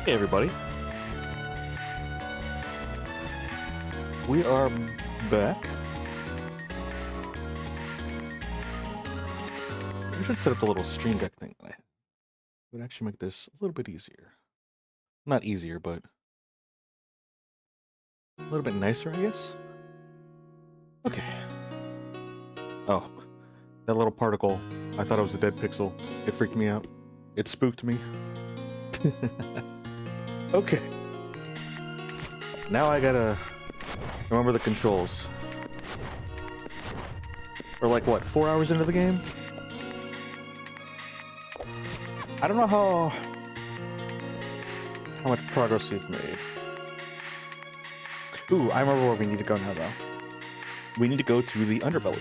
Hey everybody. We are back. We should set up the little stream deck thing. It would actually make this a little bit easier. Not easier, but a little bit nicer, I guess. Okay. Oh, that little particle. I thought it was a dead pixel. It freaked me out. It spooked me. Okay. Now I gotta remember the controls. We're like, what, 4 hours into the game? I don't know how much progress we've made. Ooh, I remember where we need to go now, though. We need to go to the underbelly.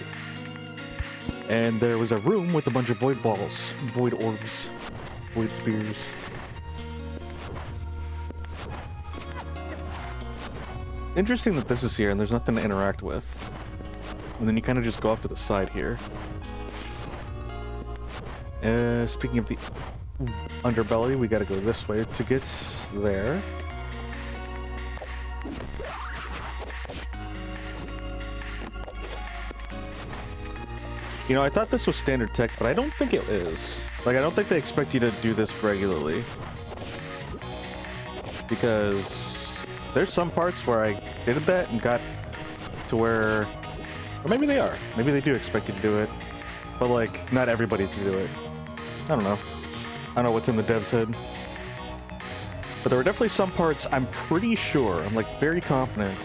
And there was a room with a bunch of void balls, void orbs, void spears. Interesting that this is here and there's nothing to interact with. And then you kind of just go up to the side here. Speaking of the underbelly, we gotta go this way to get there. You know, I thought this was standard tech, but I don't think it is. Like, I don't think they expect you to do this regularly. Because there's some parts where I did that and got to where... Or maybe they are. Maybe they do expect you to do it. But, like, not everybody to do it. I don't know. I don't know what's in the dev's head. But there were definitely some parts I'm pretty sure, I'm, like, very confident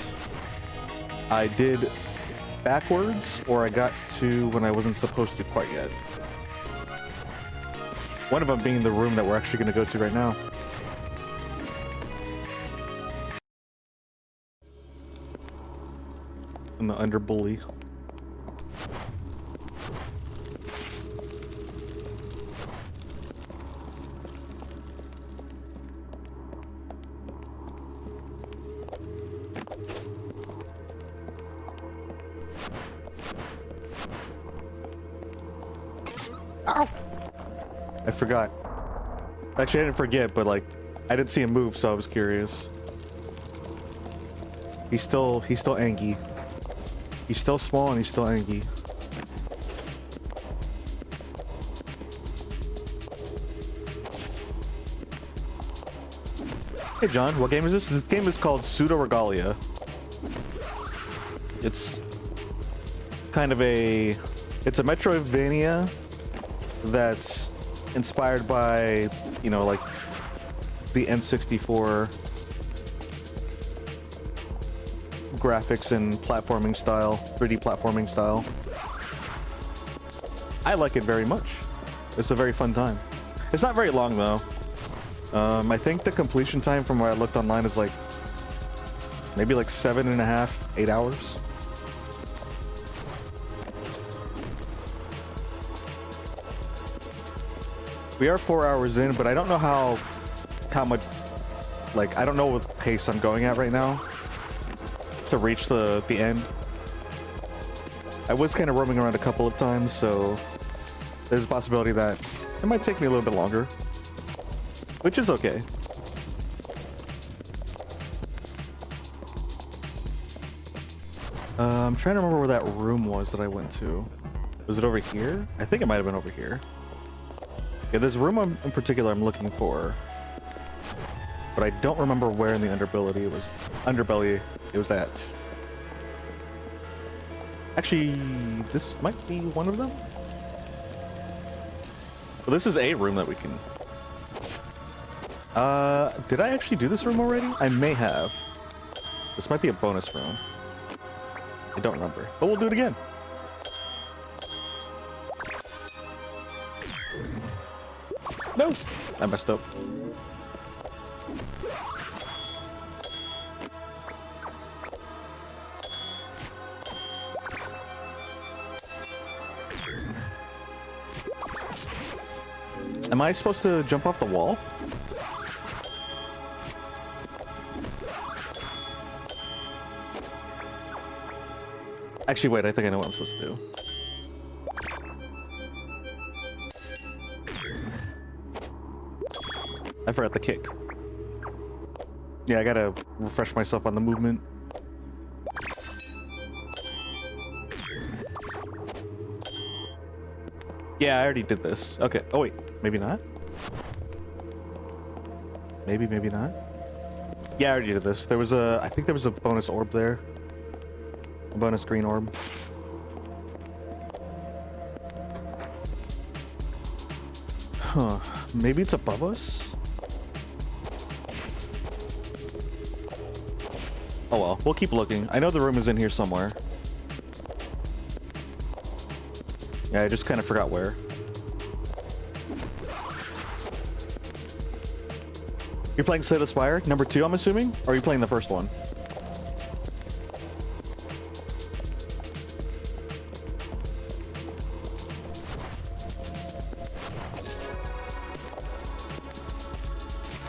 I did backwards, or I got to when I wasn't supposed to quite yet. One of them being the room that we're actually going to go to right now. And the underbully. Ow! I forgot. Actually, I didn't forget, but like, I didn't see him move, so I was curious. He's still angry. He's still small and he's still angry. Hey John, what game is this? This game is called Pseudoregalia. It's kind of a... It's a Metroidvania that's inspired by, you know, like the N64 graphics and platforming style, 3D platforming style. I like it very much. It's a very fun time. It's not very long though. I think the completion time from what I looked online is like maybe like 7.5, 8 hours. We are 4 hours in, but I don't know how much, like, I don't know what pace I'm going at right now to reach the end. I was kind of roaming around a couple of times, so there's a possibility that it might take me a little bit longer, which is okay. I'm trying to remember where that room was that I went to. Was it over here? I think it might have been over here. Yeah, there's a room in particular I'm looking for, but I don't remember where in the underbelly it was at. Actually, this might be one of them. Well, this is a room that we can... did I actually do this room already? I may have. This might be a bonus room. I don't remember, but we'll do it again. No! I messed up. Am I supposed to jump off the wall? Actually, wait, I think I know what I'm supposed to do. I forgot the kick. Yeah, I gotta refresh myself on the movement. Yeah, I already did this. Okay. Oh, wait. Maybe not? Maybe, maybe not? Yeah, I already did this. There was a... I think there was a bonus orb there. A bonus green orb. Huh. Maybe it's above us? Oh well, we'll keep looking. I know the room is in here somewhere. Yeah, I just kind of forgot where. You're playing Slay the Spire, number 2, I'm assuming? Or are you playing the first one?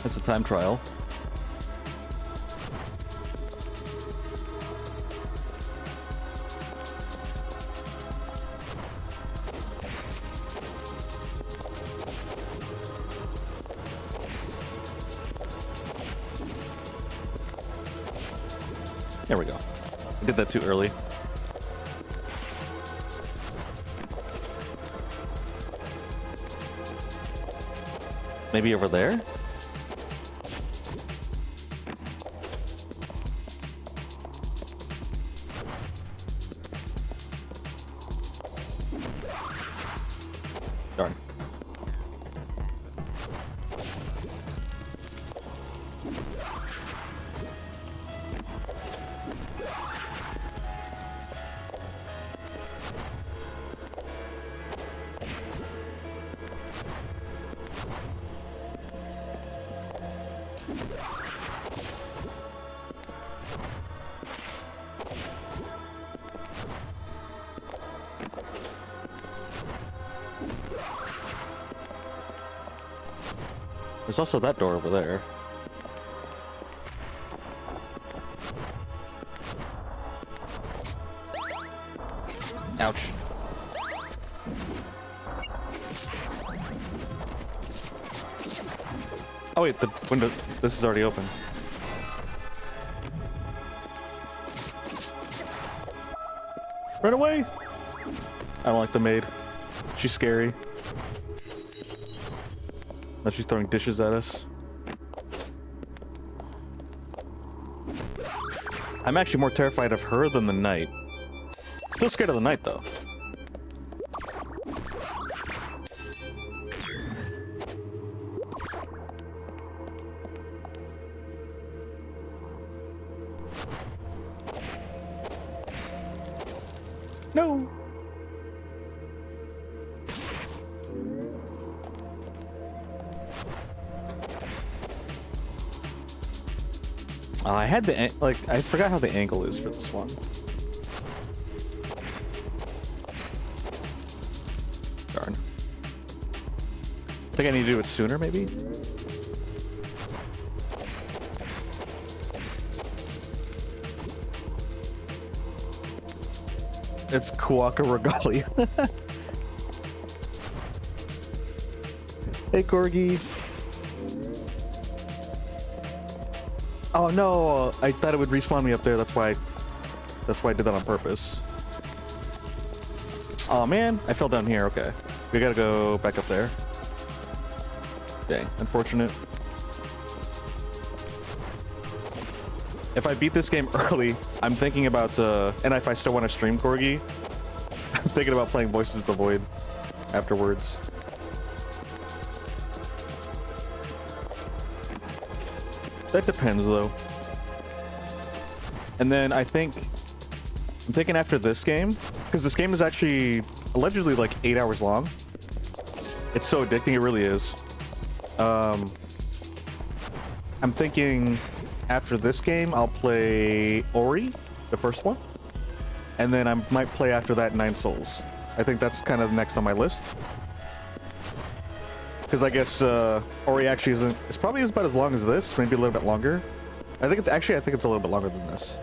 That's a time trial. There we go. I did that too early. Maybe over there? Darn. There's also that door over there. Ouch. Oh wait, the window, this is already open. Run away! I don't like the maid. She's scary. Now she's throwing dishes at us. I'm actually more terrified of her than the knight. Still scared of the knight, though. No! I had the, like, I forgot how the angle is for this one. Darn. I think I need to do it sooner, maybe? It's Pseudoregalia. Hey, Corgi. Oh no! I thought it would respawn me up there. That's why I did that on purpose. Oh man, I fell down here. Okay, we gotta go back up there. Dang, unfortunate. If I beat this game early, I'm thinking about, and if I still want to stream Corgi, I'm thinking about playing Voices of the Void afterwards. That depends, though. And then I'm thinking after this game, because this game is actually allegedly like 8 hours long. It's so addicting, it really is. I'm thinking after this game, I'll play Ori, the first one. And then I might play after that Nine Souls. I think that's kind of next on my list. Because I guess Ori actually isn't... It's probably about as long as this, maybe a little bit longer. I think it's a little bit longer than this.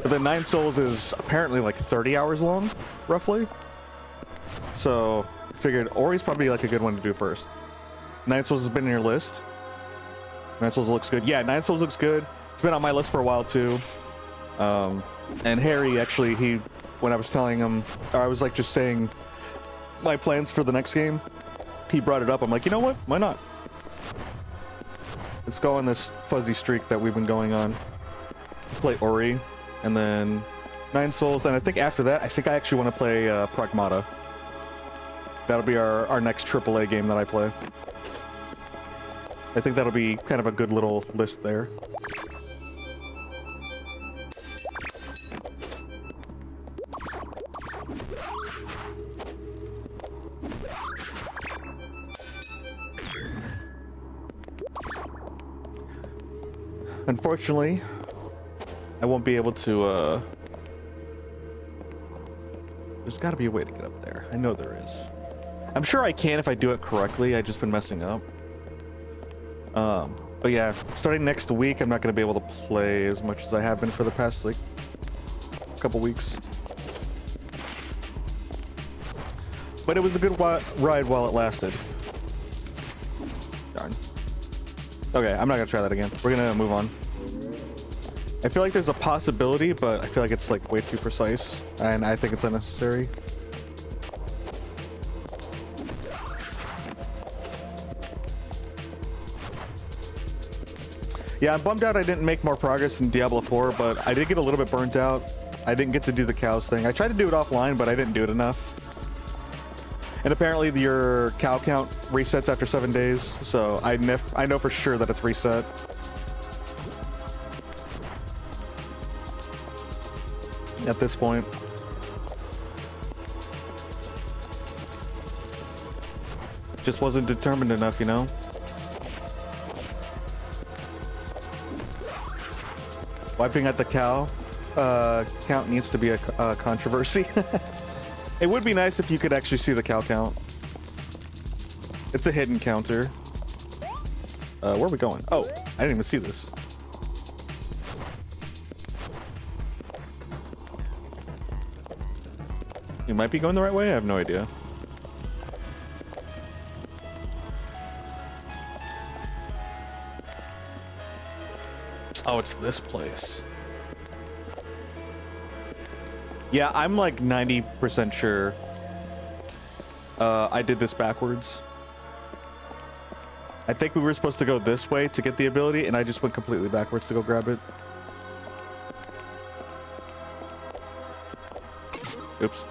But then Nine Souls is apparently like 30 hours long, roughly. So, I figured Ori's probably like a good one to do first. Nine Souls has been in your list. Nine Souls looks good. Yeah, Nine Souls looks good. It's been on my list for a while too. And Harry actually, when I was telling him, or I was like just saying my plans for the next game, he brought it up. I'm like, you know what? Why not? Let's go on this fuzzy streak that we've been going on. Play Ori, and then Nine Souls, and I think after that, I think I actually want to play Pragmata. That'll be our next AAA game that I play. I think that'll be kind of a good little list there. Unfortunately, I won't be able to, there's gotta be a way to get up there. I know there is. I'm sure I can if I do it correctly. I've just been messing up. But yeah, starting next week, I'm not gonna be able to play as much as I have been for the past, like, couple weeks. But it was a good ride while it lasted. Darn. Okay, I'm not gonna try that again. We're gonna move on. I feel like there's a possibility, but I feel like it's like way too precise, and I think it's unnecessary. Yeah, I'm bummed out I didn't make more progress in Diablo 4, but I did get a little bit burnt out. I didn't get to do the cows thing. I tried to do it offline, but I didn't do it enough. And apparently your cow count resets after 7 days, so I know for sure that it's reset. At this point. Just wasn't determined enough, you know? Wiping out the cow count needs to be a controversy. It would be nice if you could actually see the cow count. It's a hidden counter. Where are we going? Oh, I didn't even see this. You might be going the right way? I have no idea. Oh, it's this place. Yeah, I'm like 90% sure I did this backwards. I think we were supposed to go this way to get the ability, and I just went completely backwards to go grab it. Oops.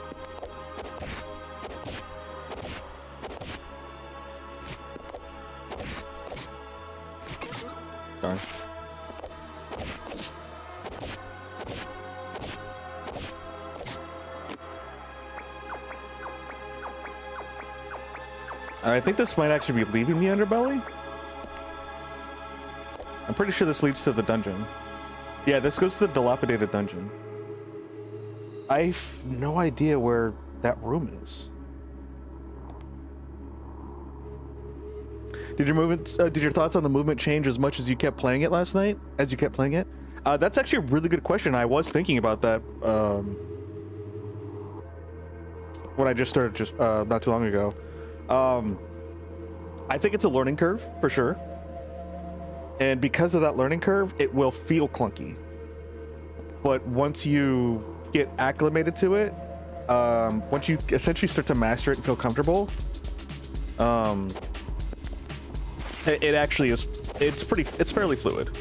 Darn. I think this might actually be leaving the underbelly. I'm pretty sure this leads to the dungeon. Yeah, this goes to the dilapidated dungeon. I've no idea where that room is. Did your thoughts on the movement change as much as you kept playing it last night? As you kept playing it? That's actually a really good question. I was thinking about that when I just started not too long ago. I think it's a learning curve for sure. And because of that learning curve, it will feel clunky. But once you get acclimated to it, once you essentially start to master it and feel comfortable, it actually is, it's fairly fluid.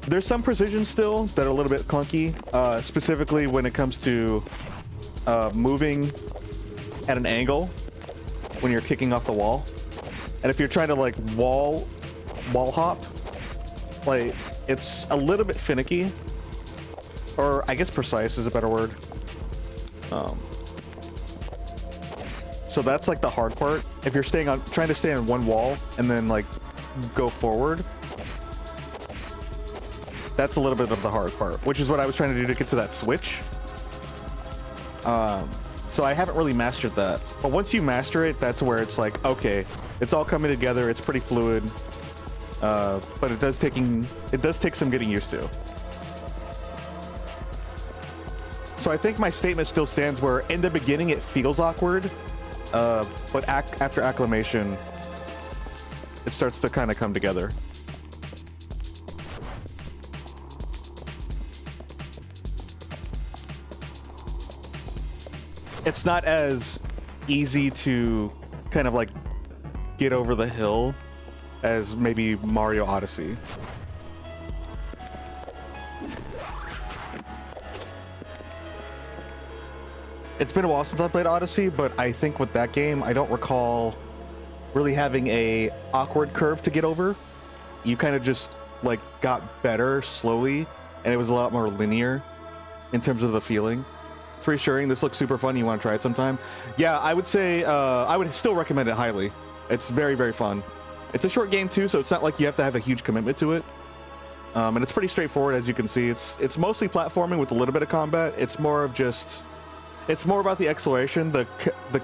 There's some precision still that are a little bit clunky, specifically when it comes to moving at an angle when you're kicking off the wall. And if you're trying to like wall hop, like it's a little bit finicky, or I guess precise is a better word. So that's like the hard part. If you're trying to stay on one wall and then like go forward, that's a little bit of the hard part, which is what I was trying to do to get to that switch. So I haven't really mastered that, but once you master it, that's where it's like, okay, it's all coming together. It's pretty fluid, but it does take some getting used to. So I think my statement still stands where in the beginning it feels awkward, but after acclimation, it starts to kind of come together. it's not as easy to kind of like get over the hill as maybe Mario Odyssey. It's been a while since I played Odyssey, but I think with that game, I don't recall really having a awkward curve to get over. You kind of just like got better slowly, and it was a lot more linear in terms of the feeling. It's reassuring. This looks super fun. You want to try it sometime? Yeah, I would say I would still recommend it highly. It's very, very fun. It's a short game too, so it's not like you have to have a huge commitment to it. And it's pretty straightforward, as you can see. It's mostly platforming with a little bit of combat. It's more of just, it's more about the exploration. The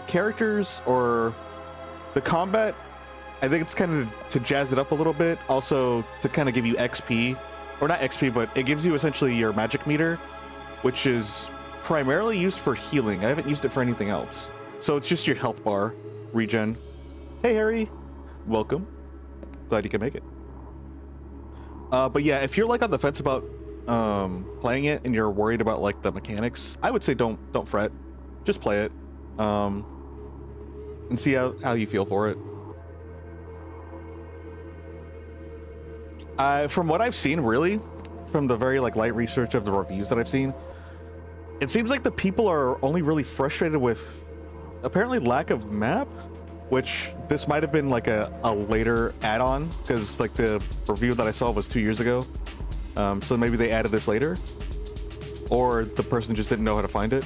characters or the combat, I think it's kind of to jazz it up a little bit. Also to kind of give you XP, or not XP, but it gives you essentially your magic meter, which is primarily used for healing. I haven't used it for anything else. So it's just your health bar regen. Hey Harry, welcome. Glad you can make it. But yeah, if you're like on the fence about playing it and you're worried about like the mechanics, I would say don't fret. Just play it and see how you feel for it. From what I've seen, really, from the very like light research of the reviews that I've seen, it seems like the people are only really frustrated with apparently lack of map, which this might have been like a later add-on, because like the review that I saw was 2 years ago. So maybe they added this later, or the person just didn't know how to find it.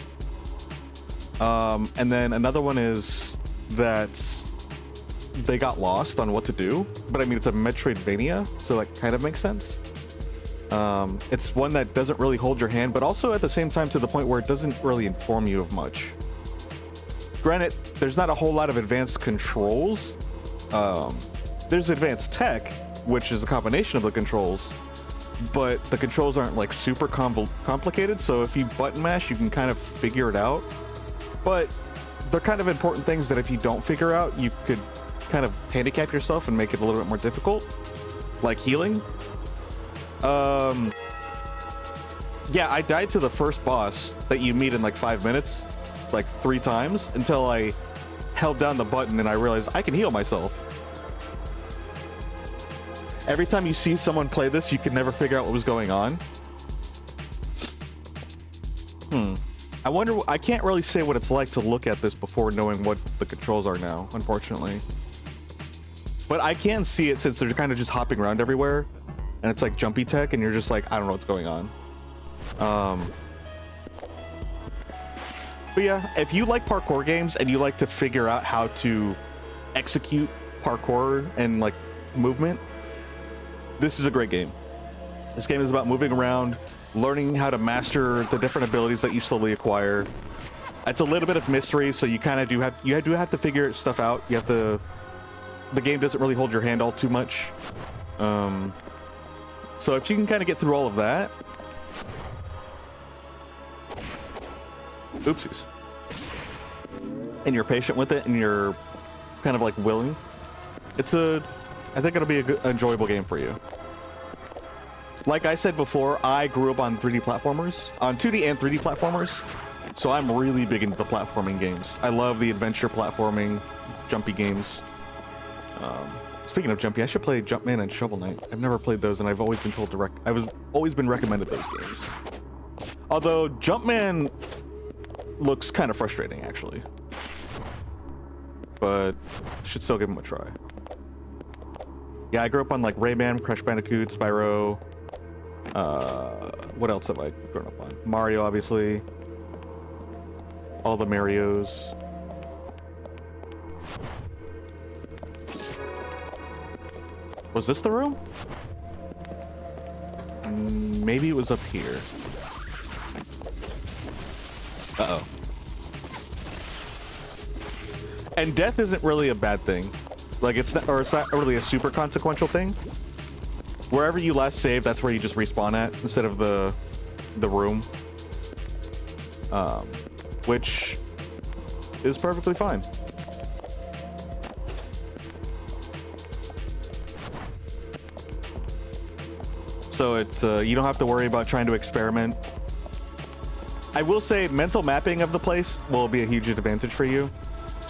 And then another one is that they got lost on what to do, but I mean, it's a Metroidvania, so that kind of makes sense. It's one that doesn't really hold your hand, but also at the same time to the point where it doesn't really inform you of much. Granted, there's not a whole lot of advanced controls. There's advanced tech, which is a combination of the controls, but the controls aren't like super complicated, so if you button mash, you can kind of figure it out. But they're kind of important things that if you don't figure out, you could kind of handicap yourself and make it a little bit more difficult, like healing. Yeah, I died to the first boss that you meet in like 5 minutes, like 3 times, until I held down the button and I realized I can heal myself. Every time you see someone play this, you can never figure out what was going on. I wonder, I can't really say what it's like to look at this before knowing what the controls are now, unfortunately. But I can see it since they're kind of just hopping around everywhere, and it's like jumpy tech, and you're just like, I don't know what's going on. But yeah, if you like parkour games and you like to figure out how to execute parkour and like movement, this is a great game. This game is about moving around, learning how to master the different abilities that you slowly acquire. It's a little bit of mystery, so you kind of do have to figure stuff out. You have to. The game doesn't really hold your hand all too much. So if you can kind of get through all of that. Oopsies. And you're patient with it, and you're kind of like willing. I think it'll be a good, enjoyable game for you. Like I said before, I grew up on 3D platformers, on 2D and 3D platformers, so I'm really big into the platforming games. I love the adventure platforming, jumpy games. Speaking of jumpy, I should play Jumpman and Shovel Knight. I've never played those, and I've always been told to always been recommended those games. Although Jumpman looks kind of frustrating, actually, but should still give them a try. Yeah, I grew up on like Rayman, Crash Bandicoot, Spyro. What else have I grown up on? Mario, obviously. All the Marios. Was this the room? Maybe it was up here. Uh-oh. And death isn't really a bad thing. Like, it's not really a super consequential thing. Wherever you last save, that's where you just respawn at instead of the room. Which is perfectly fine. So you don't have to worry about trying to experiment I will say mental mapping of the place will be a huge advantage for you.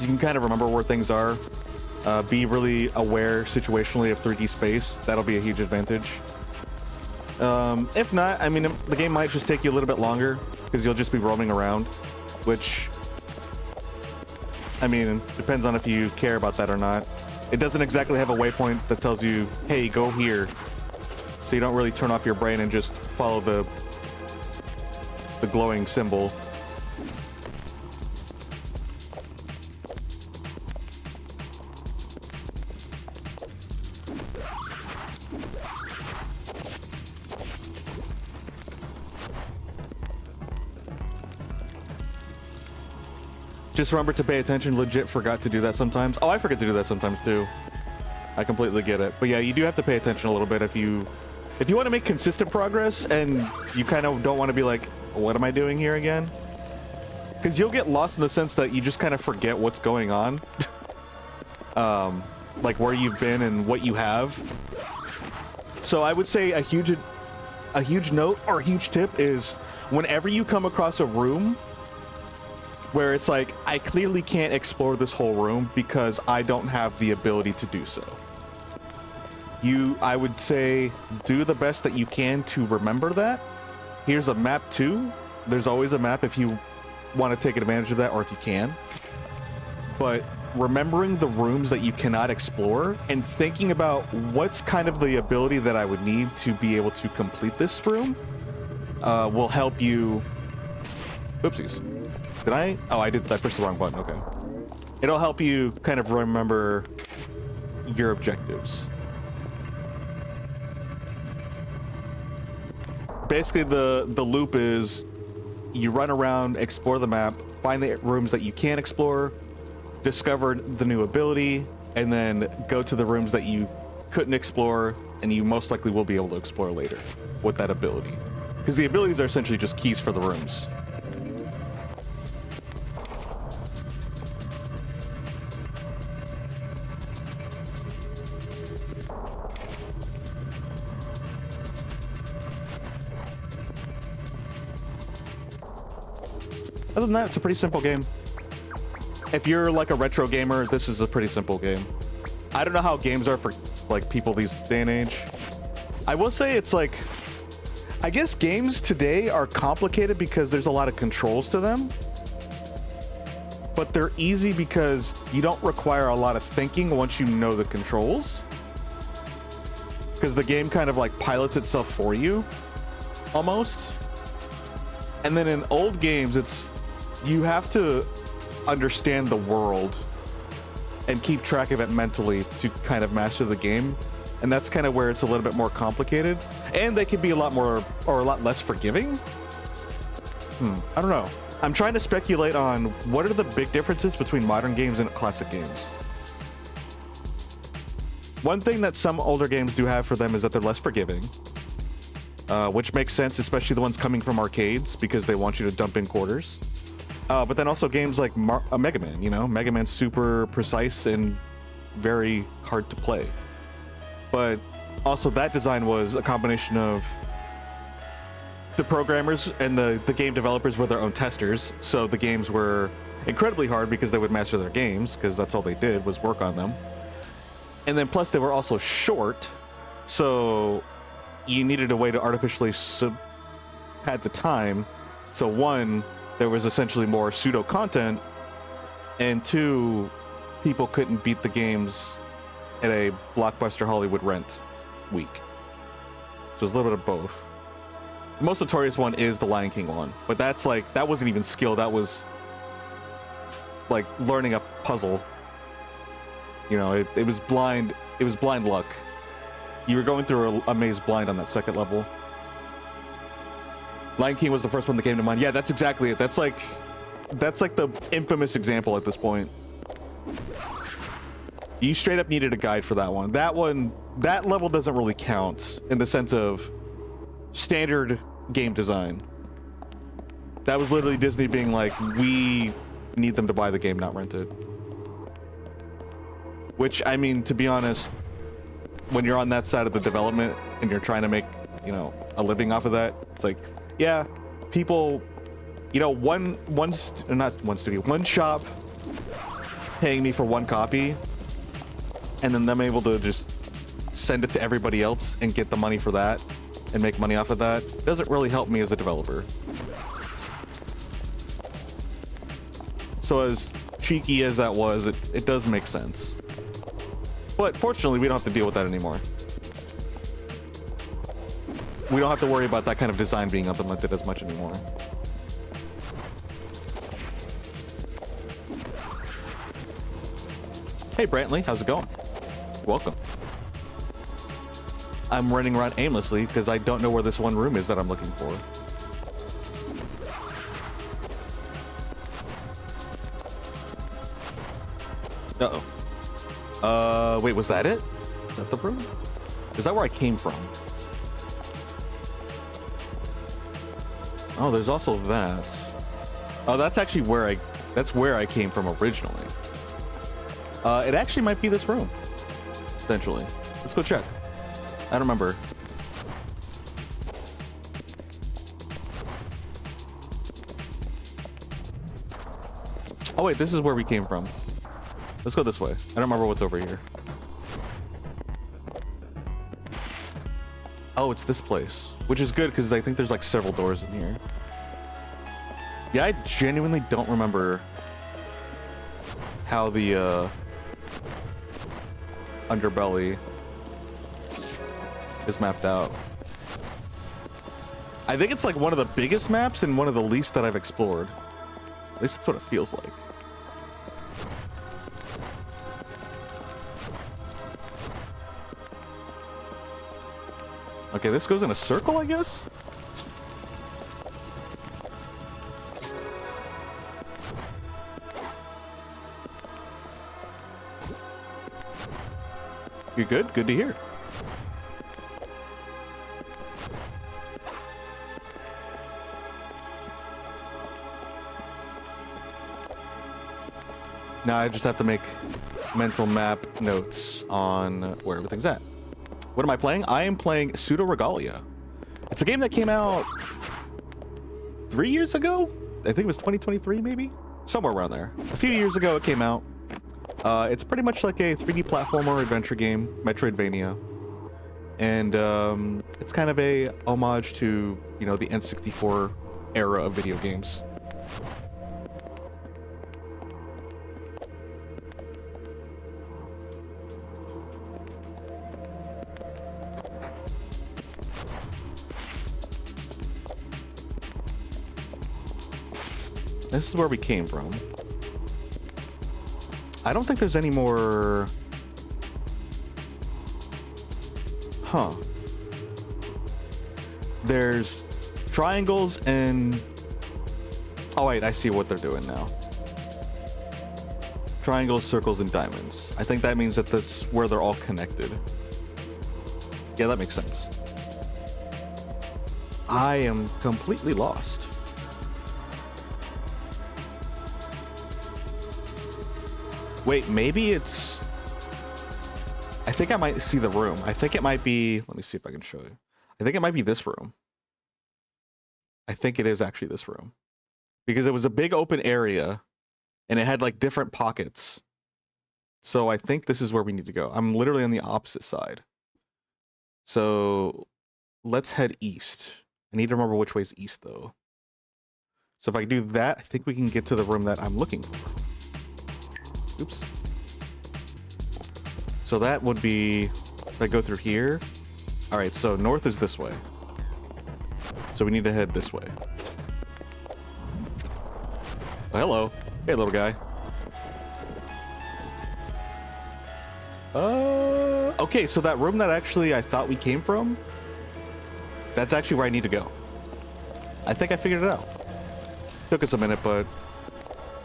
You can kind of remember where things are. Be really aware situationally of 3D space. That'll be a huge advantage. If not, I mean, the game might just take you a little bit longer because you'll just be roaming around, which, I mean, depends on if you care about that or not. It doesn't exactly have a waypoint that tells you, hey, go here. So you don't really turn off your brain and just follow the glowing symbol. Just remember to pay attention. Legit forgot to do that sometimes. Oh, I forget to do that sometimes too. I completely get it. But yeah, you do have to pay attention a little bit if you want to make consistent progress and you kind of don't want to be like, what am I doing here again? Because you'll get lost in the sense that you just kind of forget what's going on. Like where you've been and what you have. So I would say a huge note or a huge tip is whenever you come across a room where it's like, I clearly can't explore this whole room because I don't have the ability to do so. I would say, do the best that you can to remember that. Here's a map too. There's always a map if you want to take advantage of that or if you can. But remembering the rooms that you cannot explore and thinking about what's kind of the ability that I would need to be able to complete this room will help you. Oopsies. Did I? Oh, I pressed the wrong button. Okay. It'll help you kind of remember your objectives. Basically, the loop is you run around, explore the map, find the rooms that you can explore, discover the new ability, and then go to the rooms that you couldn't explore, and you most likely will be able to explore later with that ability. Because the abilities are essentially just keys for the rooms. Other than that, it's a pretty simple game. If you're like a retro gamer, this is a pretty simple game. I don't know how games are for like people these day and age. I will say it's like, I guess games today are complicated because there's a lot of controls to them. But they're easy because you don't require a lot of thinking once you know the controls. Because the game kind of like pilots itself for you, almost. And then in old games, you have to understand the world and keep track of it mentally to kind of master the game. And that's kind of where it's a little bit more complicated. And they can be a lot more or a lot less forgiving. I don't know. I'm trying to speculate on what are the big differences between modern games and classic games. One thing that some older games do have for them is that they're less forgiving. Which makes sense, especially the ones coming from arcades, because they want you to dump in quarters. But then also games like Mega Man, you know? Mega Man's super precise and very hard to play. But also that design was a combination of the programmers and the game developers were their own testers. So the games were incredibly hard because they would master their games, because that's all they did was work on them. And then plus they were also short, so you needed a way to artificially at the time. So one, there was essentially more pseudo content, and two, people couldn't beat the games at a blockbuster Hollywood rent week. So it's a little bit of both. The most notorious one is the Lion King one, but that's like, that wasn't even skill, that was like learning a puzzle. You know, it was blind luck. You were going through a maze blind on that second level. Lion King was the first one that came to mind. Yeah, that's exactly it. That's like the infamous example at this point. You straight up needed a guide for that one. That level doesn't really count in the sense of standard game design. That was literally Disney being like, we need them to buy the game, not rent it. Which, I mean, to be honest, when you're on that side of the development and you're trying to make, you know, a living off of that, it's like, yeah, people You know, one shop paying me for one copy, and then them able to just send it to everybody else and get the money for that and make money off of that doesn't really help me as a developer. So as cheeky as that was, it does make sense. But fortunately, we don't have to deal with that anymore. We don't have to worry about that kind of design being implemented as much anymore. Hey Brantley, how's it going? Welcome. I'm running around aimlessly because I don't know where this one room is that I'm looking for. Uh-oh. Wait, was that it? Is that the room? Is that where I came from? Oh, there's also that. Oh, that's actually where I came from originally. It actually might be this room, essentially. Let's go check. I don't remember. Oh wait, this is where we came from. Let's go this way. I don't remember what's over here. Oh, it's this place, which is good because I think there's like several doors in here. Yeah, I genuinely don't remember how the underbelly is mapped out. I think it's like one of the biggest maps and one of the least that I've explored. At least that's what it feels like. Okay, this goes in a circle, I guess? You good? Good to hear. Now I just have to make mental map notes on where everything's at. What am I playing? I am playing Pseudoregalia. It's a game that came out 3 years ago? I think it was 2023, maybe? Somewhere around there. A few years ago it came out. It's pretty much like a 3D platformer adventure game, Metroidvania. And it's kind of a homage to, you know, the N64 era of video games. This is where we came from. I don't think there's any more... Huh. There's triangles and... Oh wait, I see what they're doing now. Triangles, circles, and diamonds. I think that means that that's where they're all connected. Yeah, that makes sense. I am completely lost. Wait, maybe it's... I think I might see the room. I think it might be... Let me see if I can show you. I think it might be this room. I think it is actually this room. Because it was a big open area, and it had like different pockets. So I think this is where we need to go. I'm literally on the opposite side. So let's head east. I need to remember which way is east, though. So if I do that, I think we can get to the room that I'm looking for. Oops. So that would be, if I go through here. All right, so north is this way. So we need to head this way. Oh, hello. Hey, little guy. Okay, so that room that actually I thought we came from, that's actually where I need to go. I think I figured it out. Took us a minute, but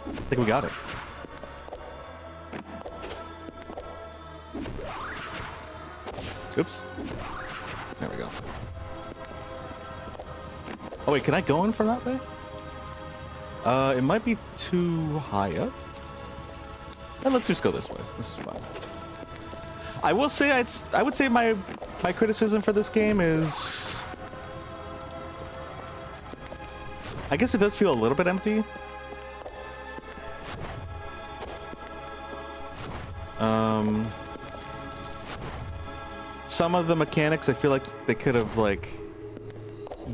I think we got it. Oops. There we go. Oh wait, can I go in from that way? It might be too high up. And let's just go this way. This is fine. I will say I would say my criticism for this game is I guess it does feel a little bit empty. Some of the mechanics, I feel like they could have like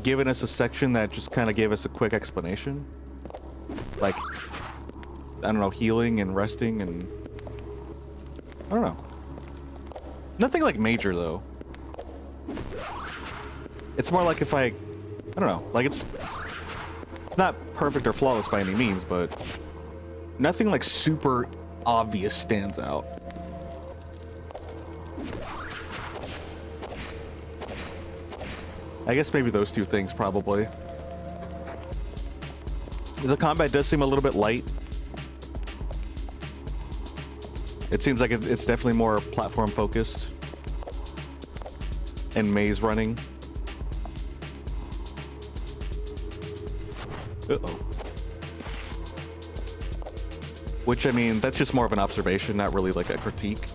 given us a section that just kind of gave us a quick explanation. Like, I don't know, healing and resting and I don't know. Nothing like major though. It's more like if I don't know, like it's not perfect or flawless by any means, but nothing like super obvious stands out. I guess maybe those two things probably. The combat does seem a little bit light. It seems like it's definitely more platform focused and maze running. Uh-oh. Which, I mean, that's just more of an observation, not really like a critique.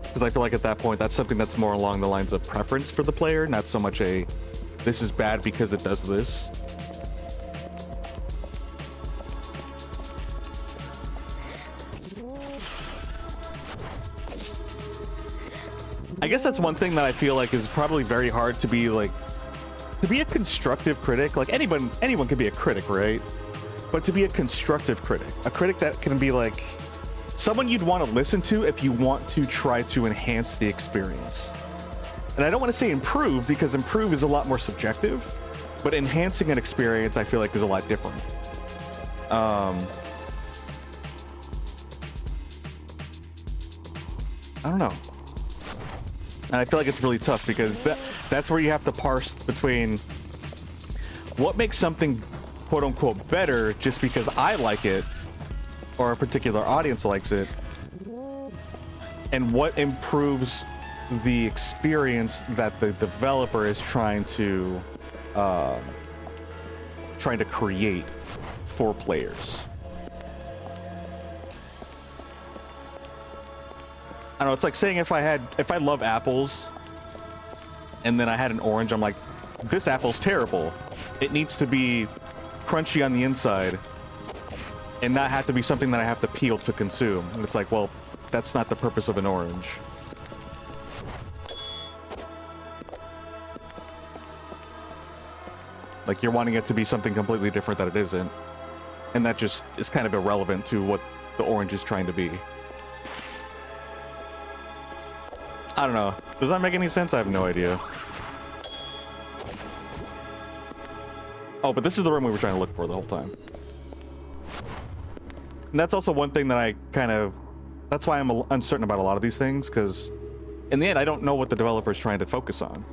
Because I feel like at that point, that's something that's more along the lines of preference for the player, not so much a, this is bad because it does this. I guess that's one thing that I feel like is probably very hard to be like, to be a constructive critic. Like anyone can be a critic, right? But to be a constructive critic, a critic that can be like someone you'd want to listen to if you want to try to enhance the experience. And I don't want to say improve because improve is a lot more subjective, but enhancing an experience I feel like is a lot different. I don't know. And I feel like it's really tough because that's where you have to parse between what makes something quote unquote better just because I like it or a particular audience likes it, and what improves the experience that the developer is trying to create for players. I don't know, it's like saying if I love apples and then I had an orange, I'm like, this apple's terrible. It needs to be crunchy on the inside and not have to be something that I have to peel to consume. And it's like, well, that's not the purpose of an orange. Like, you're wanting it to be something completely different that it isn't. And that just is kind of irrelevant to what the orange is trying to be. I don't know. Does that make any sense? I have no idea. Oh, but this is the room we were trying to look for the whole time. And that's also one thing that I kind of... That's why I'm uncertain about a lot of these things, because in the end, I don't know what the developer is trying to focus on.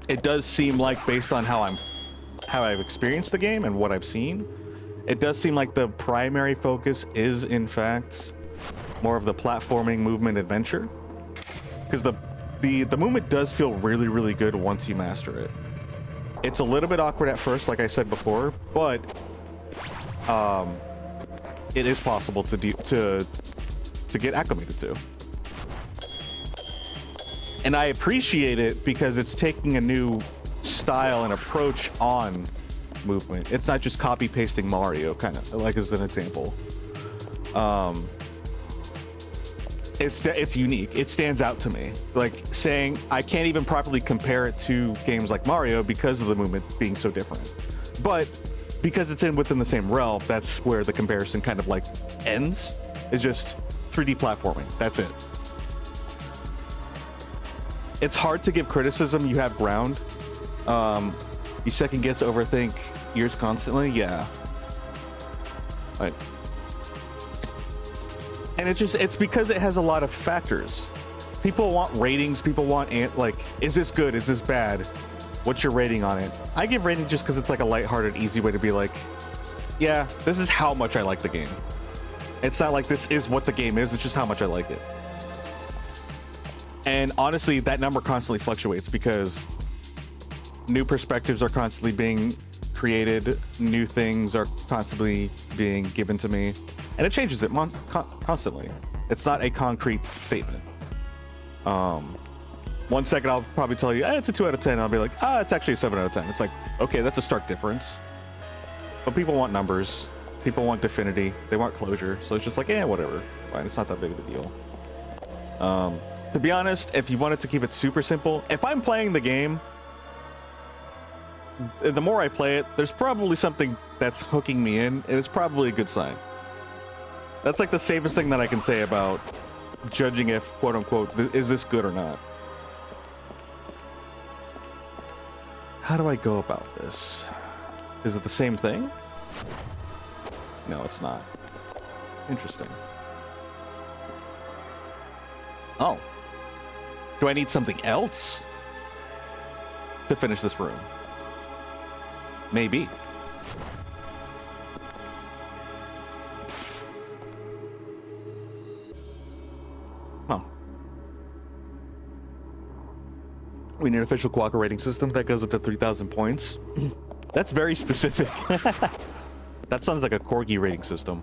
It does seem like, based on how I've experienced the game and what I've seen, it does seem like the primary focus is, in fact, more of the platforming, movement, adventure. Because the movement does feel really, really good once you master it. It's a little bit awkward at first, like I said before, but it is possible to get acclimated to. And I appreciate it because it's taking a new style and approach on movement. It's not just copy pasting Mario, kind of like as an example. It's unique. It stands out to me. Like saying I can't even properly compare it to games like Mario because of the movement being so different. But because it's within the same realm, that's where the comparison kind of like ends. It's just 3D platforming. That's it. It's hard to give criticism. You have ground. You second guess, overthink yours constantly. Yeah. Right. And it's because it has a lot of factors. People want ratings. People want like, is this good? Is this bad? What's your rating on it? I give rating just because it's like a lighthearted, easy way to be like, yeah, this is how much I like the game. It's not like this is what the game is. It's just how much I like it. And honestly, that number constantly fluctuates because new perspectives are constantly being created. New things are constantly being given to me. And it changes it constantly. It's not a concrete statement. 1 second I'll probably tell you, it's a 2 out of 10. I'll be like, it's actually a 7 out of 10. It's like, okay, that's a stark difference. But people want numbers. People want definity. They want closure. So it's just like, whatever. Fine, it's not that big of a deal. To be honest, if you wanted to keep it super simple, if I'm playing the game, the more I play it, there's probably something that's hooking me in, and it's probably a good sign. That's like the safest thing that I can say about judging if, quote unquote, is this good or not. How do I go about this? Is it the same thing? No, it's not. Interesting. Oh. Do I need something else to finish this room? Maybe. Huh. We need an official cooperating system that goes up to 3,000 points. That's very specific. That sounds like a corgi rating system.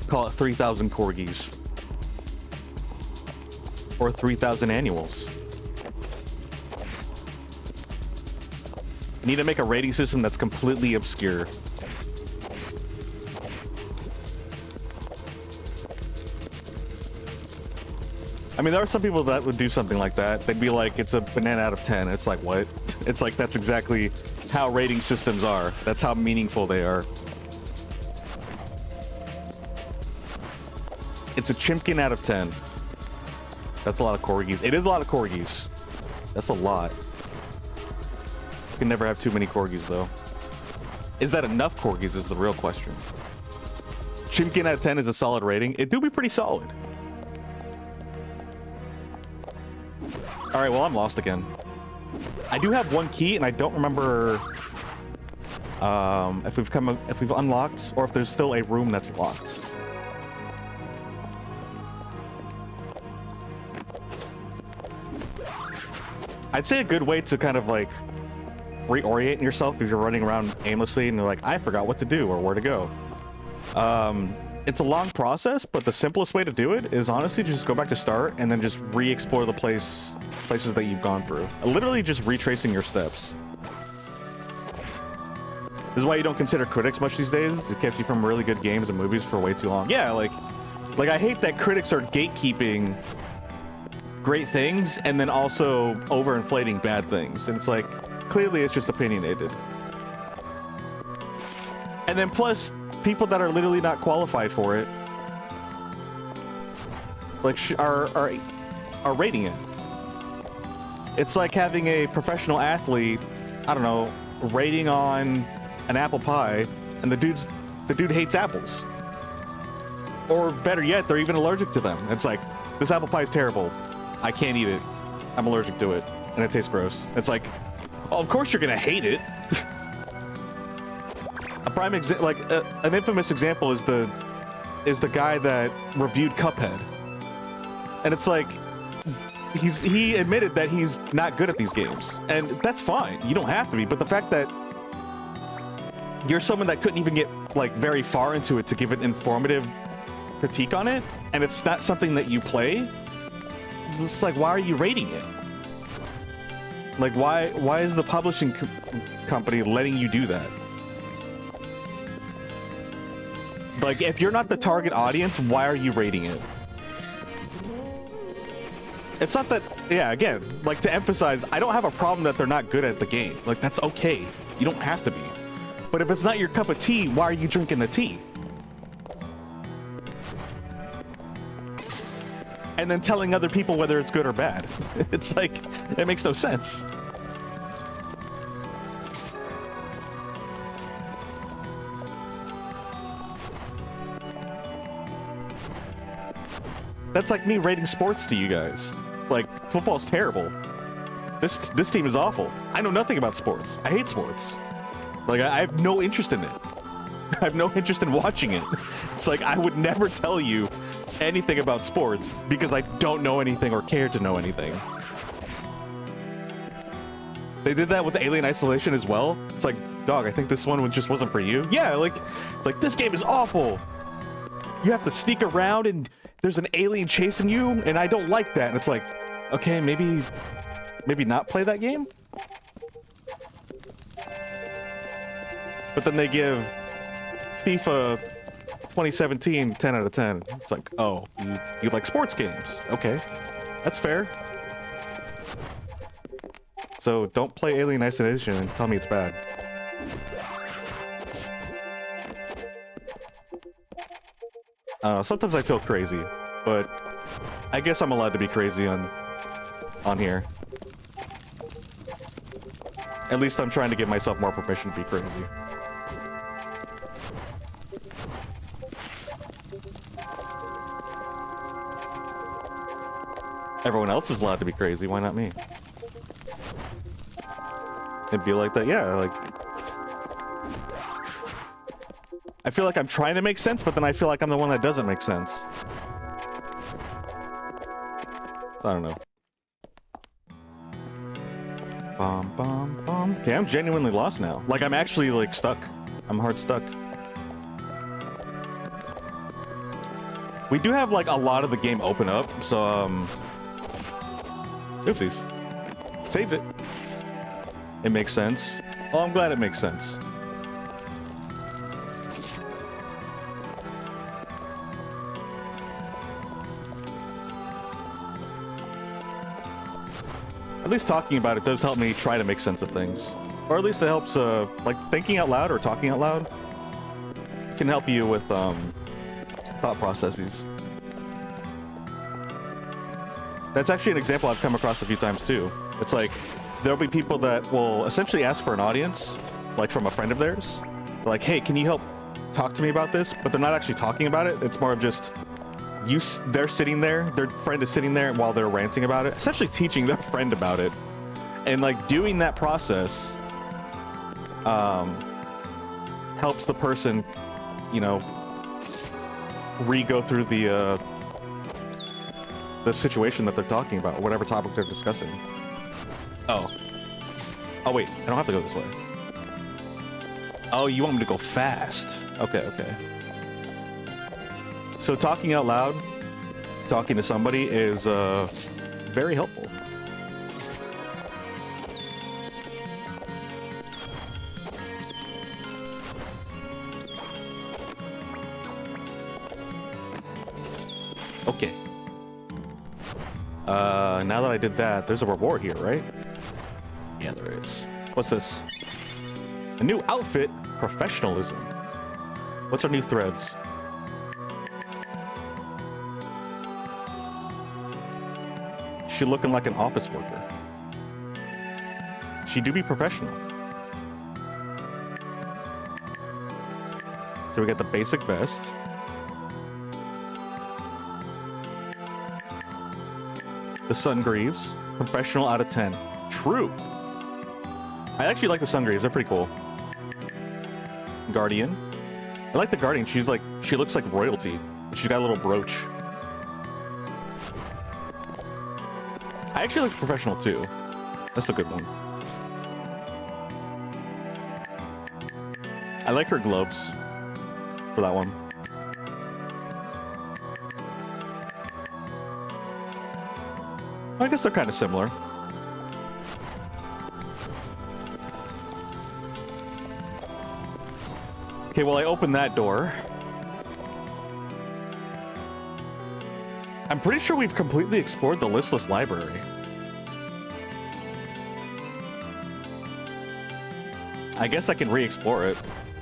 Call it 3,000 corgis. Or 3,000 annuals. Need to make a rating system that's completely obscure. I mean, there are some people that would do something like that. They'd be like, it's a banana out of 10. It's like, what? It's like, that's exactly how rating systems are. That's how meaningful they are. It's a chimkin out of 10. That's a lot of corgis. It is a lot of corgis. That's a lot. You can never have too many corgis, though. Is that enough corgis is the real question. Chimkin out of 10 is a solid rating. It do be pretty solid. All right, well, I'm lost again. I do have one key, and I don't remember if we've unlocked or if there's still a room that's locked. I'd say a good way to kind of like reorient yourself if you're running around aimlessly and you're like, I forgot what to do or where to go. It's a long process, but the simplest way to do it is honestly just go back to start and then just re-explore the places that you've gone through. Literally just retracing your steps. This is why you don't consider critics much these days. It kept you from really good games and movies for way too long. Yeah, like I hate that critics are gatekeeping great things and then also overinflating bad things. And it's like, clearly it's just opinionated. And then plus, people that are literally not qualified for it, like, are rating it. It's like having a professional athlete, I don't know, rating on an apple pie, and the dude hates apples. Or better yet, they're even allergic to them. It's like, this apple pie is terrible. I can't eat it. I'm allergic to it, and it tastes gross. It's like, oh, of course you're gonna hate it. A prime example, like an infamous example, is the guy that reviewed Cuphead, and it's like he admitted that he's not good at these games, and that's fine. You don't have to be, but the fact that you're someone that couldn't even get like very far into it to give an informative critique on it, and it's not something that you play. It's like, why are you rating it? Like, why is the publishing company letting you do that? Like, if you're not the target audience, why are you rating it? It's not that, yeah, again, like, to emphasize, I don't have a problem that they're not good at the game. Like, that's okay. You don't have to be. But if it's not your cup of tea, why are you drinking the tea? And then telling other people whether it's good or bad. It's like, it makes no sense. That's like me rating sports to you guys. Like, football's terrible. This team is awful. I know nothing about sports. I hate sports. Like, I have no interest in it. I have no interest in watching it. It's like, I would never tell you anything about sports because I don't know anything or care to know anything. They did that with Alien Isolation as well. It's like, dog, I think this one just wasn't for you. Yeah, like, it's like, this game is awful. You have to sneak around and there's an alien chasing you, and I don't like that. And it's like, okay, maybe not play that game? But then they give FIFA 2017 10 out of 10. It's like, oh, you like sports games. Okay, that's fair. So don't play Alien Isolation and tell me it's bad. I don't know, sometimes I feel crazy, but I guess I'm allowed to be crazy on here. At least I'm trying to give myself more permission to be crazy. Everyone else is allowed to be crazy, why not me? It'd be like that, yeah, like... I feel like I'm trying to make sense, but then I feel like I'm the one that doesn't make sense. I don't know. Okay, I'm genuinely lost now. Like, I'm actually, like, stuck. I'm hard stuck. We do have, like, a lot of the game open up, so, oopsies. Saved it. It makes sense. Oh, I'm glad it makes sense. At least talking about it does help me try to make sense of things. Or at least it helps, like, thinking out loud or talking out loud can help you with, thought processes. That's actually an example I've come across a few times, too. It's like, there'll be people that will essentially ask for an audience, like from a friend of theirs. They're like, hey, can you help talk to me about this? But they're not actually talking about it. It's more of just... they're sitting there, their friend is sitting there while they're ranting about it, essentially teaching their friend about it. And like doing that process helps the person, you know, re-go through the situation that they're talking about, or whatever topic they're discussing. Oh wait, I don't have to go this way. Oh, you want me to go fast? Okay. So talking out loud, talking to somebody is very helpful. Okay. Now that I did that, there's a reward here, right? Yeah, there is. What's this? A new outfit? Professionalism. What's our new threads? She looking like an office worker. She do be professional. So we got the basic vest. The sun greaves. Professional out of 10. True. I actually like the sun greaves. They're pretty cool. Guardian. I like the Guardian. She looks like royalty. She's got a little brooch. I actually like Professional too. That's a good one. I like her gloves for that one. I guess they're kind of similar. Okay, well, I opened that door. I'm pretty sure we've completely explored the listless library. I guess I can re-explore it,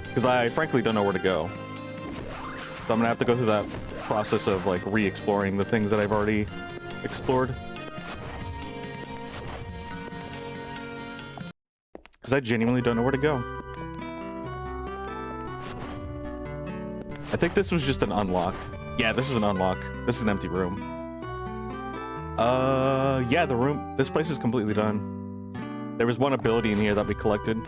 because I frankly don't know where to go. So I'm gonna have to go through that process of like re-exploring the things that I've already explored. Because I genuinely don't know where to go. I think this was just an unlock. Yeah, this is an unlock. This is an empty room. Yeah, the room... This place is completely done. There was one ability in here that we collected.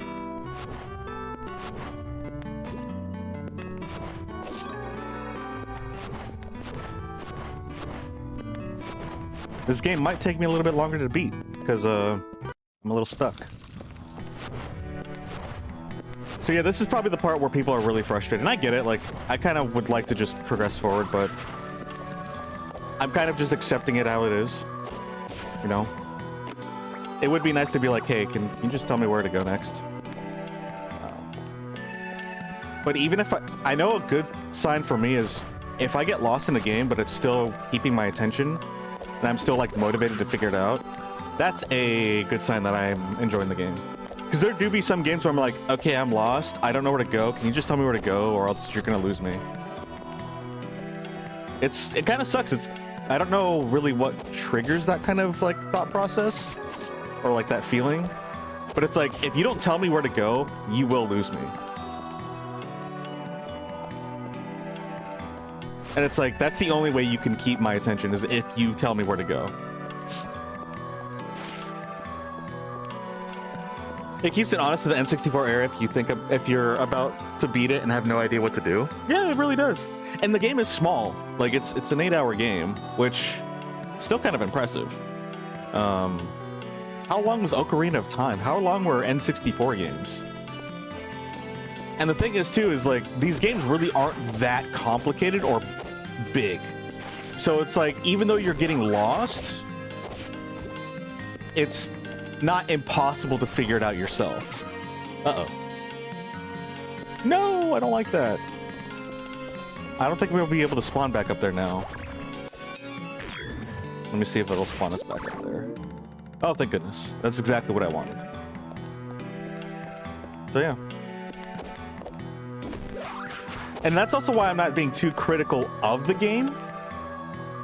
This game might take me a little bit longer to beat because I'm a little stuck. So yeah, this is probably the part where people are really frustrated, and I get it. Like, I kind of would like to just progress forward, but I'm kind of just accepting it how it is, you know? It would be nice to be like, hey, can you just tell me where to go next? But even if I know a good sign for me is if I get lost in a game, but it's still keeping my attention, and I'm still like motivated to figure it out, that's a good sign that I'm enjoying the game. Because there do be some games where I'm like, okay, I'm lost. I don't know where to go. Can you just tell me where to go, or else you're gonna lose me? It kind of sucks. I don't know really what triggers that kind of like thought process, or like that feeling. But it's like, if you don't tell me where to go, you will lose me. And it's like, that's the only way you can keep my attention, is if you tell me where to go. It keeps it honest to the N64 era if you're about to beat it and have no idea what to do. Yeah, it really does. And the game is small. Like, it's an 8-hour game, which is still kind of impressive. How long was Ocarina of Time? How long were N64 games? And the thing is, too, is like, these games really aren't that complicated or big. So it's like, even though you're getting lost, it's not impossible to figure it out yourself. Uh-oh. No, I don't like that. I don't think we'll be able to spawn back up there now. Let me see if it'll spawn us back up there. Oh, thank goodness. That's exactly what I wanted. So, yeah. And that's also why I'm not being too critical of the game.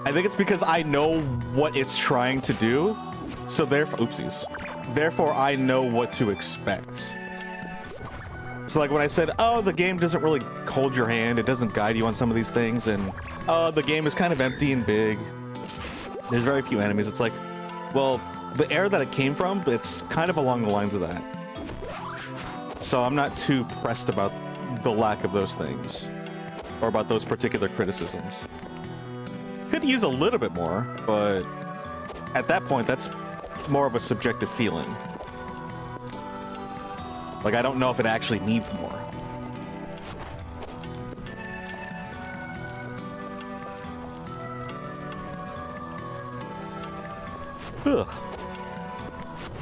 I think it's because I know what it's trying to do. So therefore, oopsies. Therefore, I know what to expect. So like when I said, oh, the game doesn't really hold your hand, it doesn't guide you on some of these things, and the game is kind of empty and big. There's very few enemies. It's like, well, the era that it came from, it's kind of along the lines of that. So I'm not too pressed about the lack of those things, or about those particular criticisms. Could use a little bit more, but at that point, that's more of a subjective feeling. Like, I don't know if it actually needs more. Ugh.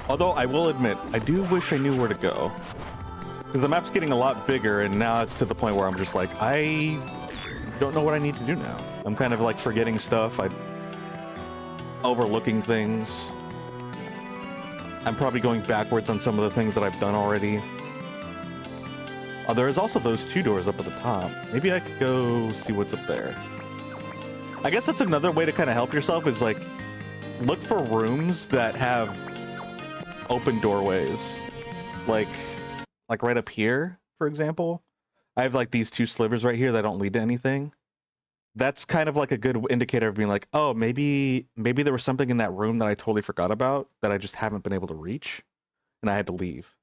Although, I will admit, I do wish I knew where to go. Because the map's getting a lot bigger, and now it's to the point where I'm just like, I don't know what I need to do now. I'm kind of like forgetting stuff. I'm overlooking things. I'm probably going backwards on some of the things that I've done already. There's also those two doors up at the top. Maybe I could go see what's up there. I guess that's another way to kind of help yourself, is like, look for rooms that have open doorways. Like right up here, for example. I have like these two slivers right here that don't lead to anything. That's kind of like a good indicator of being like, oh, maybe there was something in that room that I totally forgot about that I just haven't been able to reach, and I had to leave.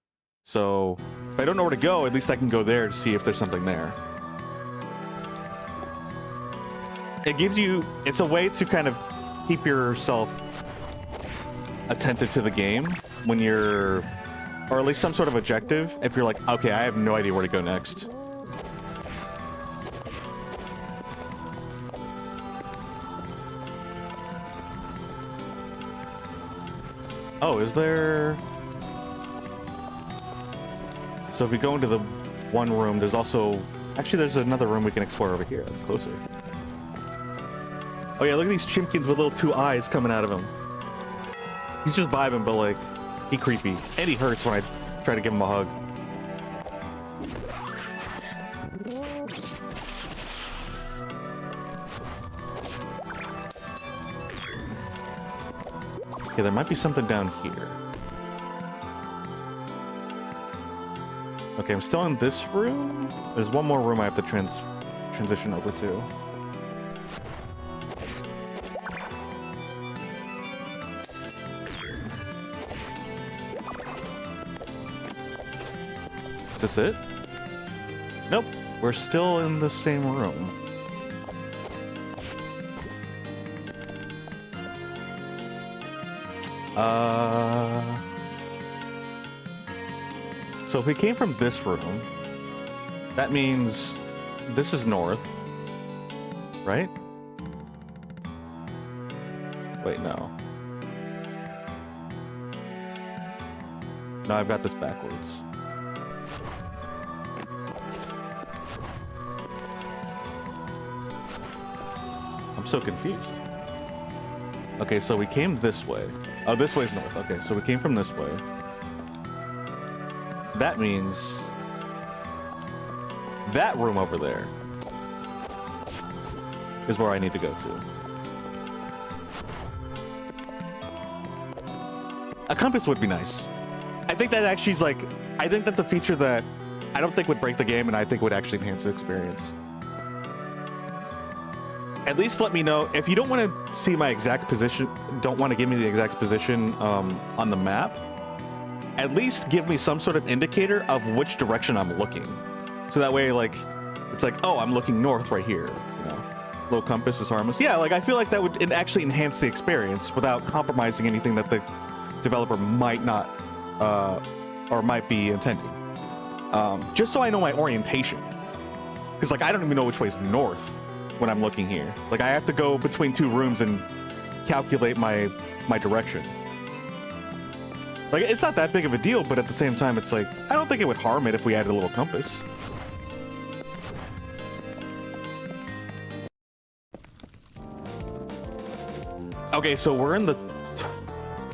So if I don't know where to go, at least I can go there to see if there's something there. It gives you, it's a way to kind of keep yourself attentive to the game when you're, or at least some sort of objective, if you're like, okay, I have no idea where to go next. Oh, is there... So if we go into the one room, there's also... Actually, there's another room we can explore over here. That's closer. Oh yeah, look at these chimkins with little two eyes coming out of him. He's just vibing, but like, he creepy. And he hurts when I try to give him a hug. Okay, there might be something down here. Okay, I'm still in this room. There's one more room I have to transition over to. Is this it? Nope, we're still in the same room. So if we came from this room, that means this is north, right? Wait, no. No, I've got this backwards. I'm so confused. Okay, so we came this way. Oh, this way's north. Okay, so we came from this way. That means that room over there is where I need to go to. A compass would be nice. I think that actually is like, I think that's a feature that I don't think would break the game, and I think would actually enhance the experience. At least let me know if you don't want to see my exact position, don't want to give me the exact position on the map. At least give me some sort of indicator of which direction I'm looking. So that way, like, it's like, oh, I'm looking north right here. You know, little compass is harmless. Yeah, like I feel like that would actually enhance the experience without compromising anything that the developer might not or might be intending. Just so I know my orientation, because like I don't even know which way is north when I'm looking here. Like I have to go between two rooms and calculate my direction. Like it's not that big of a deal, but at the same time, it's like I don't think it would harm it if we added a little compass. Okay, so we're in the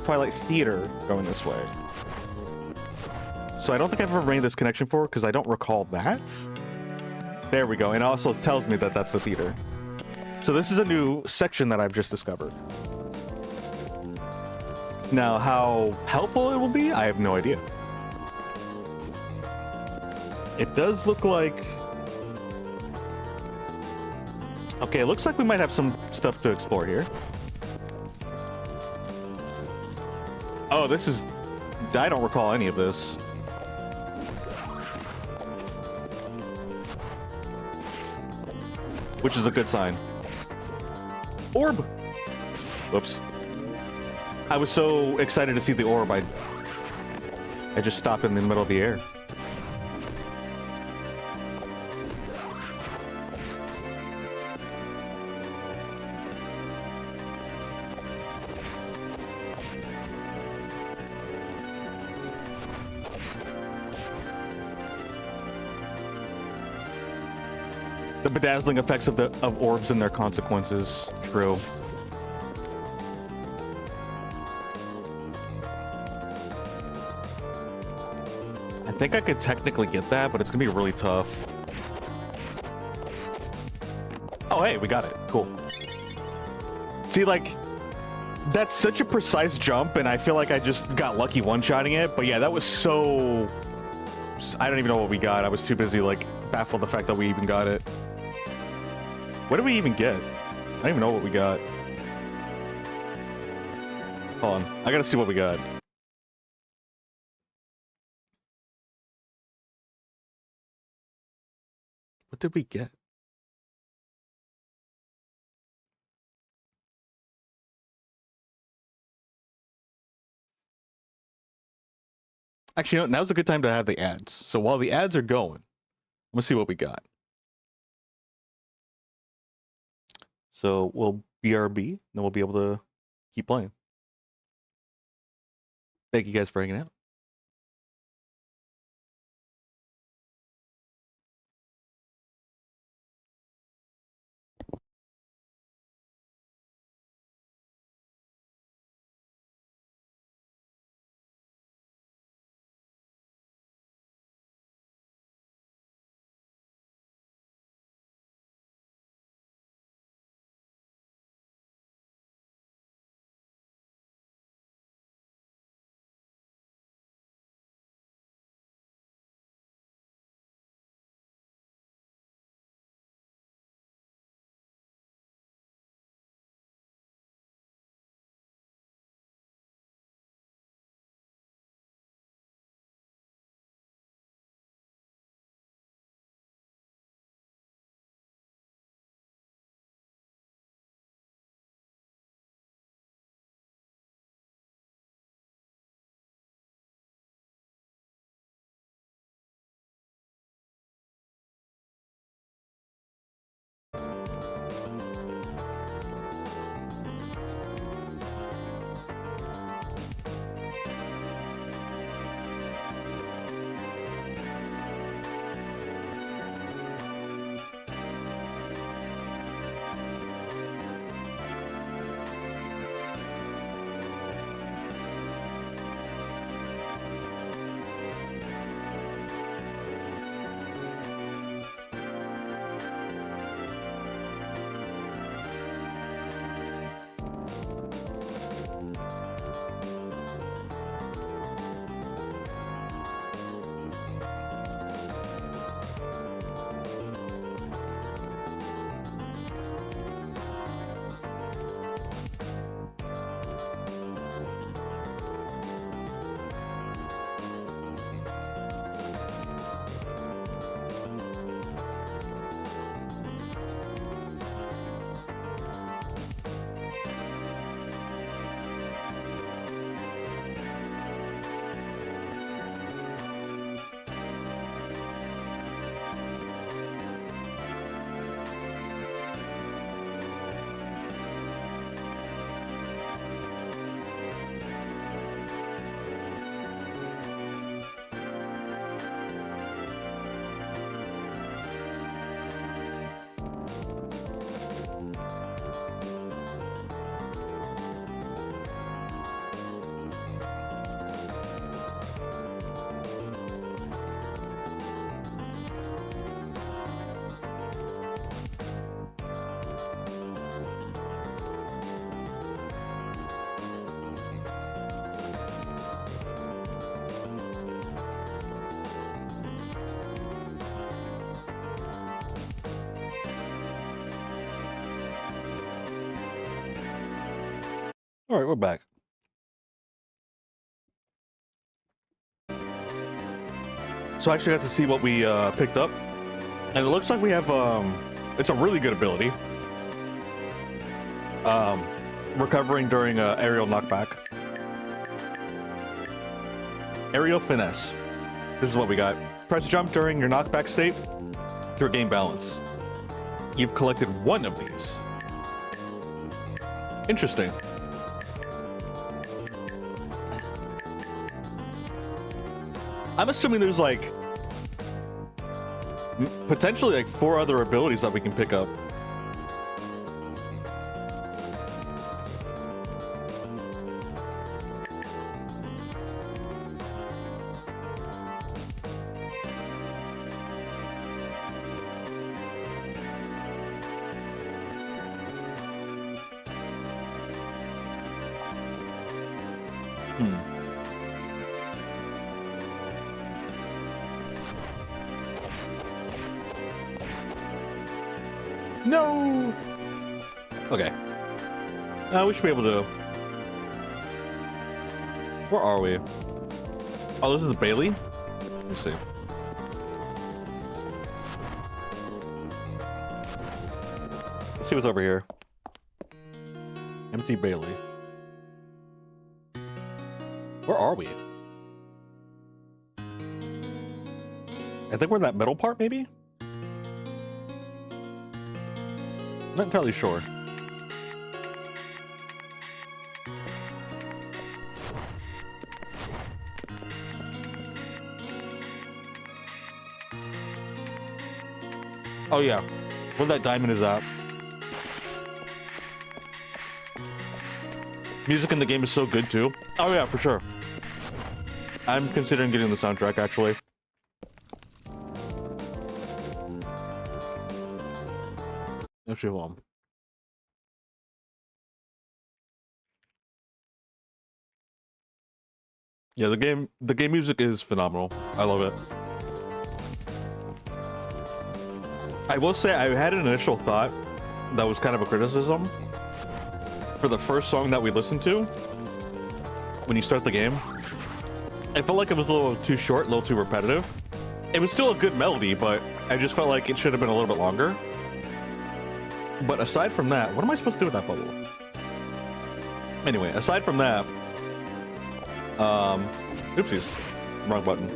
Twilight Theater going this way. So I don't think I've ever made this connection before because I don't recall that. There we go. And it also tells me that that's the theater. So this is a new section that I've just discovered. Now, how helpful it will be, I have no idea. It does look like... Okay, it looks like we might have some stuff to explore here. Oh, this is... I don't recall any of this. Which is a good sign. Orb! Whoops. I was so excited to see the orb, I just stopped in the middle of the air. The bedazzling effects of orbs and their consequences. True. I think I could technically get that, but it's gonna be really tough. Oh, hey, we got it. Cool. See, like, that's such a precise jump, and I feel like I just got lucky one-shotting it. But yeah, that was so... I don't even know what we got. I was too busy, like, baffled the fact that we even got it. What did we even get? I don't even know what we got. Hold on. I gotta see what we got. What did we get? Actually, you know, now's a good time to have the ads. So while the ads are going, I'm gonna see what we got. So we'll BRB, then we'll be able to keep playing. Thank you guys for hanging out. All right, we're back. So I actually got to see what we picked up, and it looks like we have it's a really good ability. Recovering during aerial knockback. Aerial finesse. This is what we got. Press jump during your knockback state to regain balance. You've collected one of these. Interesting. I'm assuming there's like potentially like 4 other abilities that we can pick up. No! Okay. We should be able to... Where are we? Oh, this is Bailey? Let me see. Let's see what's over here. Empty Bailey. Where are we? I think we're in that middle part, maybe? Not entirely sure. Oh yeah, where that diamond is at. Music in the game is so good too. Oh yeah, for sure. I'm considering getting the soundtrack actually. Actually, hold on. Yeah, the game music is phenomenal. I love it. I will say I had an initial thought that was kind of a criticism for the first song that we listened to when you start the game. I felt like it was a little too short, a little too repetitive. It was still a good melody, but I just felt like it should have been a little bit longer. But aside from that, what am I supposed to do with that bubble? Anyway, aside from that, oopsies, wrong button.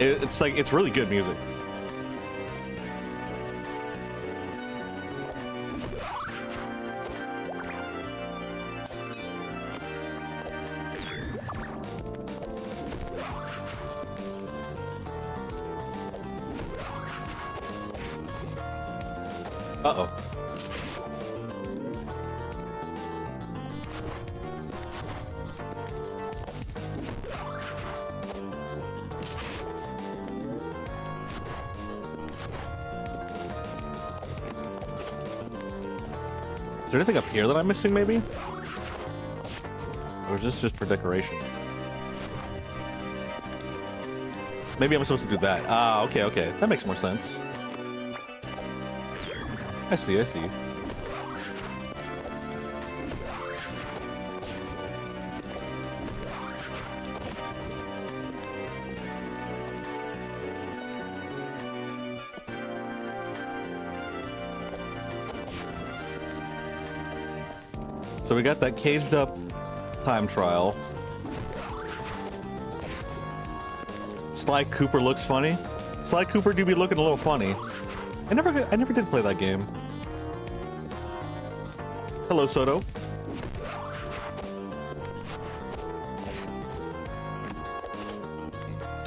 It's like, it's really good music. Uh-oh. Is there anything up here that I'm missing, maybe? Or is this just for decoration? Maybe I'm supposed to do that. Ah, okay, okay. That makes more sense. I see, I see. So we got that caged up time trial. Sly Cooper looks funny. Sly Cooper do be looking a little funny. I never did play that game. Hello, Soto.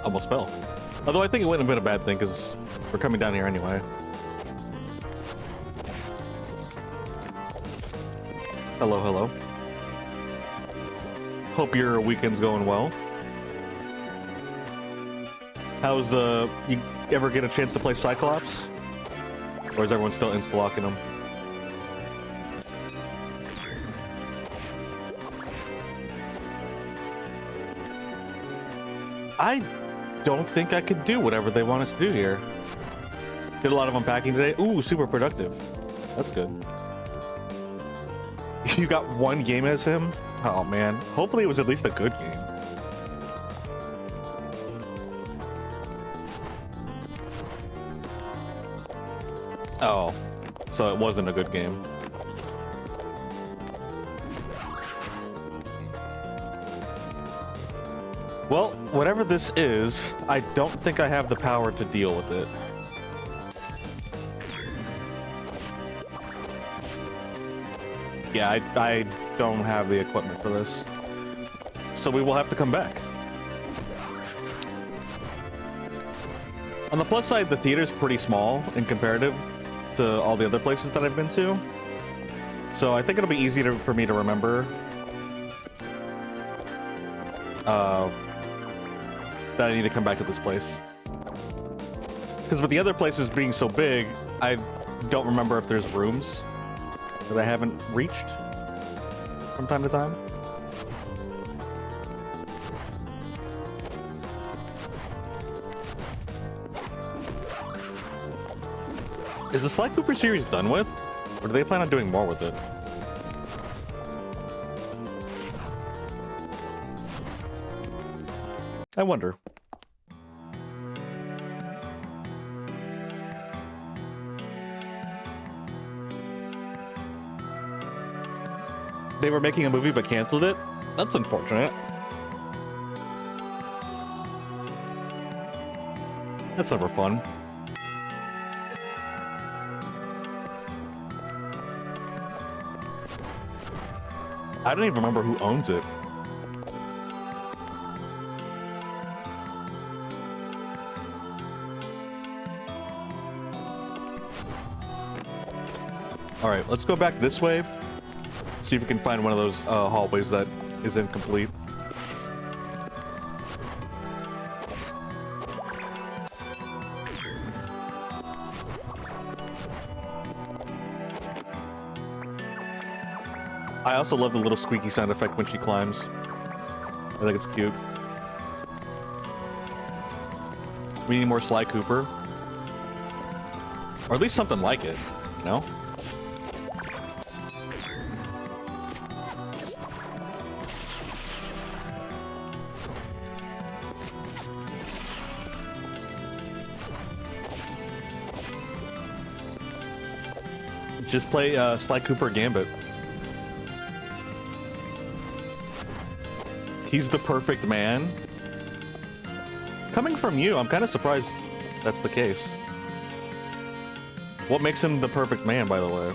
Almost fell. Although I think it wouldn't have been a bad thing because we're coming down here anyway. Hello, hello. Hope your weekend's going well. How's, you ever get a chance to play Cyclops? Or is everyone still insta-locking them? I don't think I could do whatever they want us to do here. Did a lot of unpacking today. Ooh, super productive. That's good. You got one game as him? Oh man. Hopefully it was at least a good game. Oh, so it wasn't a good game. Well, whatever this is, I don't think I have the power to deal with it. Yeah, I don't have the equipment for this. So we will have to come back. On the plus side, the theater's pretty small in comparative to all the other places that I've been to. So I think it'll be easy for me to remember that I need to come back to this place. Because with the other places being so big, I don't remember if there's rooms that I haven't reached from time to time. Is the Sly Cooper series done with? Or do they plan on doing more with it? I wonder. They were making a movie but canceled it? That's unfortunate. That's never fun. I don't even remember who owns it. All right, let's go back this way. See if we can find one of those hallways that is incomplete. I also love the little squeaky sound effect when she climbs. I think it's cute. We need more Sly Cooper. Or at least something like it, you know? Just play Sly Cooper Gambit. He's the perfect man. Coming from you, I'm kind of surprised that's the case. What makes him the perfect man, by the way?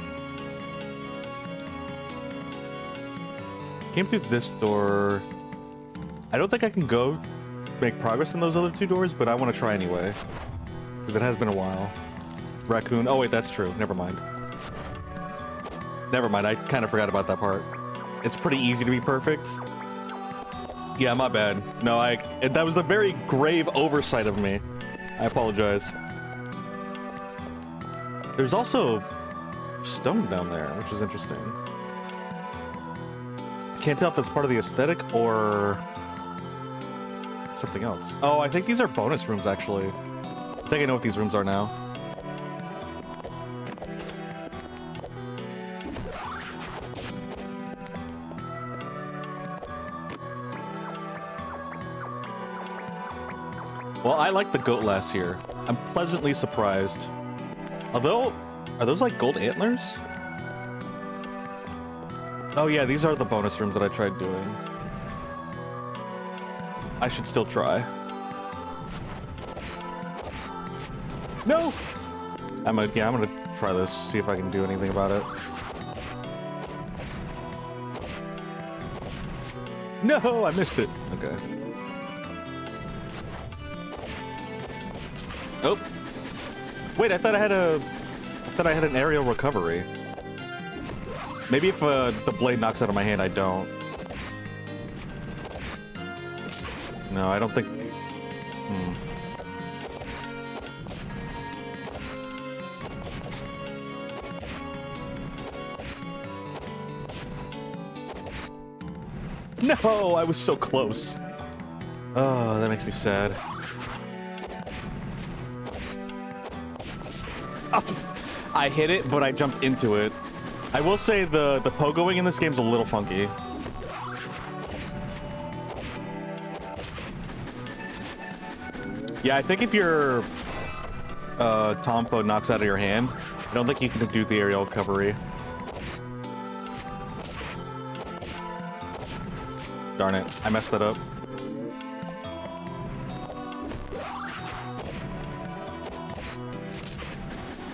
Came through this door. I don't think I can go make progress in those other two doors, but I want to try anyway. Because it has been a while. Raccoon. Oh, wait, that's true. Never mind. Never mind. I kind of forgot about that part. It's pretty easy to be perfect. Yeah, my bad. No, that was a very grave oversight of me. I apologize. There's also stone down there, which is interesting. I can't tell if that's part of the aesthetic or something else. Oh, I think these are bonus rooms, actually. I think I know what these rooms are now. Well, I like the goat lass here. I'm pleasantly surprised. Although, are those like gold antlers? Oh yeah, these are the bonus rooms that I tried doing. I should still try. No! I'm gonna try this, see if I can do anything about it. No, I missed it. Okay. Oh. Wait, I thought I had an aerial recovery. Maybe if the blade knocks out of my hand, I don't. No, I don't think... No, I was so close. Oh, that makes me sad. Oh, I hit it, but I jumped into it. I will say the pogoing in this game is a little funky. Yeah, I think if your Tompo knocks out of your hand, I don't think you can do the aerial recovery. Darn it, I messed that up.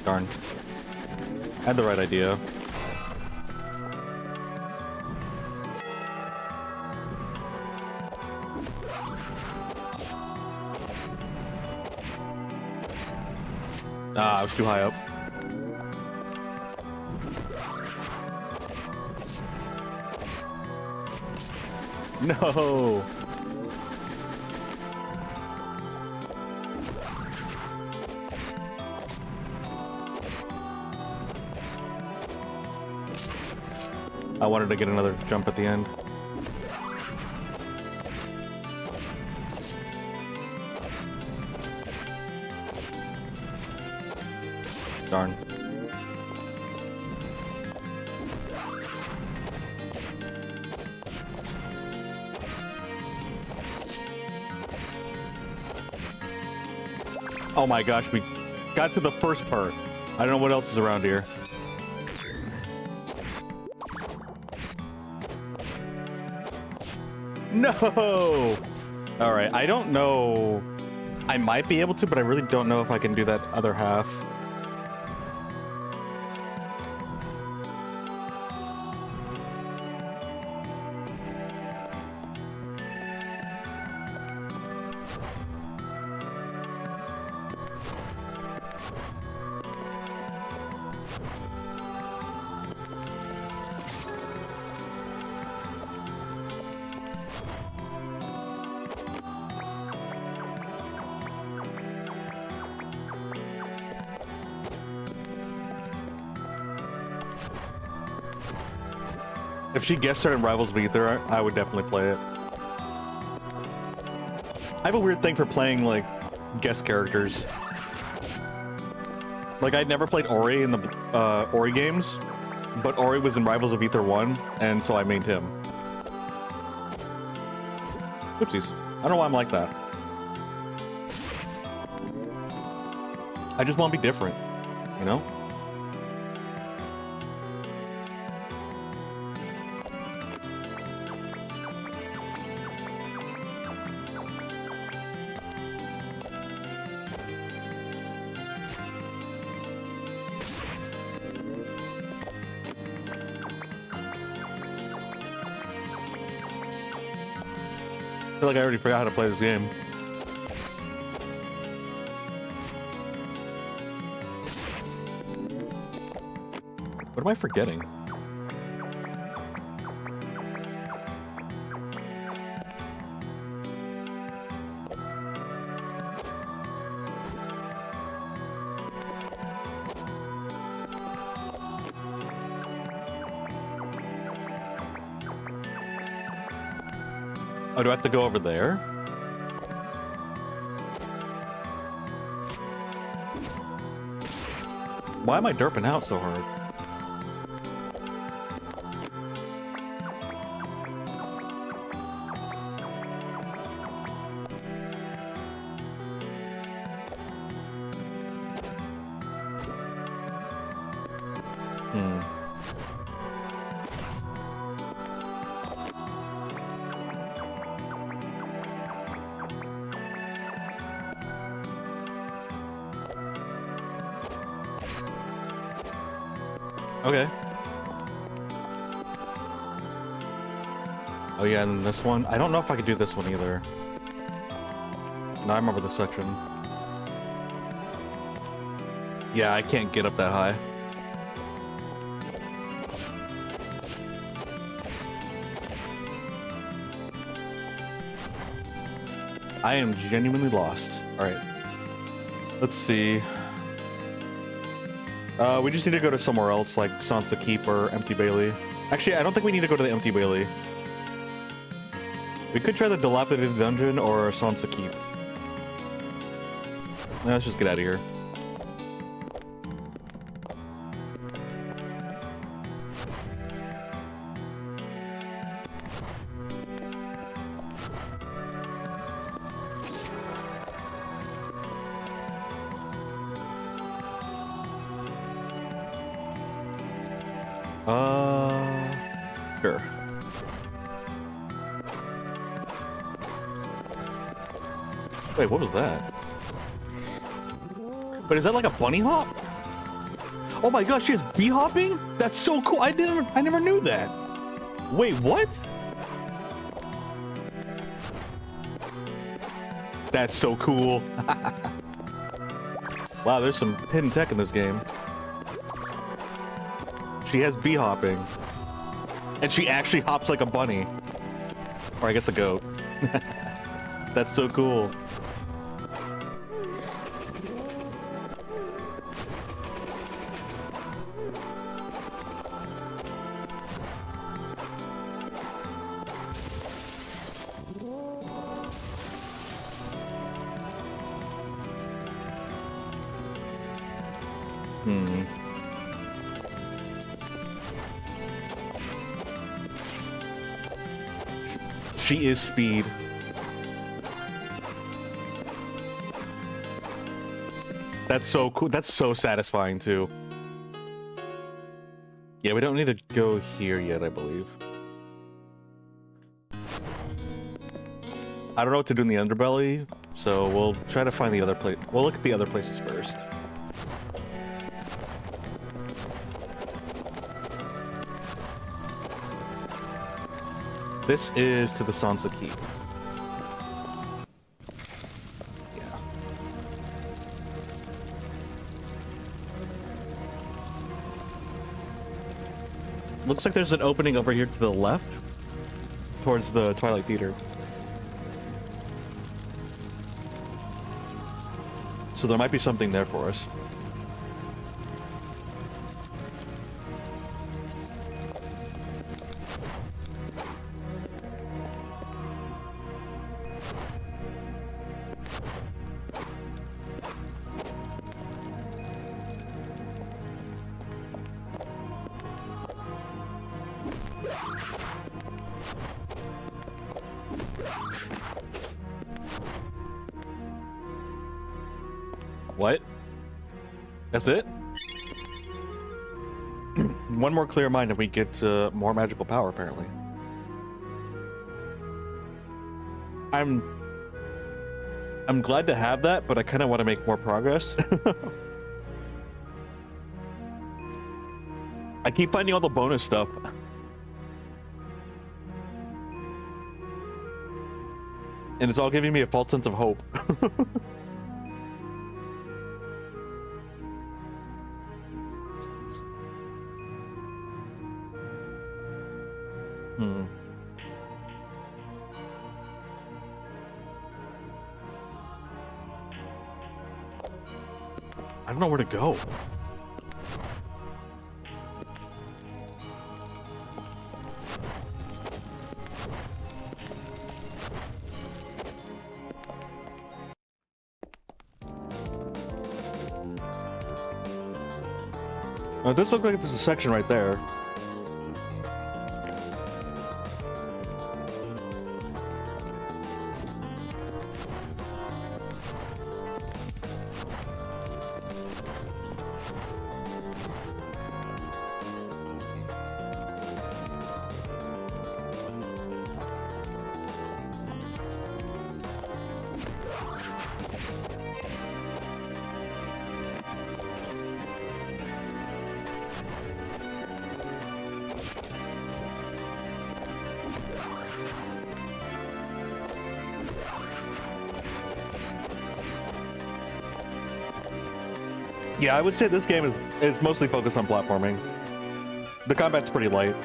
Darn. I had the right idea. Ah, I was too high up. No! I wanted to get another jump at the end. Darn. Oh my gosh, we got to the first part. I don't know what else is around here. No! Alright, I don't know. I might be able to, but I really don't know if I can do that other half. If she guest starred in Rivals of Aether, I would definitely play it. I have a weird thing for playing, like, guest characters. Like, I'd never played Ori in the Ori games, but Ori was in Rivals of Aether 1, and so I mained him. Oopsies. I don't know why I'm like that. I just want to be different, you know? I feel like I already forgot how to play this game. What am I forgetting? Oh, do I have to go over there? Why am I derping out so hard? Okay. Oh yeah, and this one. I don't know if I could do this one either. No, I remember this section. Yeah, I can't get up that high. I am genuinely lost. Alright. Let's see. We just need to go to somewhere else, like Sansa Keep or Empty Bailey. Actually, I don't think we need to go to the Empty Bailey. We could try the Dilapidated Dungeon or Sansa Keep. Let's just get out of here. Sure. Wait, what was that? But is that like a bunny hop? Oh my gosh, she has bee hopping? That's so cool. I never knew that. Wait, what? That's so cool. Wow, there's some hidden tech in this game. She has bee hopping. And she actually hops like a bunny. Or I guess a goat. That's so cool. She is speed. That's so cool. That's so satisfying too. Yeah, we don't need to go here yet, I believe. I don't know what to do in the underbelly, so we'll try to find the other place. We'll look at the other places first. This is to the Sansa Keep. Yeah. Looks like there's an opening over here to the left, towards the Twilight Theater. So there might be something there for us. What? That's it? One more clear mind and we get more magical power, apparently. I'm glad to have that, but I kind of want to make more progress. I keep finding all the bonus stuff. And it's all giving me a false sense of hope. I don't know where to go. It does look like there's a section right there. Yeah, I would say this game is mostly focused on platforming. The combat's pretty light.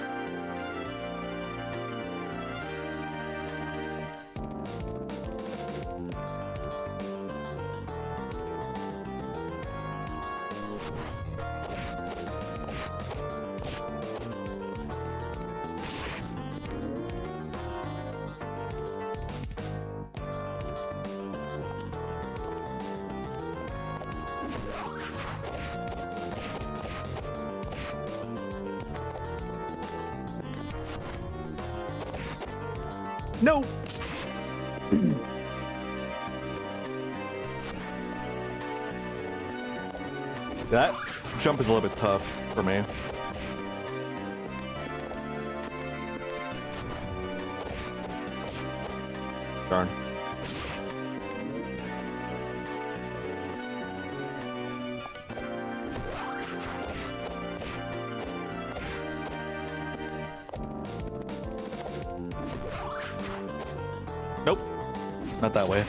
No! That jump is a little bit tough for me. Darn. Nope. Not that way.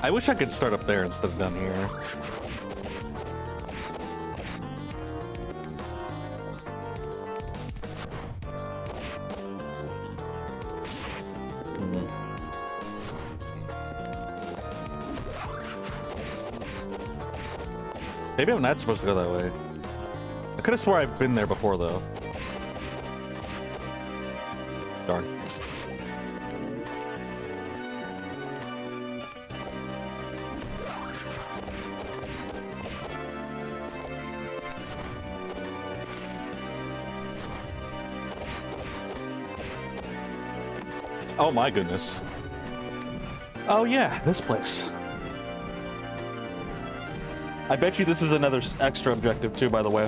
I wish I could start up there instead of down here. Maybe I'm not supposed to go that way. I could have swore I've been there before, though. Darn. Oh my goodness. Oh yeah, this place. I bet you this is another extra objective too, by the way.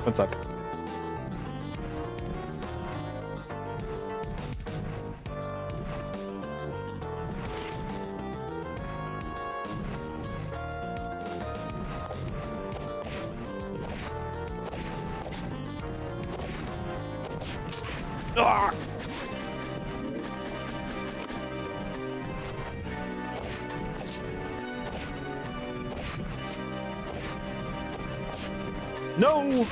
One sec. Ah! No!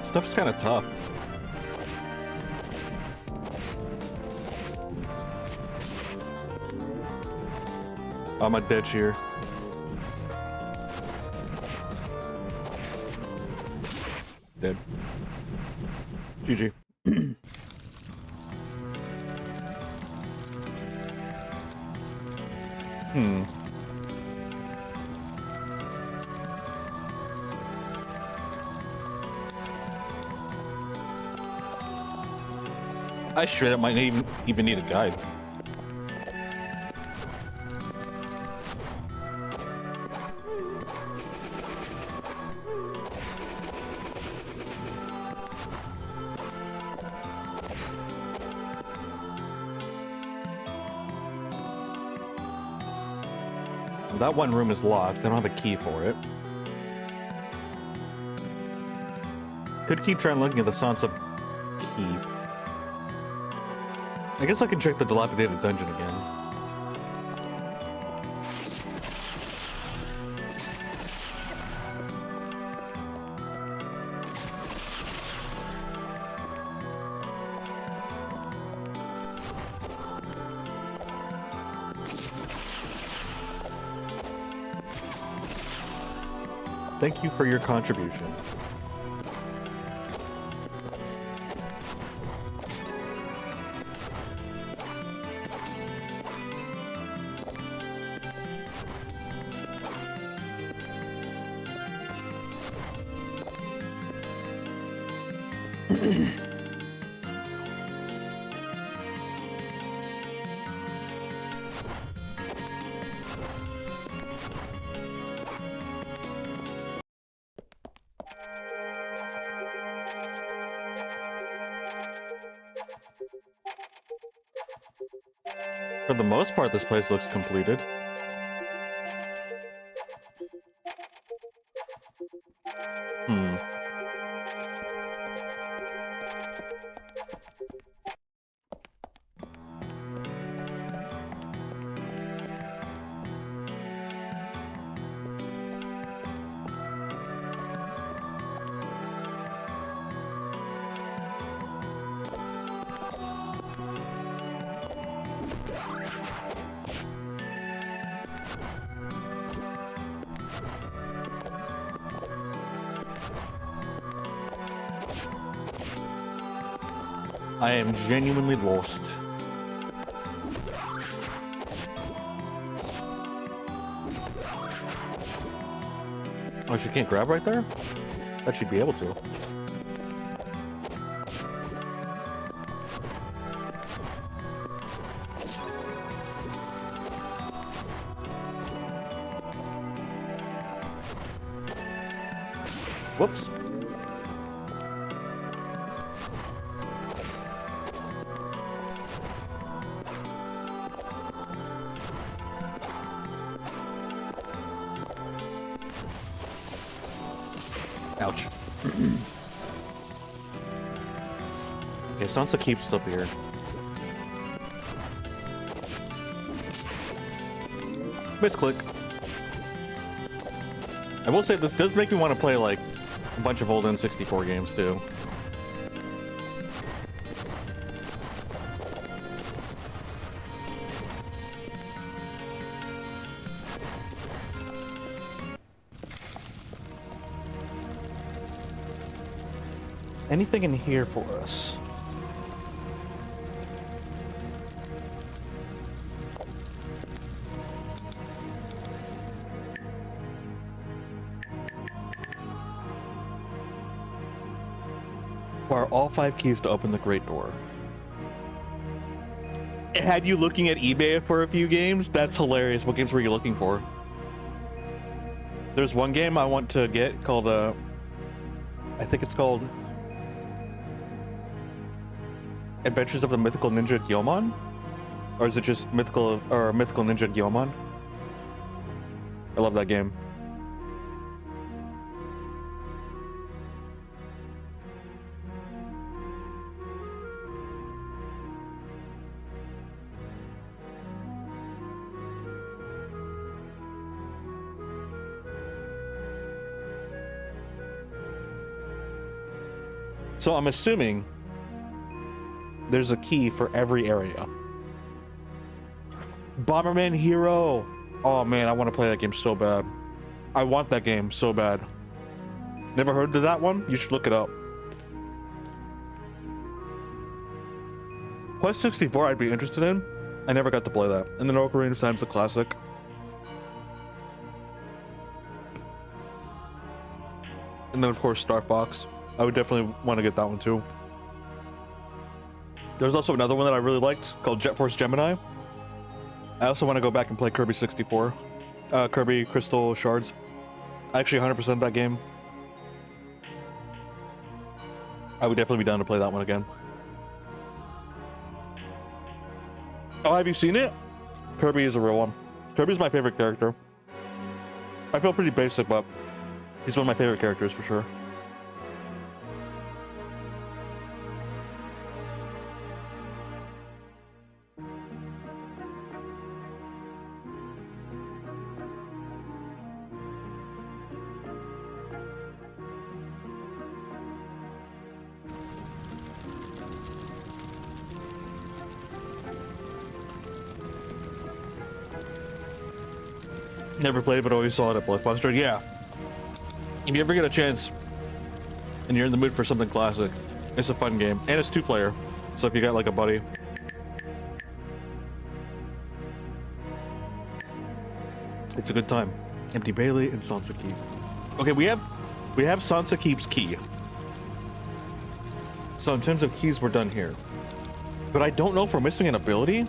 Stuff's kind of tough. I'm a dead shear. Dead. GG. I straight up might even need a guide. That one room is locked. I don't have a key for it. Could keep trying looking at the Sansa Keep. I guess I can check the dilapidated dungeon again. Thank you for your contribution. For the most part, this place looks completed. I am genuinely lost. Oh, she can't grab right there? That she'd be able to. Whoops. Ouch. Okay, Sansa keeps up here. Misclick. I will say this does make me want to play like a bunch of old N64 games too. Anything in here for us? Are all 5 keys to open the great door. It had you looking at eBay for a few games? That's hilarious. What games were you looking for? There's one game I want to get called, I think it's called Adventures of the Mythical Ninja Gyomon? Or is it just Mythical Ninja Gyomon? I love that game. So I'm assuming there's a key for every area. Bomberman Hero. Oh man, I want to play that game so bad. I want that game so bad. Never heard of that one? You should look it up. Quest 64 I'd be interested in. I never got to play that. And then Ocarina of Time's a classic. And then of course Star Fox. I would definitely want to get that one too. There's also another one that I really liked called Jet Force Gemini. I also want to go back and play Kirby 64. Kirby Crystal Shards. I actually 100% that game. I would definitely be down to play that one again. Oh, have you seen it? Kirby is a real one. Kirby's my favorite character. I feel pretty basic, but he's one of my favorite characters for sure. Never played, but always saw it at Blockbuster. Yeah. If you ever get a chance and you're in the mood for something classic, it's a fun game. And it's 2-player. So if you got like a buddy. It's a good time. Empty Bailey and Sansa Keep. Okay, we have Sansa Keep's key. So in terms of keys, we're done here. But I don't know if we're missing an ability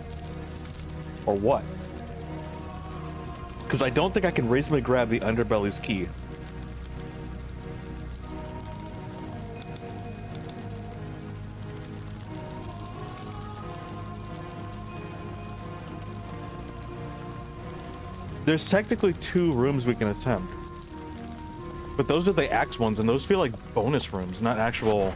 or what. Because I don't think I can reasonably grab the Underbelly's key. There's technically 2 rooms we can attempt. But those are the axe ones, and those feel like bonus rooms, not actual...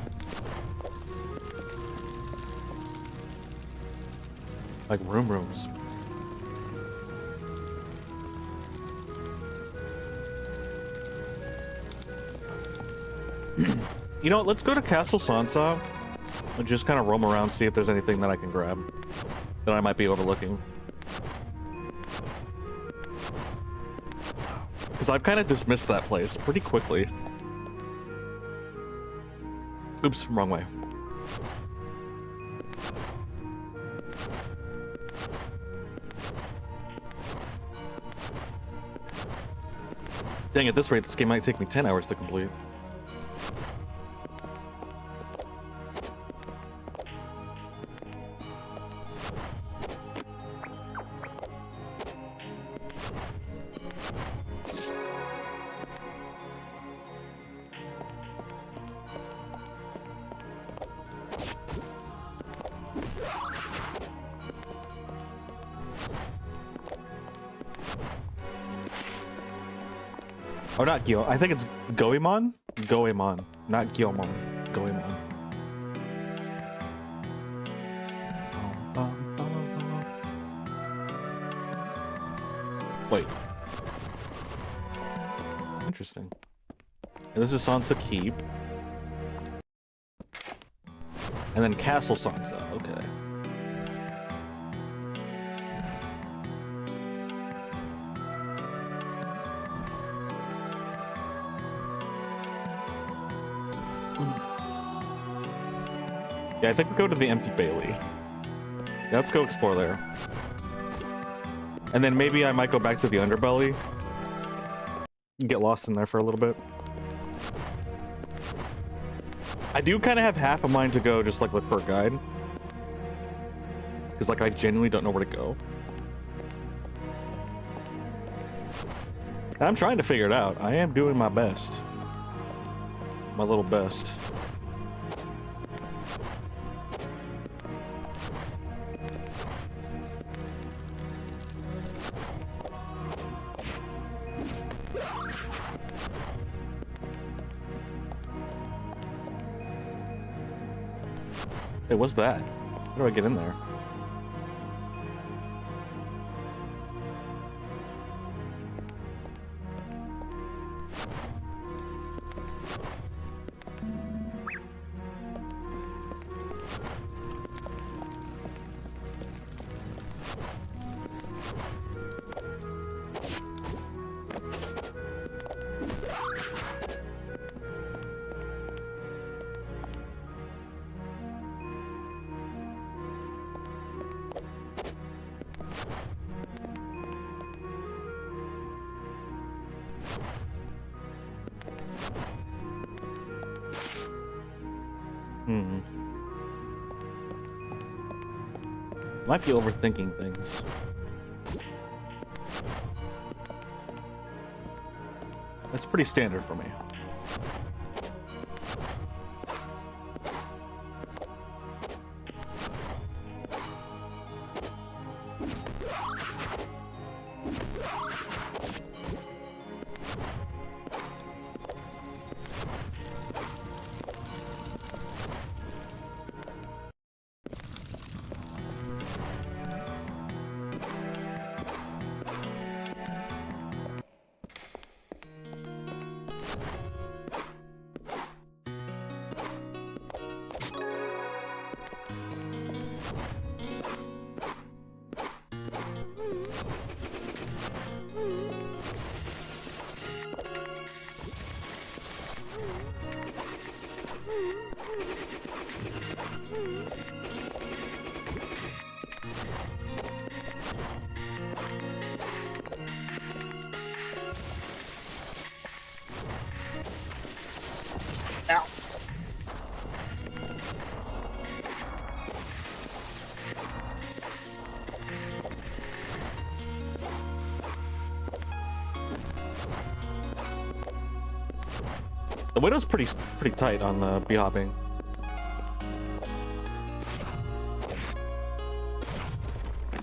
like rooms. You know what, let's go to Castle Sansa and just kind of roam around, see if there's anything that I can grab that I might be overlooking. Because I've kind of dismissed that place pretty quickly. Oops, wrong way. Dang, at this rate, this game might take me 10 hours to complete. Oh, not Gyo. I think it's Goemon? Goemon. Not Gyomon. Goemon. Wait. Interesting. And this is Sansa Keep. And then Castle Sansa. Okay. Yeah, I think we go to the Empty Bailey. Yeah, let's go explore there. And then maybe I might go back to the Underbelly. Get lost in there for a little bit. I do kind of have half a mind to go just like look for a guide. Because like I genuinely don't know where to go. I'm trying to figure it out. I am doing my best. My little best. Hey, what's that? How do I get in there? Might be overthinking things. That's pretty standard for me. The window's pretty tight on the bee hopping.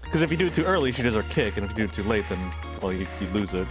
Because if you do it too early, she does her kick, and if you do it too late, then, well, you lose it.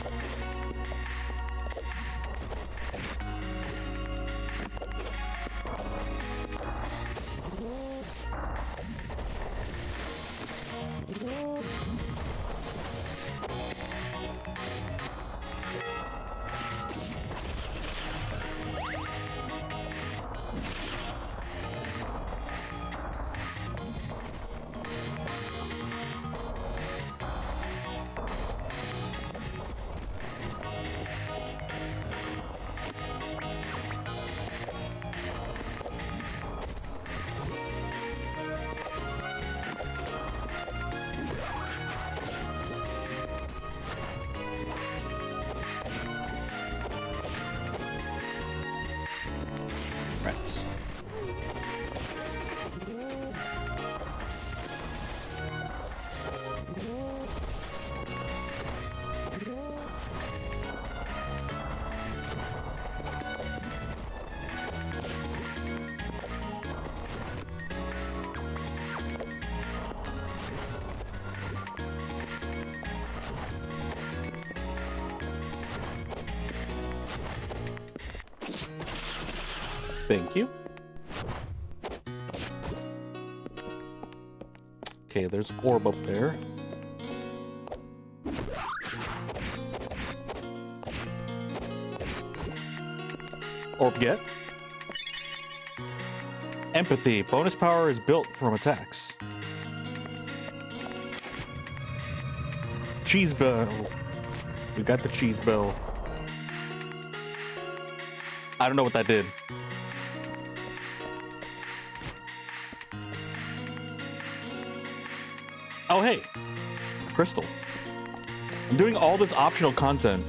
Rats. Thank you. Okay, there's orb up there. Orb get. Empathy. Bonus power is built from attacks. Cheese bell. We got the cheese bell. I don't know what that did. Oh, hey. Crystal. I'm doing all this optional content.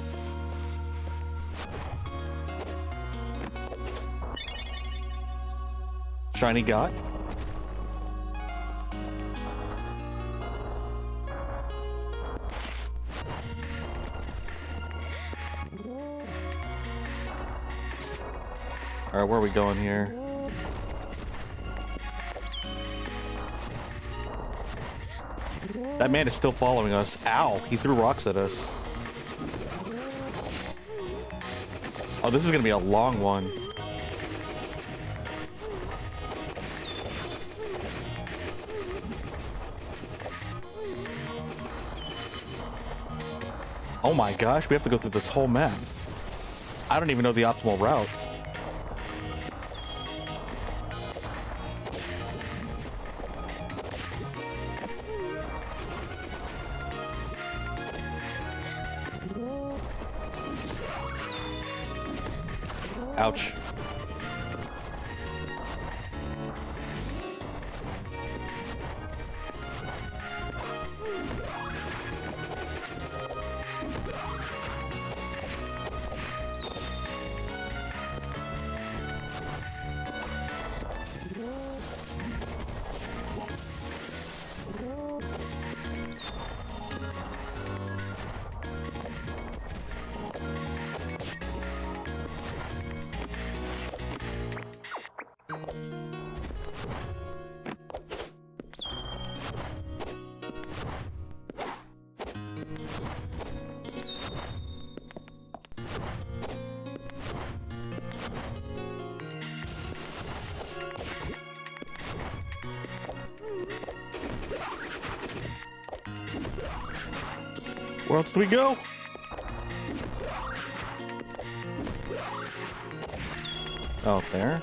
Shiny got. Alright, where are we going here? That man is still following us. Ow, he threw rocks at us. Oh, this is gonna be a long one. Oh my gosh, we have to go through this whole map. I don't even know the optimal route. Ouch. Where else do we go? Oh, there?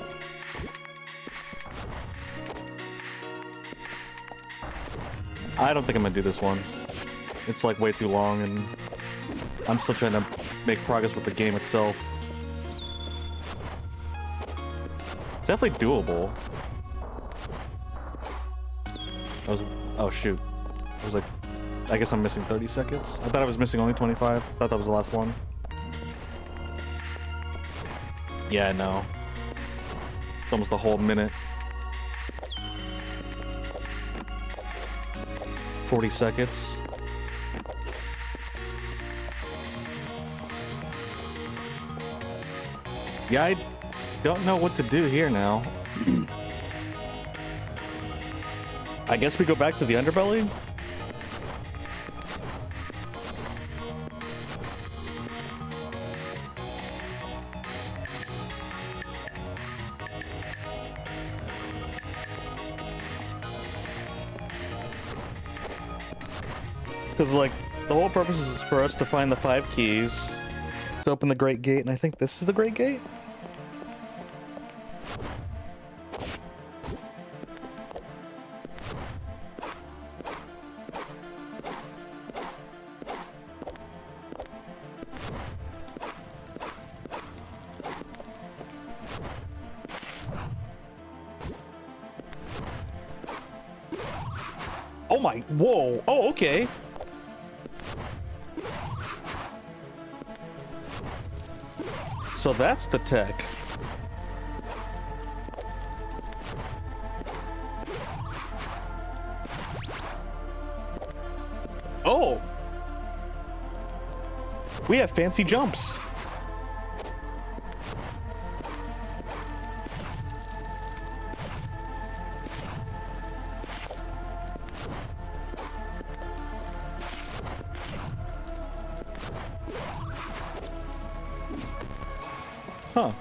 I don't think I'm gonna do this one. It's like way too long and I'm still trying to make progress with the game itself. It's definitely doable. Oh shoot. I was like, I guess I'm missing 30 seconds. I thought I was missing only 25. I thought that was the last one. Yeah, no. It's almost a whole minute. 40 seconds. Yeah, Don't know what to do here now. I guess we go back to the underbelly? Because, like, the whole purpose is for us to find the 5 keys to open the Great Gate, and I think this is the Great Gate? Oh my, whoa, oh, okay. So that's the tech. Oh! We have fancy jumps. Huh.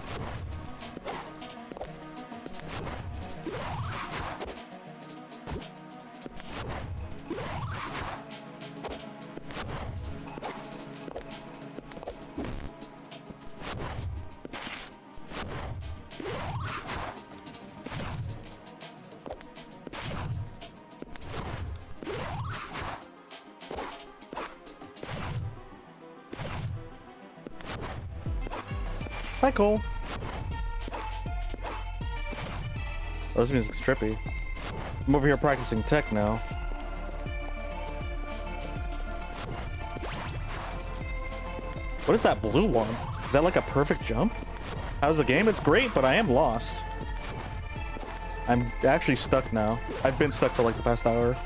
Hi, Cole. Oh, this music's trippy. I'm over here practicing tech now. What is that blue one? Is that like a perfect jump? How's the game? It's great, but I am lost. I'm actually stuck now. I've been stuck for like the past hour.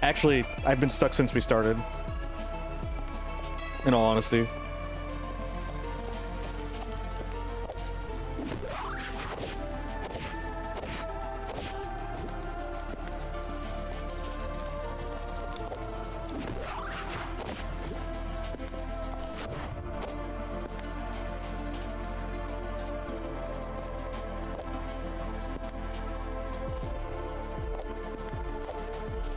Actually, I've been stuck since we started. In all honesty.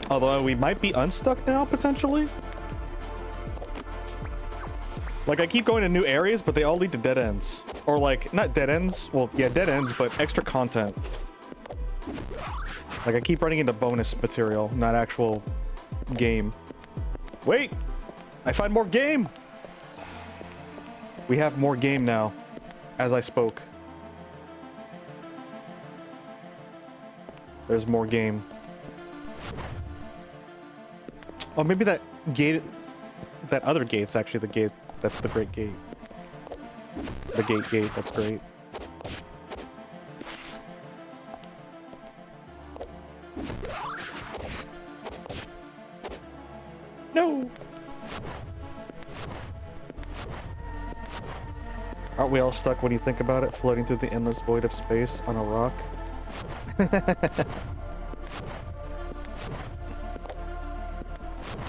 Although we might be unstuck now, potentially. Like, I keep going to new areas, but they all lead to dead ends. Or, like, not dead ends. Well, yeah, dead ends, but extra content. Like, I keep running into bonus material, not actual game. Wait! I find more game! We have more game now, as I spoke. There's more game. Oh, maybe that gate... That other gate's actually the gate. That's the Great Gate. The gate, that's great. No! Aren't we all stuck when you think about it, floating through the endless void of space on a rock?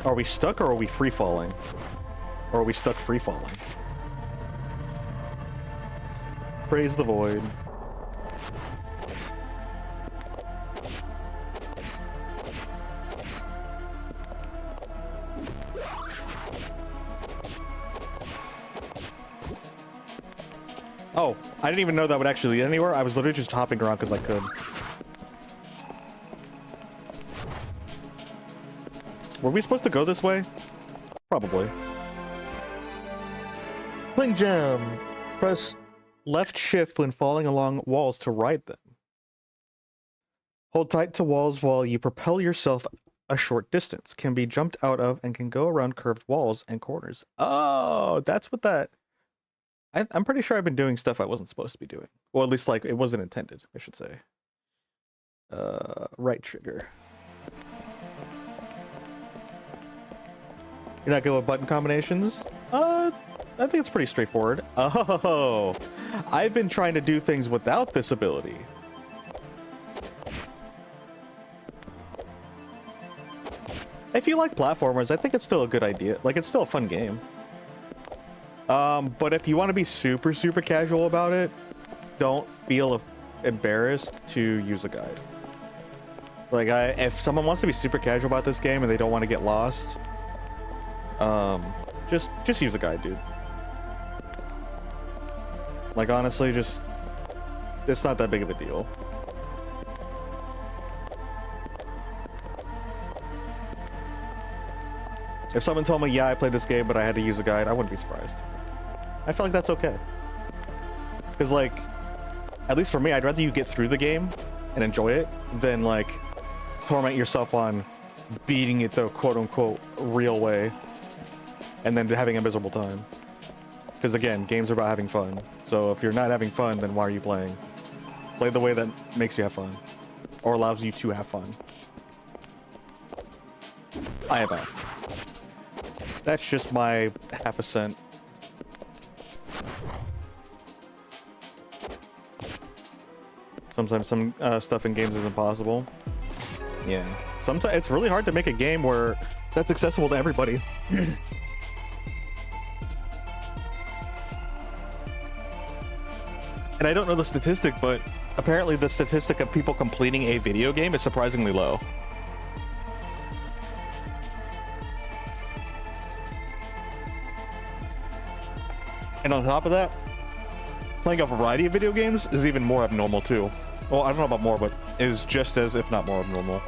Are we stuck or are we free-falling? Or are we stuck free-falling? Praise the void. Oh, I didn't even know that would actually lead anywhere. I was literally just hopping around because I could. Were we supposed to go this way? Probably. Playing Jam. Press left shift when falling along walls to ride them. Hold tight to walls while you propel yourself a short distance. Can be jumped out of and can go around curved walls and corners. Oh, that's what that... I'm pretty sure I've been doing stuff I wasn't supposed to be doing. Well, at least, like, it wasn't intended, I should say. Right trigger. You're not good with button combinations? I think it's pretty straightforward. Oh, I've been trying to do things without this ability. If you like platformers, I think it's still a good idea. Like, it's still a fun game. But if you want to be super, super casual about it, don't feel embarrassed to use a guide. Like, if someone wants to be super casual about this game and they don't want to get lost, just use a guide, dude. Like, honestly, it's not that big of a deal. If someone told me, yeah, I played this game, but I had to use a guide, I wouldn't be surprised. I feel like that's okay. Because, like, at least for me, I'd rather you get through the game and enjoy it than, like, torment yourself on beating it the quote-unquote real way and then having a miserable time. Because, again, games are about having fun. So if you're not having fun, then why are you playing? Play the way that makes you have fun. Or allows you to have fun. I have that. That's just my half a cent. Sometimes some stuff in games is impossible. Yeah. Sometimes it's really hard to make a game where that's accessible to everybody. And I don't know the statistic, but apparently the statistic of people completing a video game is surprisingly low. And on top of that, playing a variety of video games is even more abnormal too. Well, I don't know about more, but is just as, if not more, abnormal.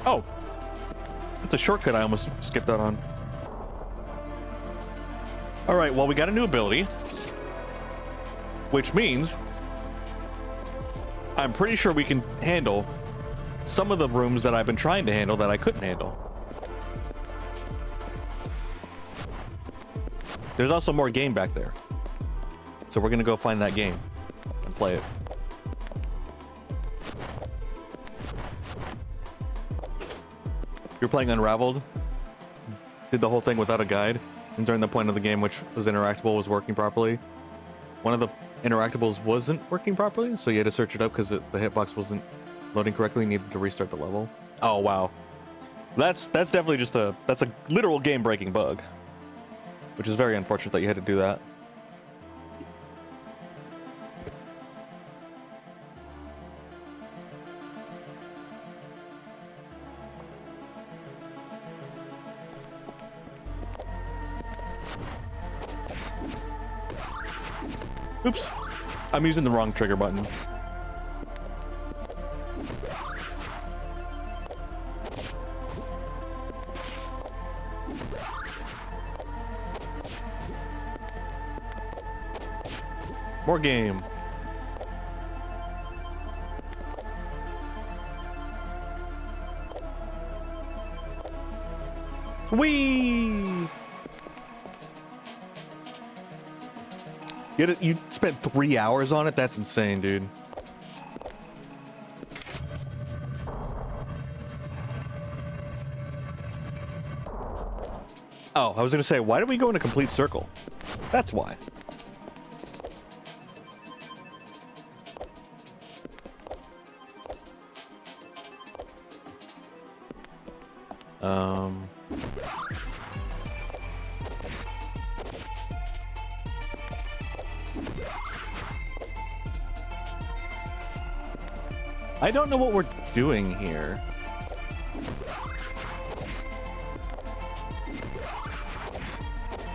Oh, it's a shortcut I almost skipped out on. All right, well, we got a new ability, which means I'm pretty sure we can handle some of the rooms that I've been trying to handle that I couldn't handle. There's also more game back there. So we're gonna go find that game and play it. You're playing Unraveled, did the whole thing without a guide, and during the point of the game which was interactable was working properly. One of the interactables wasn't working properly, so you had to search it up because the hitbox wasn't loading correctly. You needed to restart the level. Oh wow, that's definitely just that's a literal game-breaking bug, which is very unfortunate that you had to do that. Oops, I'm using the wrong trigger button. More game. Whee! You spent 3 hours on it? That's insane, dude. Oh, I was gonna say, why did we go in a complete circle? That's why. I don't know what we're doing here.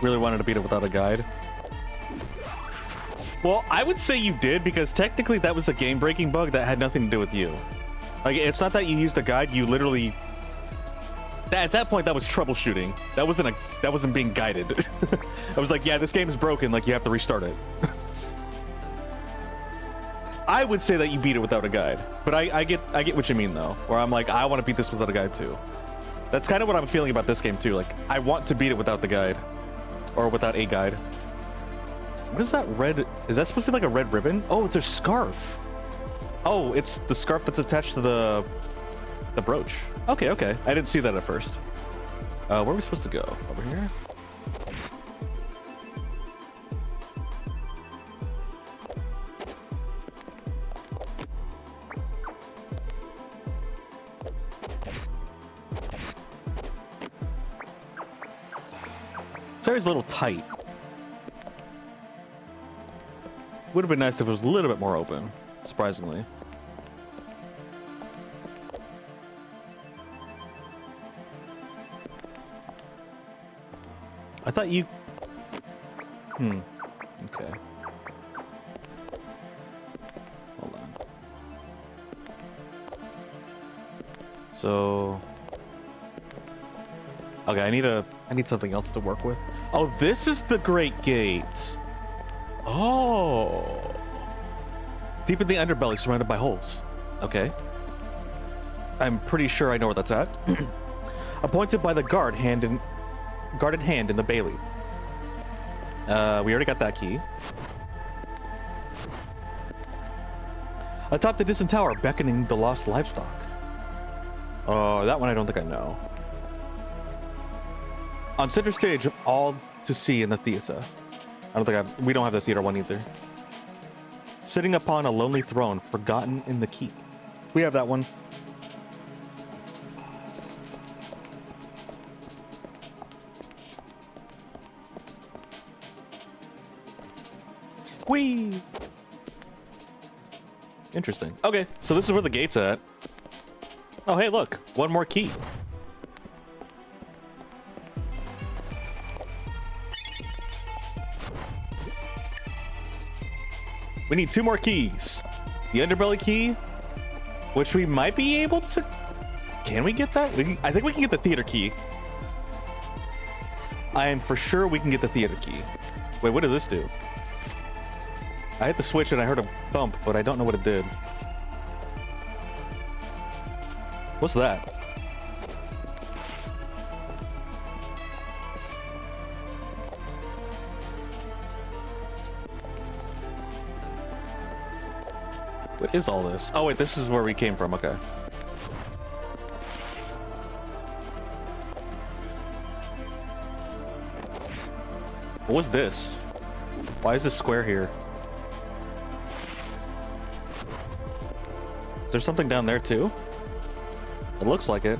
Really wanted to beat it without a guide. Well, I would say you did, because technically that was a game-breaking bug that had nothing to do with you. Like, it's not that you used a guide, you literally... At that point, that was troubleshooting. That wasn't being guided. I was like, yeah, this game is broken, like, you have to restart it. I would say that you beat it without a guide, but I get what you mean though, where I'm like, I want to beat this without a guide too. That's kind of what I'm feeling about this game too. Like, I want to beat it without the guide, or without a guide. What is that red? Is that supposed to be like a red ribbon? Oh, it's a scarf. Oh, it's the scarf that's attached to the brooch. Okay, okay. I didn't see that at first. Where are we supposed to go? Over here? This area's a little tight. Would have been nice if it was a little bit more open, surprisingly. I thought you... Okay. Hold on. So... Okay, I need something else to work with. Oh, this is the Great Gate. Oh. Deep in the underbelly, surrounded by holes. Okay. I'm pretty sure I know where that's at. Appointed by the guarded hand in the Bailey. We already got that key. Atop the distant tower, beckoning the lost livestock. Oh, that one I don't think I know. On center stage, all to see in the theater. We don't have the theater one either. Sitting upon a lonely throne, forgotten in the keep. We have that one. Whee! Interesting. Okay, so this is where the gate's at. Oh, hey, look. One more key. We need 2 more keys. The underbelly key, which we might be able to... Can we get that? I think we can get the theater key. I am for sure we can get the theater key. Wait, what did this do? I hit the switch and I heard a bump, but I don't know what it did. What's that? What is all this? Oh wait, this is where we came from, okay. What's this? Why is this square here? Is there something down there too? It looks like it.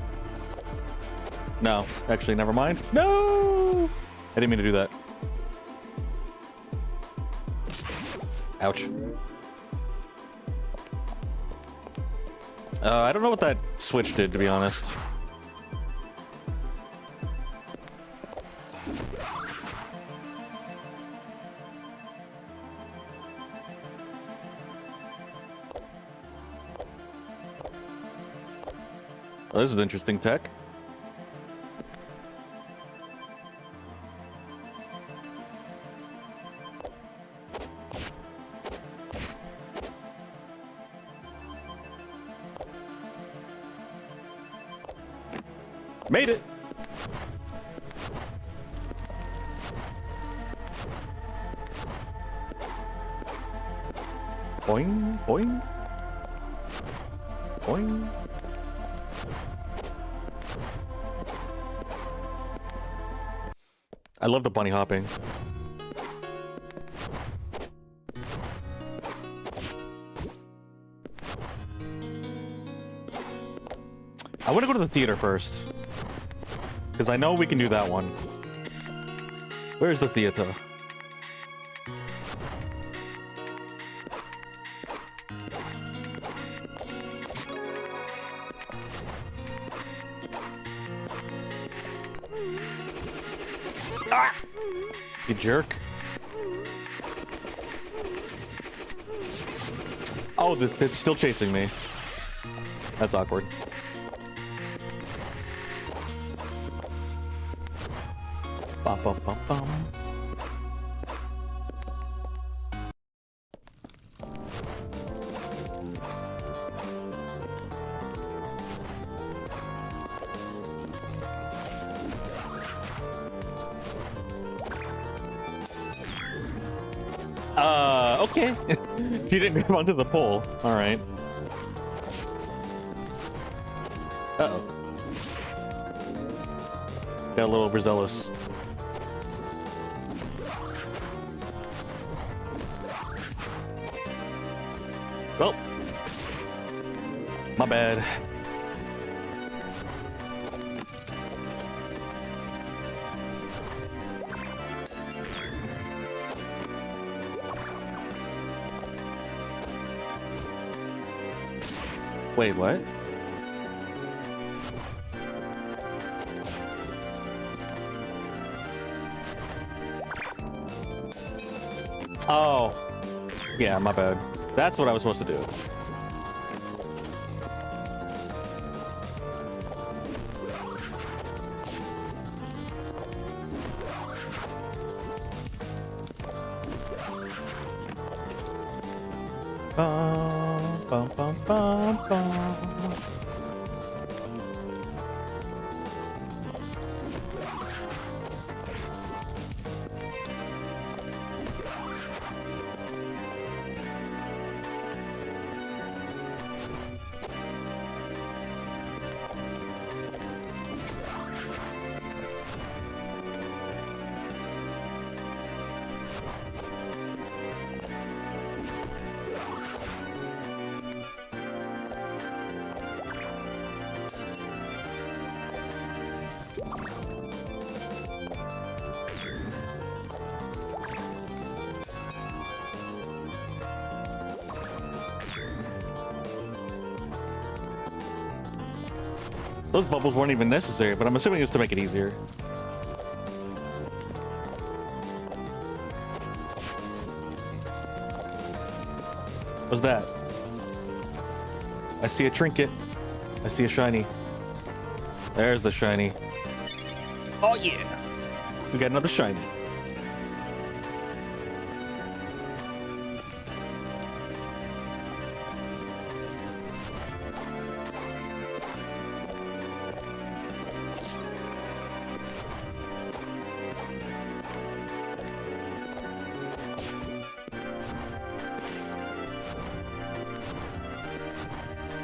No, actually, never mind. No! I didn't mean to do that. Ouch. I don't know what that switch did, to be honest. Oh, this is interesting tech. Made it! Boing, boing. Boing. I love the bunny hopping. I want to go to the theater first. Because I know we can do that one. Where's the theater? Ah! You jerk. Oh, it's still chasing me. That's awkward. Bum, bum, bum, bum. Okay. She didn't grab onto the pole. All right. Uh-oh. Got a little overzealous. Well, my bad. Wait, what? Oh, yeah, my bad. That's what I was supposed to do. Bum, bum, bum, bum, bum. Those bubbles weren't even necessary, but I'm assuming it's to make it easier. What's that? I see a trinket. I see a shiny. There's the shiny. Oh yeah! We got another shiny.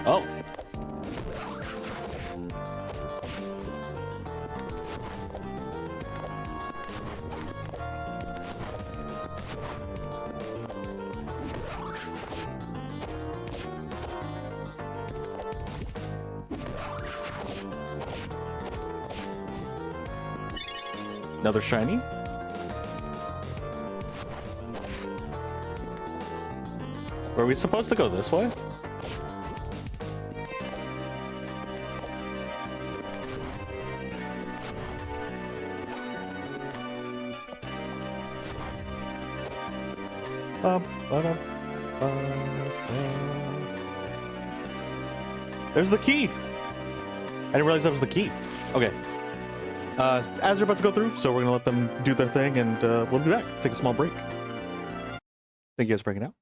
Oh. Another shiny. Were we supposed to go this way? There's the key. I didn't realize that was the key. Okay. As they're about to go through, so we're gonna let them do their thing, and we'll be back. Take a small break. Thank you guys for hanging out.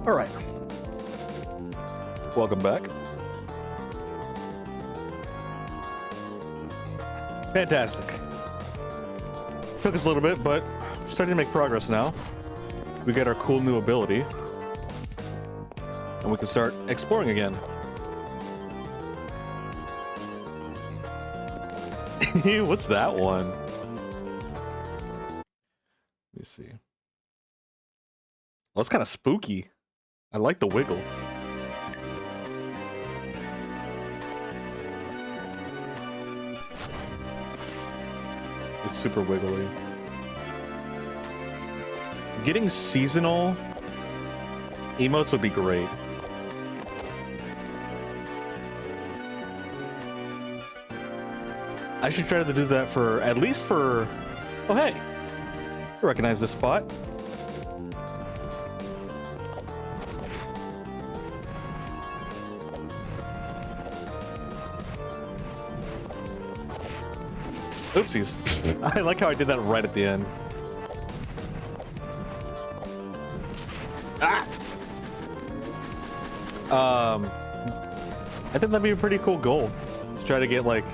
All right. Welcome back. Fantastic. Took us a little bit, but we're starting to make progress now. We get our cool new ability. And we can start exploring again. What's that one? Let me see. Well, it's kind of spooky. I like the wiggle. It's super wiggly. Getting seasonal emotes would be great. I should try to do that for, at least for... Oh, hey. I recognize this spot. Oopsies. I like how I did that right at the end. Ah! I think that'd be a pretty cool goal. Let's try to get, like,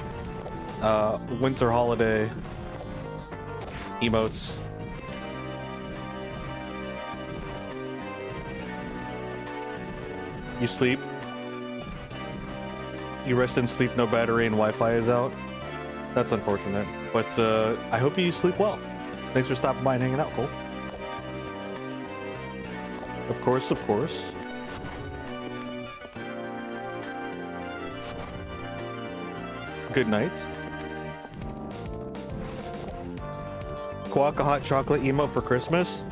winter holiday emotes. You sleep. You rest and sleep, no battery, and Wi-Fi is out. That's unfortunate, but I hope you sleep well. Thanks for stopping by and hanging out, Cole. Of course, of course. Good night. Quack a hot chocolate emote for Christmas?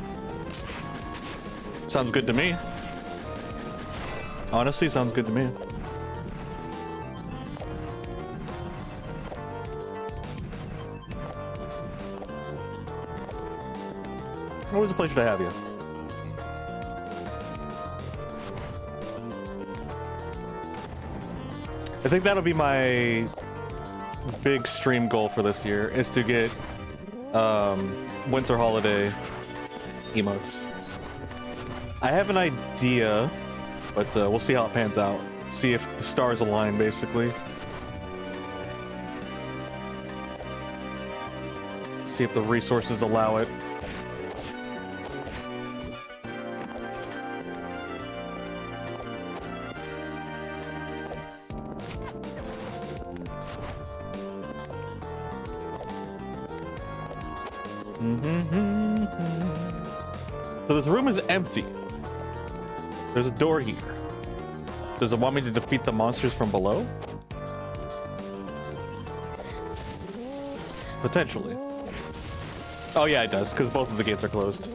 Sounds good to me. Honestly, sounds good to me. Always a pleasure to have you. I think that'll be my big stream goal for this year, is to get winter holiday emotes. I have an idea, but we'll see how it pans out. See if the stars align, basically. See if the resources allow it. So this room is empty. There's a door here. Does it want me to defeat the monsters from below? Potentially. Oh yeah, it does, because both of the gates are closed.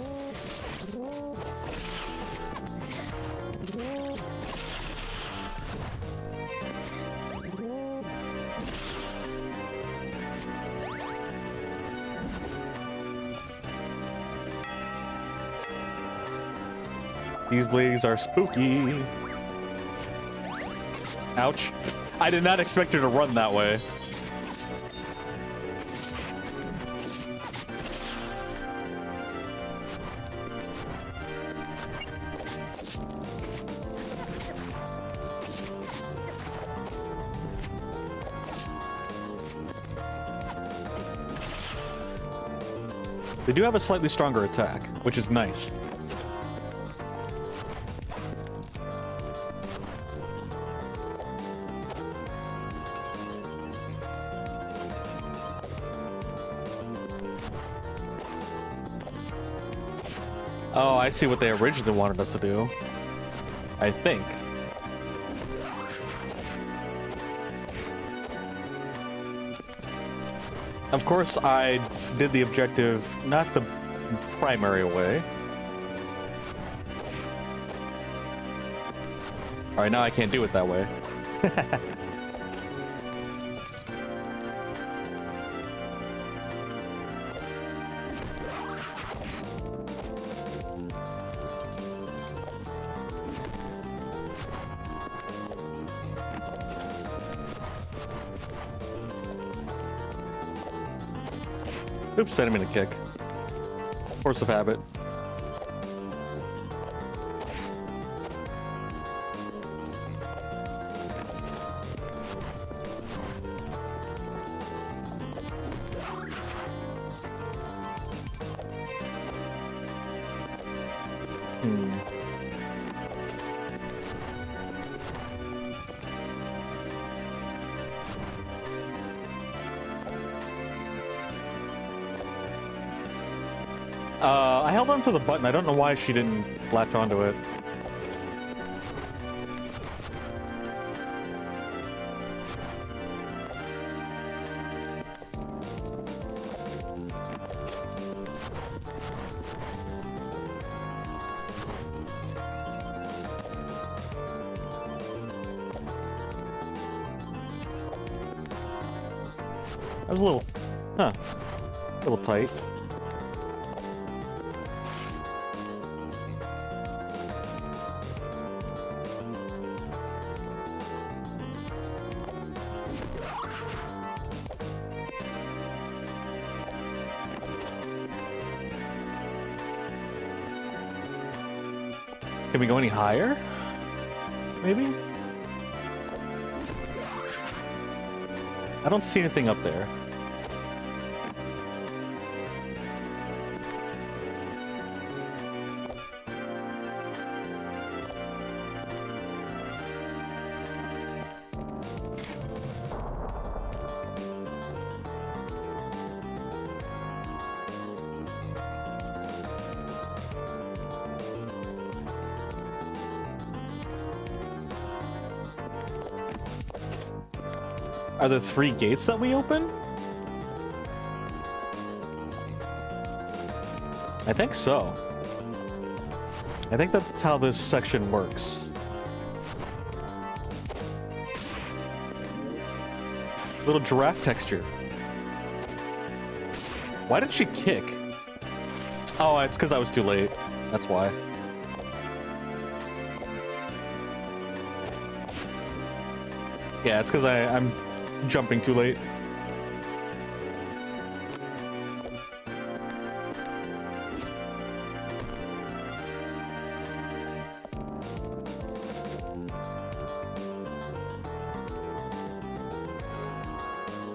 These blades are spooky. Ouch. I did not expect her to run that way. They do have a slightly stronger attack, which is nice. Oh, I see what they originally wanted us to do. I think. Of course, I did the objective not the primary way. Alright, now I can't do it that way. Oops, sent him in a kick. Force of habit. Hmm. I held on to the button. I don't know why she didn't latch onto it. That was a little, a little tight. Can we go any higher? Maybe? I don't see anything up there. Are there 3 gates that we open? I think so. I think that's how this section works. Little giraffe texture. Why did she kick? Oh, it's because I was too late. That's why. Yeah, it's because I'm jumping too late.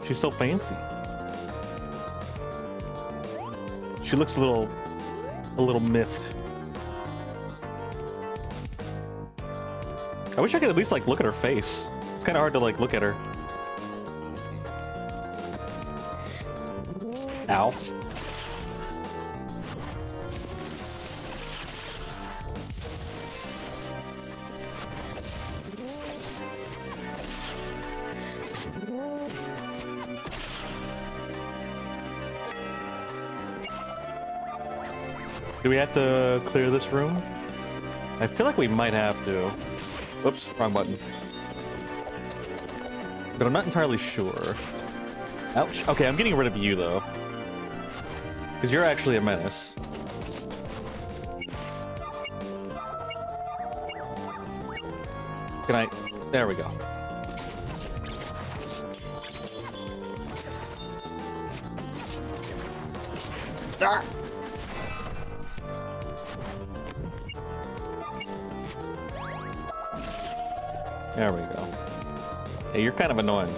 She's so fancy. She looks a little miffed. I wish I could at least like look at her face. It's kind of hard to like look at her. Ow. Do we have to clear this room? I feel like we might have to. Whoops, wrong button. But I'm not entirely sure. Ouch. Okay, I'm getting rid of you, though. Because you're actually a menace. Can I... There we go. Ah! There we go. Hey, you're kind of annoying.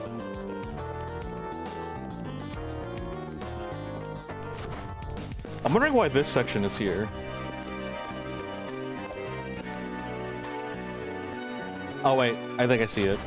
I'm wondering why this section is here. Oh wait, I think I see it.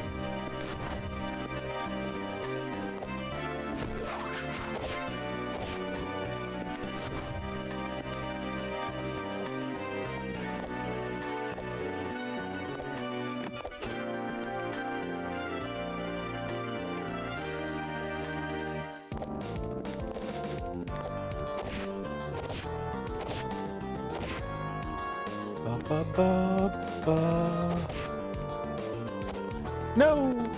No!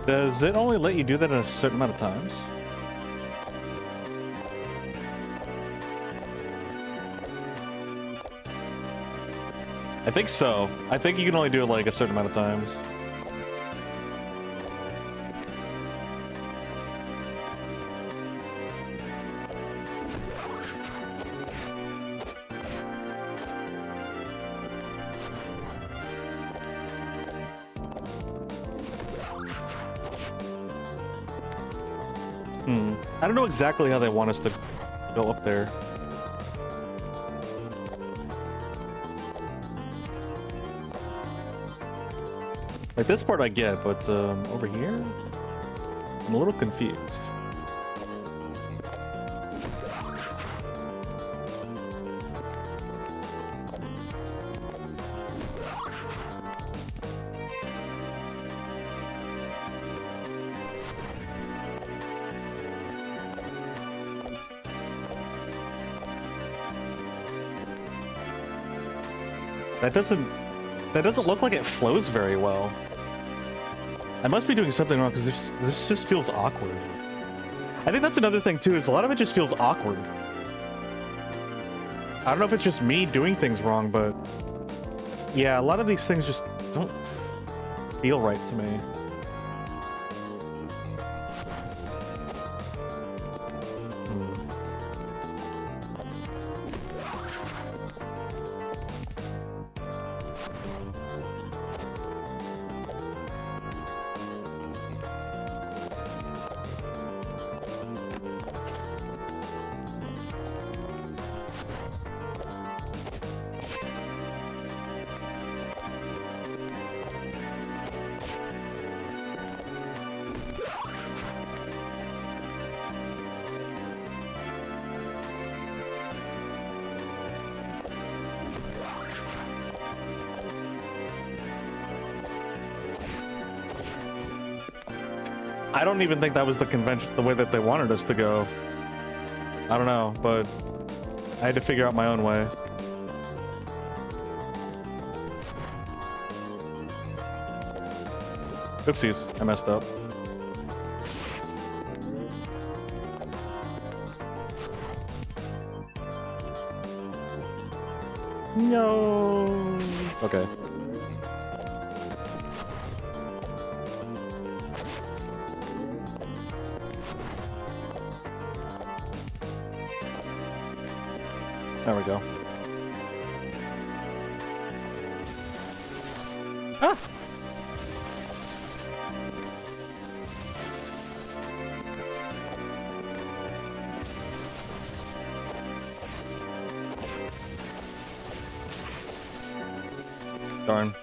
Does it only let you do that in a certain amount of times? I think so. I think you can only do it like a certain amount of times. I don't know exactly how they want us to go up there. Like, this part I get, but over here? I'm a little confused. That doesn't look like it flows very well. I must be doing something wrong because this just feels awkward. I think that's another thing too, is a lot of it just feels awkward. I don't know if it's just me doing things wrong, but yeah, a lot of these things just don't feel right to me. I don't even think that was the convention, the way that they wanted us to go. I don't know, but I had to figure out my own way. Oopsies, I messed up. No. Okay. There we go. Ah! Darn.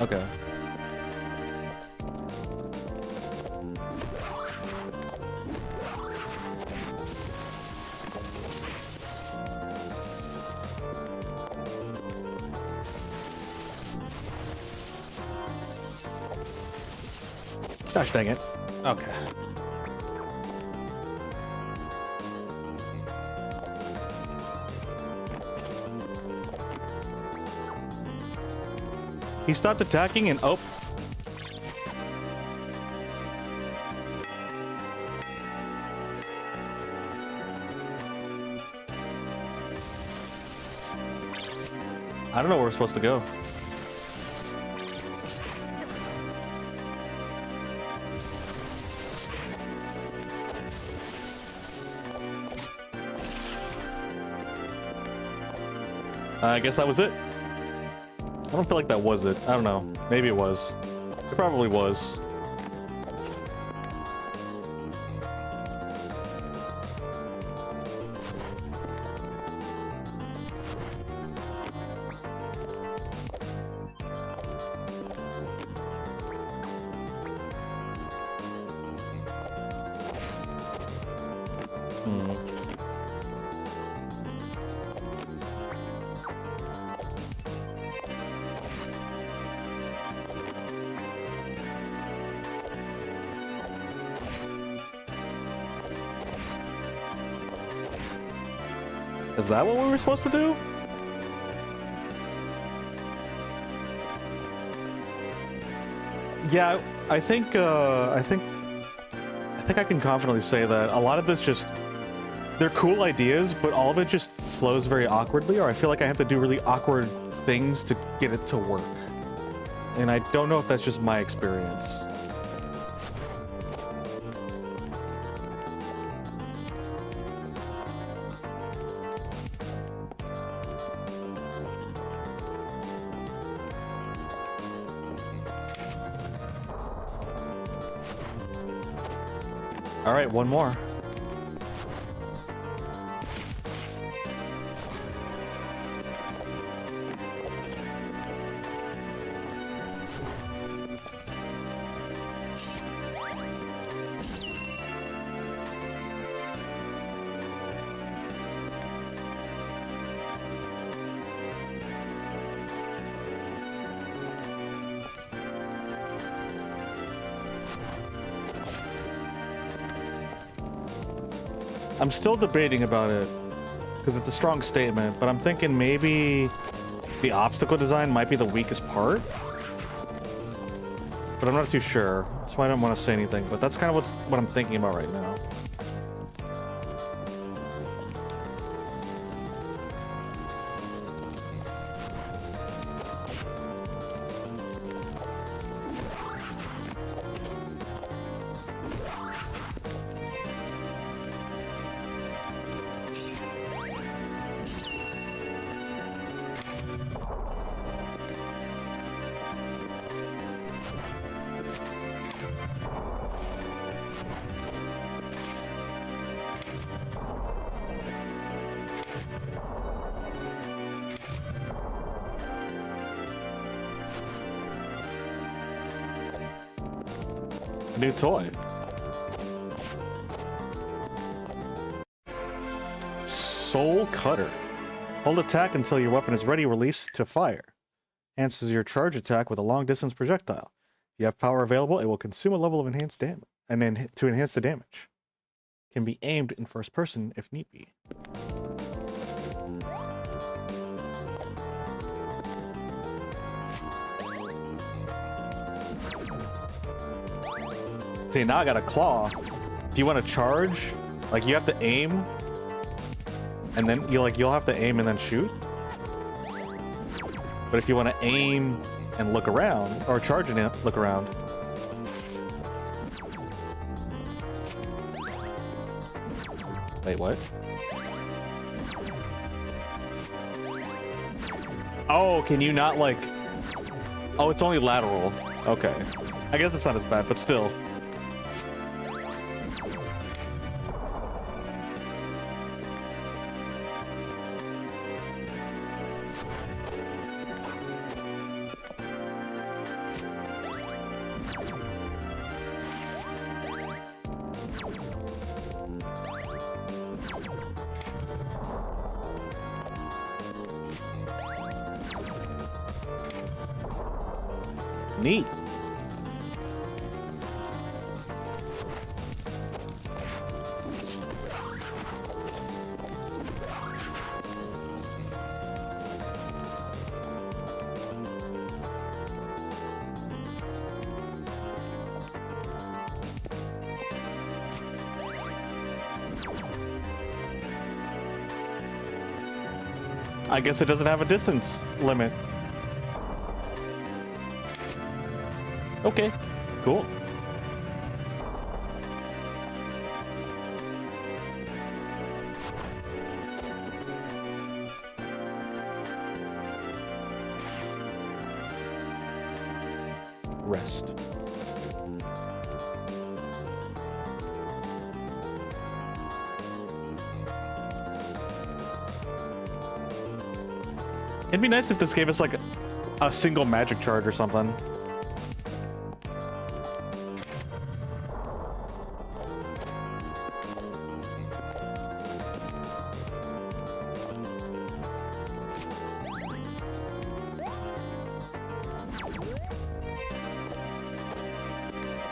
Okay. Gosh dang it. Okay. He stopped attacking and oh. I don't know where we're supposed to go. I guess that was it. I don't feel like that was it. I don't know. Maybe it was. It probably was. Is that what we were supposed to do? Yeah, I think I can confidently say that a lot of this just, they're cool ideas, but all of it just flows very awkwardly, or I feel like I have to do really awkward things to get it to work. And I don't know if that's just my experience. All right, one more. I'm still debating about it because it's a strong statement, but I'm thinking maybe the obstacle design might be the weakest part. But I'm not too sure. That's why I don't want to say anything, but that's kind of what I'm thinking about right now. New toy. Soul Cutter. Hold attack until your weapon is ready, release to fire. Enhances your charge attack with a long distance projectile. If you have power available, it will consume a level of enhanced damage, and then to enhance the damage. Can be aimed in first person if need be. See, now I got a claw. If you want to charge, like you have to aim, and then you'll have to aim and then shoot. But if you want to aim and look around, or charge and look around. Wait, what? Oh, can you not like... Oh, it's only lateral. Okay. I guess it's not as bad, but still. Neat. I guess it doesn't have a distance limit. Okay, cool. Rest. It'd be nice if this gave us like a single magic charge or something.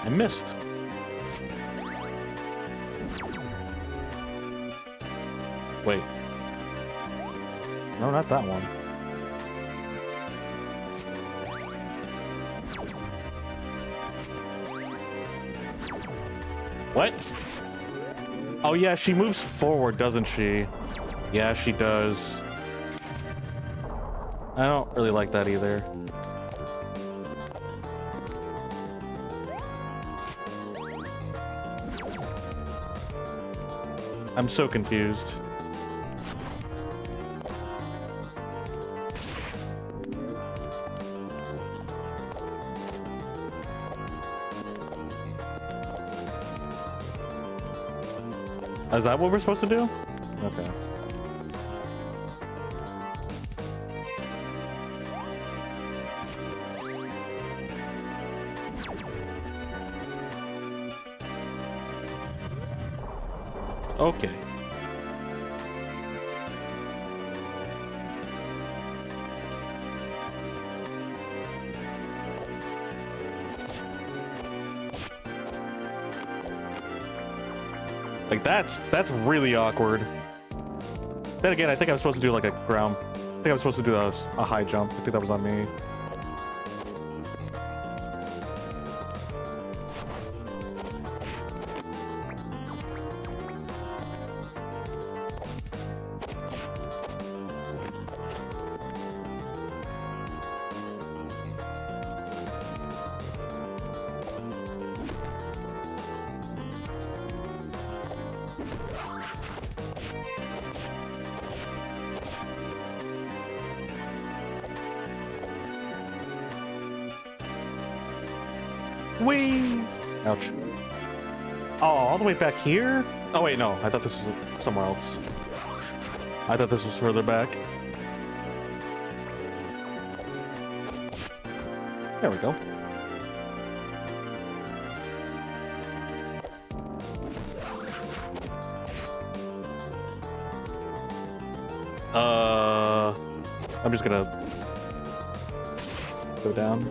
I missed. Wait. No, not that one. What? Oh yeah, she moves forward, doesn't she? Yeah, she does. I don't really like that either. I'm so confused. Is that what we're supposed to do? Okay. Okay. Like that's really awkward. Then again, I think I was supposed to do like a ground. I think I was supposed to do a high jump. I think that was on me. Whee! Ouch. Oh, all the way back here? Oh wait, no. I thought this was somewhere else. I thought this was further back. There we go. I'm just gonna go down.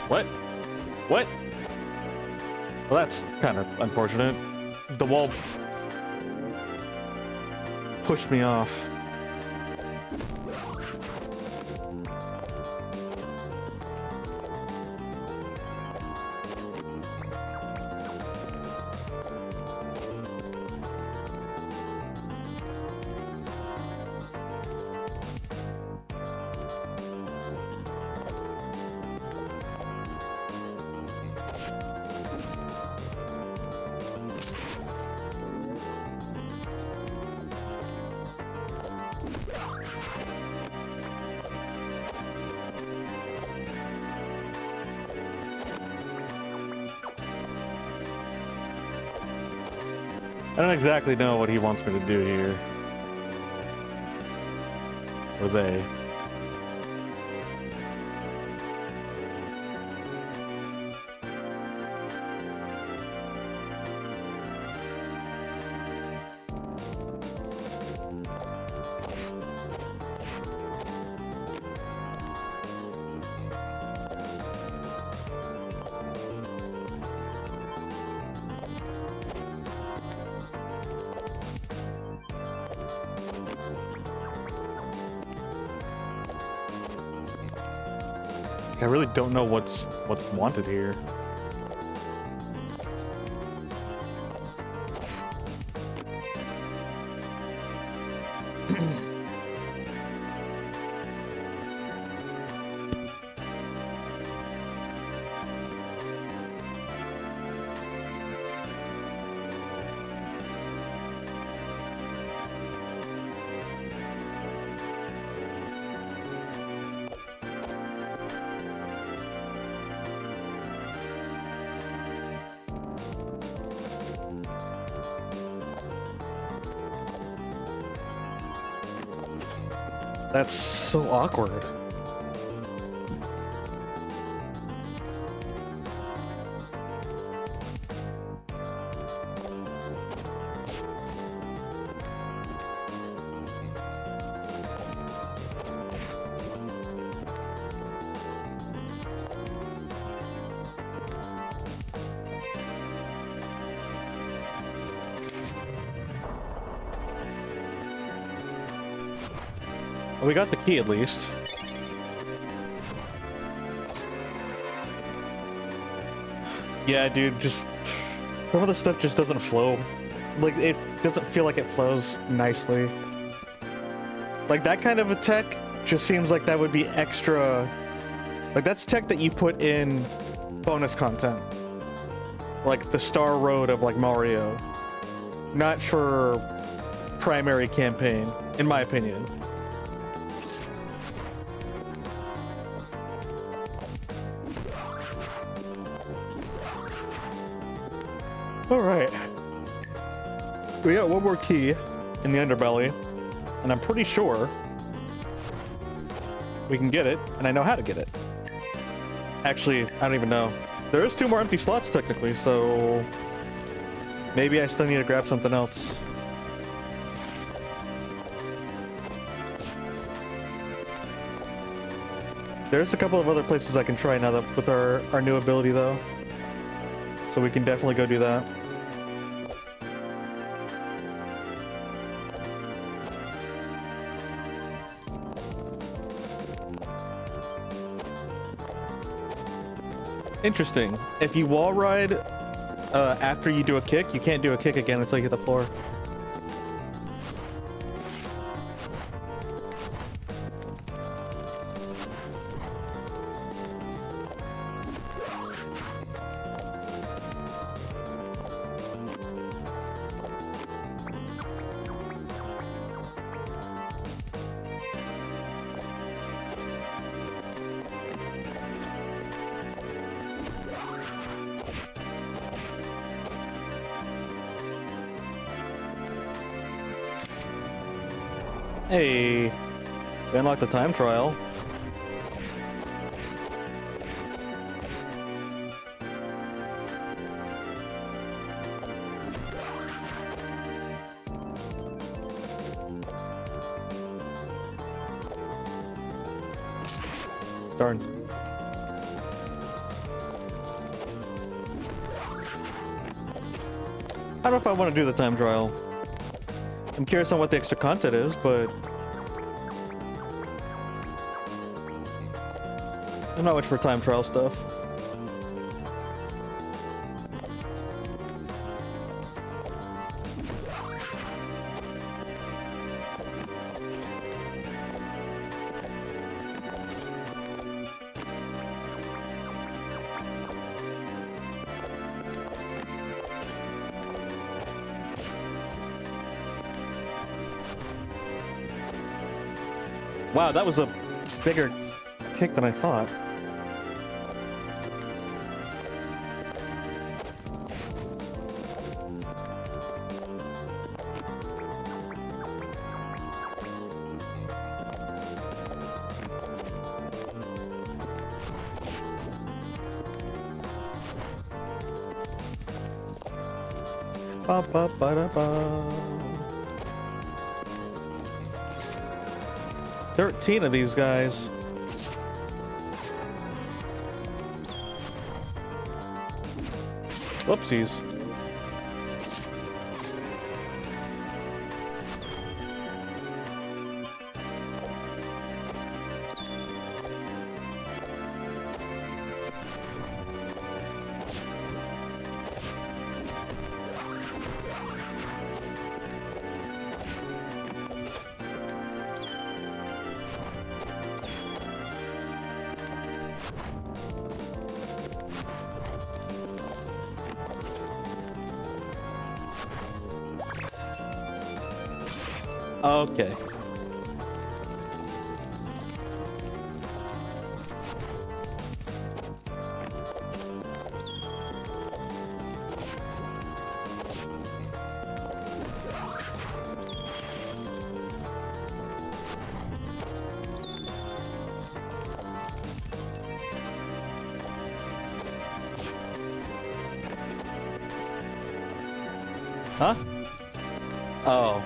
What? What? Well, that's kind of unfortunate. The wall pushed me off. I don't exactly know what he wants me to do here. Or they. I really don't know what's wanted here. That's so awkward. Well, we got the key at least. Yeah, dude, just some of the stuff just doesn't flow. Like, it doesn't feel like it flows nicely. Like, that kind of a tech just seems like that would be extra. Like, that's tech that you put in bonus content. Like the Star Road of, like, Mario. Not for primary campaign, in my opinion. Alright. We got one more key in the underbelly, and I'm pretty sure we can get it, and I know how to get it. Actually, I don't even know. There is 2 more empty slots technically, so maybe I still need to grab something else. There's a couple of other places I can try now that with our new ability though. So we can definitely go do that. Interesting. If you wall ride after you do a kick, you can't do a kick again until you hit the floor. Hey, we unlocked the time trial. Darn. I don't know if I want to do the time trial. I'm curious on what the extra content is, but I'm not much for time trial stuff. Wow, that was a bigger kick than I thought. Ba ba ba da ba. 13 of these guys. Whoopsies. Okay. Huh? Oh.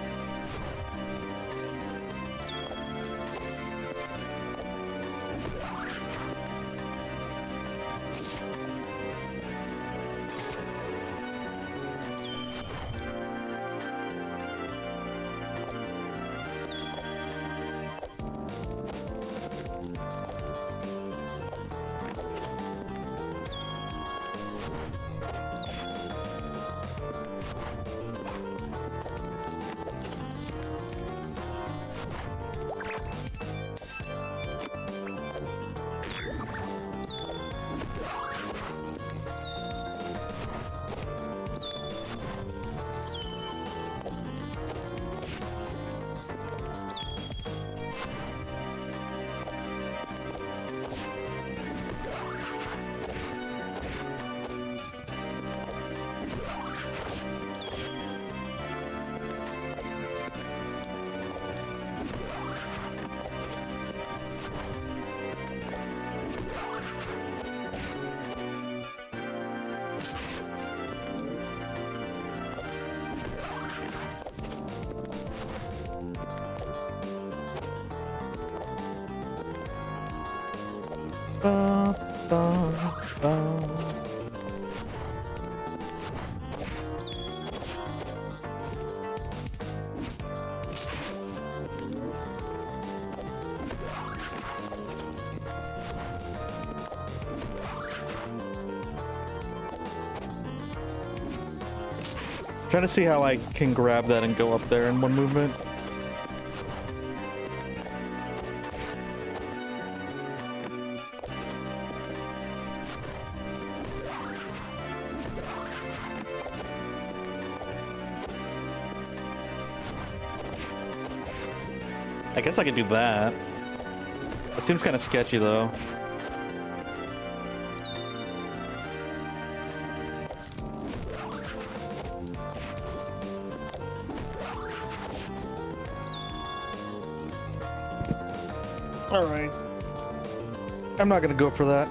Ba, ba, ba. Trying to see how I can grab that and go up there in one movement. I guess I could do that. It seems kind of sketchy though. Alright. I'm not gonna go for that.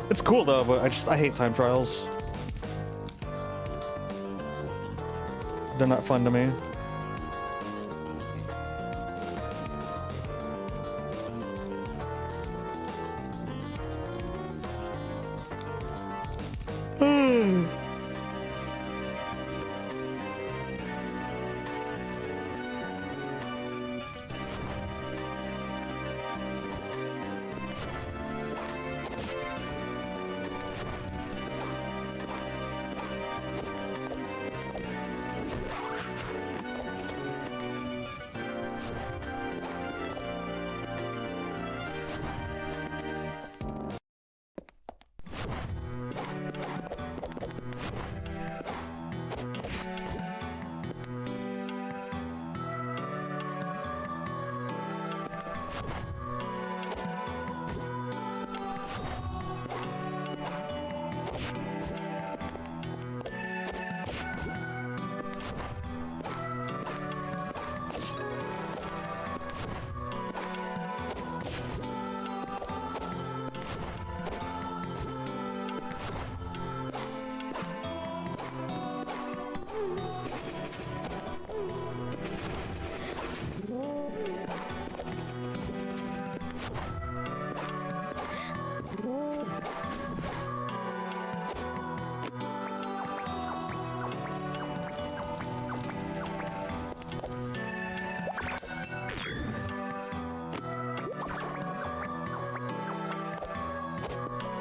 It's cool though, but I hate time trials. They're not fun to me.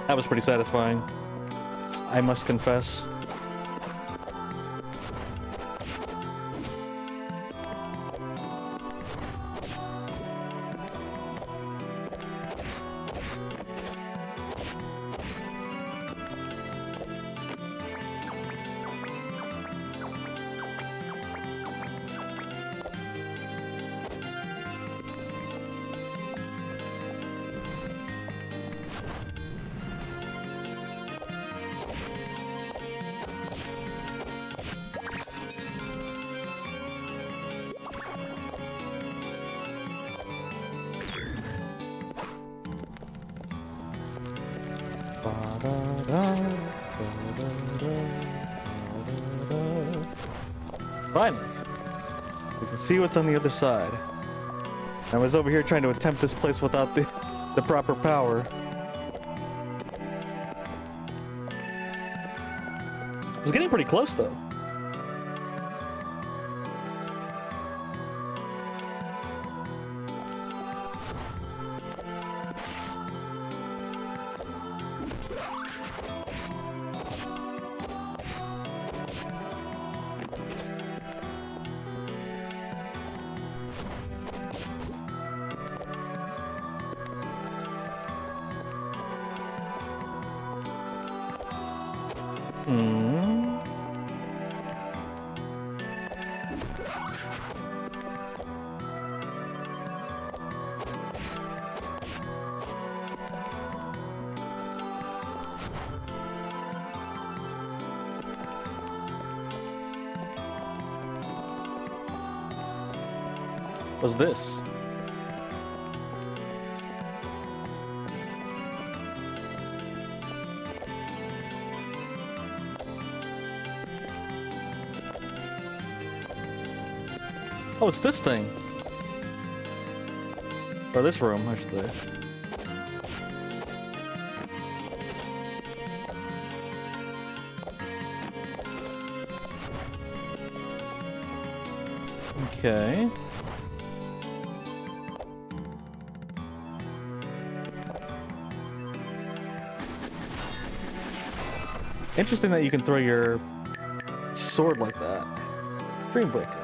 That was pretty satisfying, I must confess. Finally, we can see what's on the other side. I was over here trying to attempt this place without the proper power. I was getting pretty close though. What's this? Oh, it's this thing. Or this room, I should say. Okay. Interesting that you can throw your sword like that. Dreambreaker.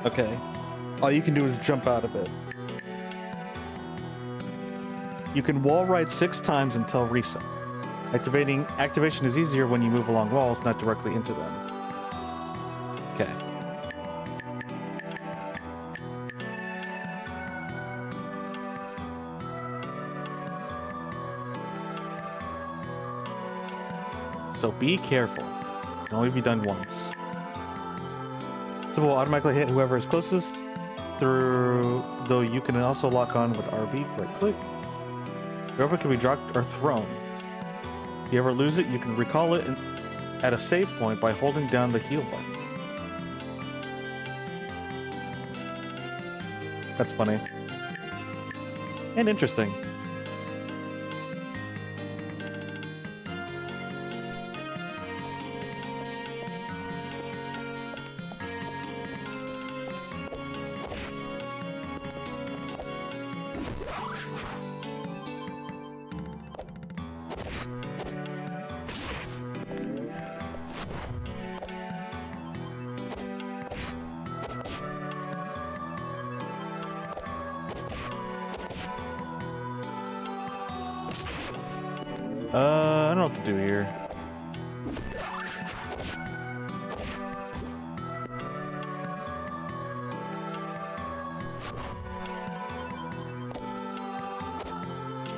Okay. All you can do is jump out of it. You can wall ride 6 times until reset. Activation is easier when you move along walls, not directly into them. Okay. So be careful. It can only be done once. So we'll automatically hit whoever is closest though you can also lock on with RB, right click. Whoever can be dropped or thrown. If you ever lose it, you can recall it at a save point by holding down the heal button. That's funny. And interesting. I don't know what to do here.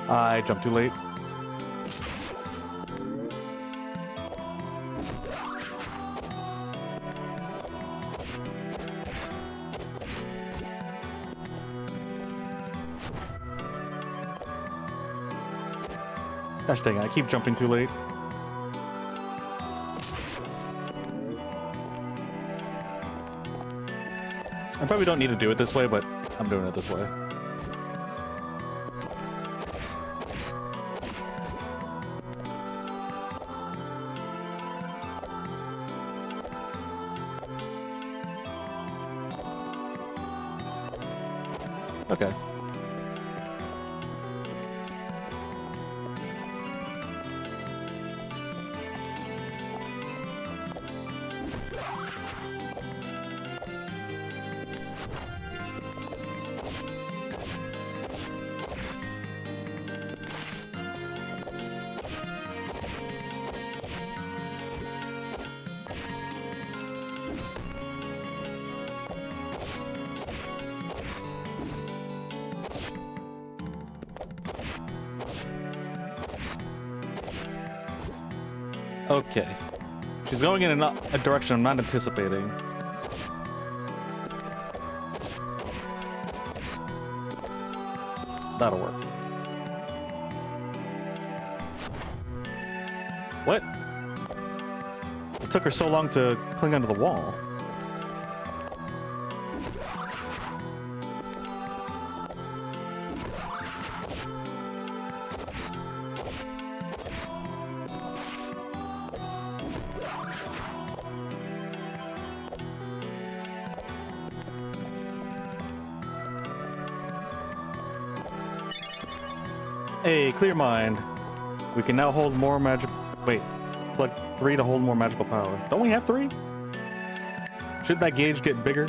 I jumped too late. Gosh dang it, I keep jumping too late. I probably don't need to do it this way, but I'm doing it this way. Okay. Okay. She's going in a direction I'm not anticipating. That'll work. What? It took her so long to cling onto the wall. Hey, clear mind. We can now hold more magic. Wait, plug 3 to hold more magical power. Don't we have 3? Should that gauge get bigger?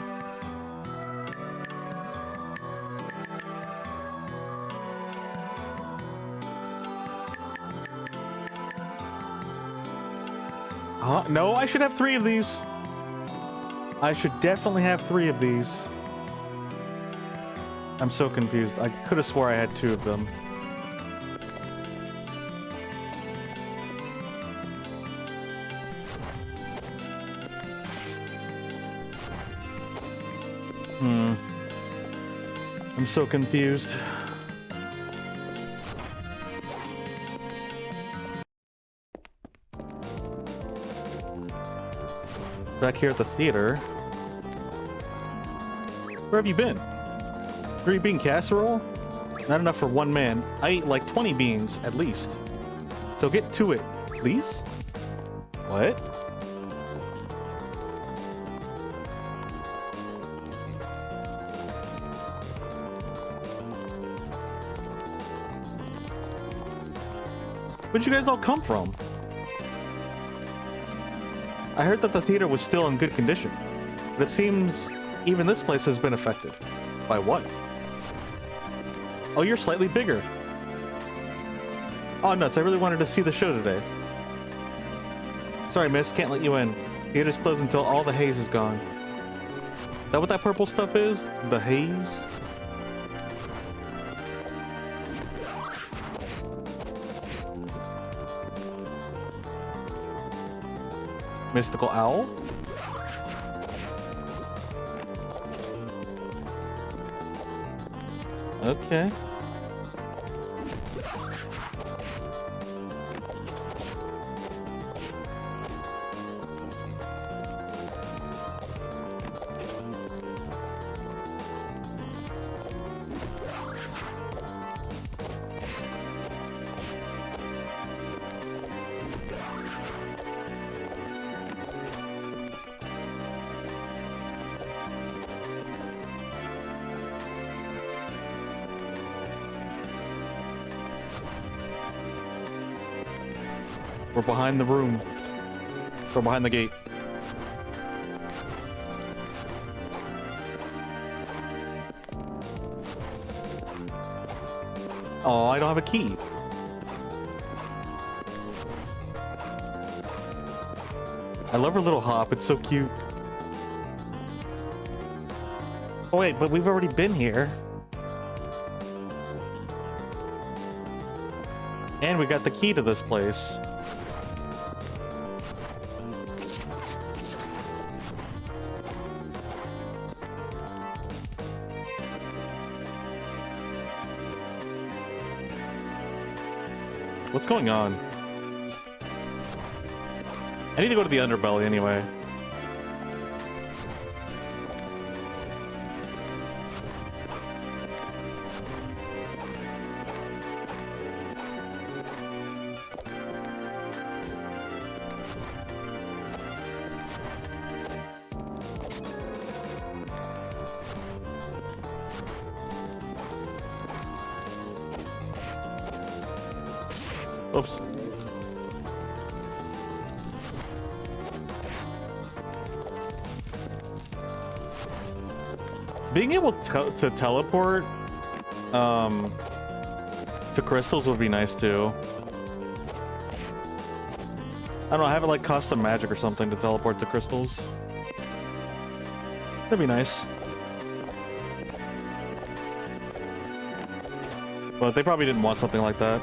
No, I should have 3 of these. I should definitely have 3 of these. I'm so confused. I could have swore I had 2 of them. I'm so confused. Back here at the theater. Where have you been? Green bean casserole? Not enough for one man. I eat like 20 beans, at least. So get to it, please? What? Where'd you guys all come from? I heard that the theater was still in good condition, but it seems even this place has been affected. By what? Oh, you're slightly bigger. Oh, nuts, I really wanted to see the show today. Sorry, miss, can't let you in. Theater's closed until all the haze is gone. Is that what that purple stuff is? The haze? Mystical owl? Okay. We're behind the room. We're behind the gate. Oh, I don't have a key. I love her little hop. It's so cute. Oh, wait, but we've already been here. And we got the key to this place. What's going on? I need to go to the underbelly anyway. Oops. Being able to teleport to crystals would be nice too. I don't know, have it like cost some magic or something to teleport to crystals. That'd be nice. But they probably didn't want something like that.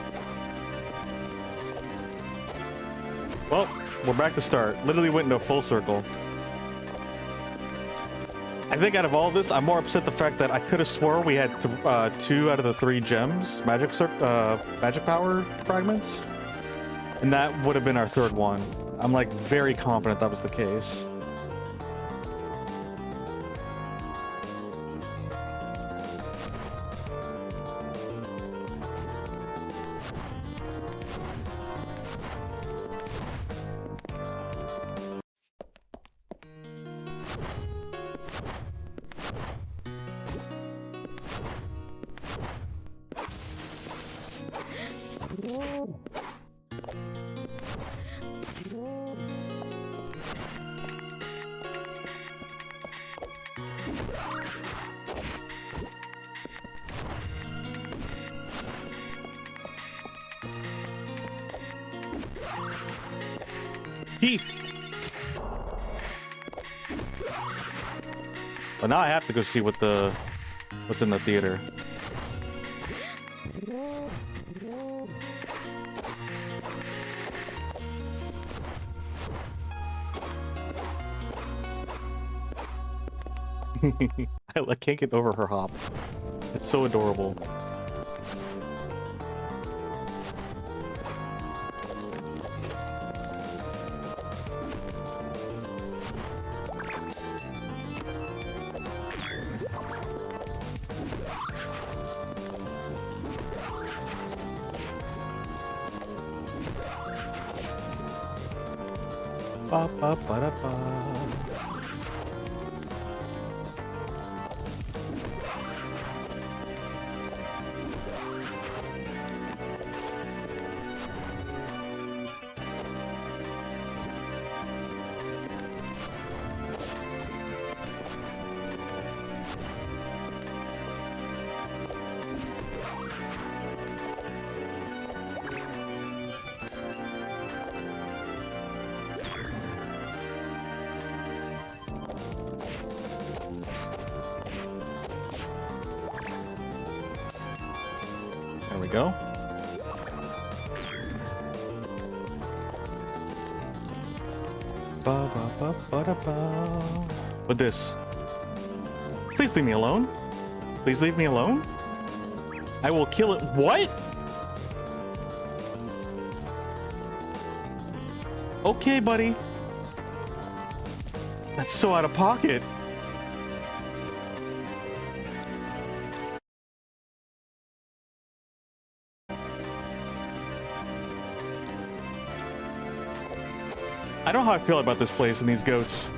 Well, we're back to start. Literally went into a full circle. I think out of all this, I'm more upset the fact that I could have swore we had 2 out of the 3 gems, magic power fragments, and that would have been our 3rd one. I'm like very confident that was the case. But now I have to go see what's in the theater. I can't get over her hop. It's so adorable. Ba ba ba da ba. There we go. Ba ba ba ba da ba. With this. Please leave me alone. Please leave me alone. I will kill it. What? Okay, buddy. That's so out of pocket. I don't know how I feel about this place and these goats.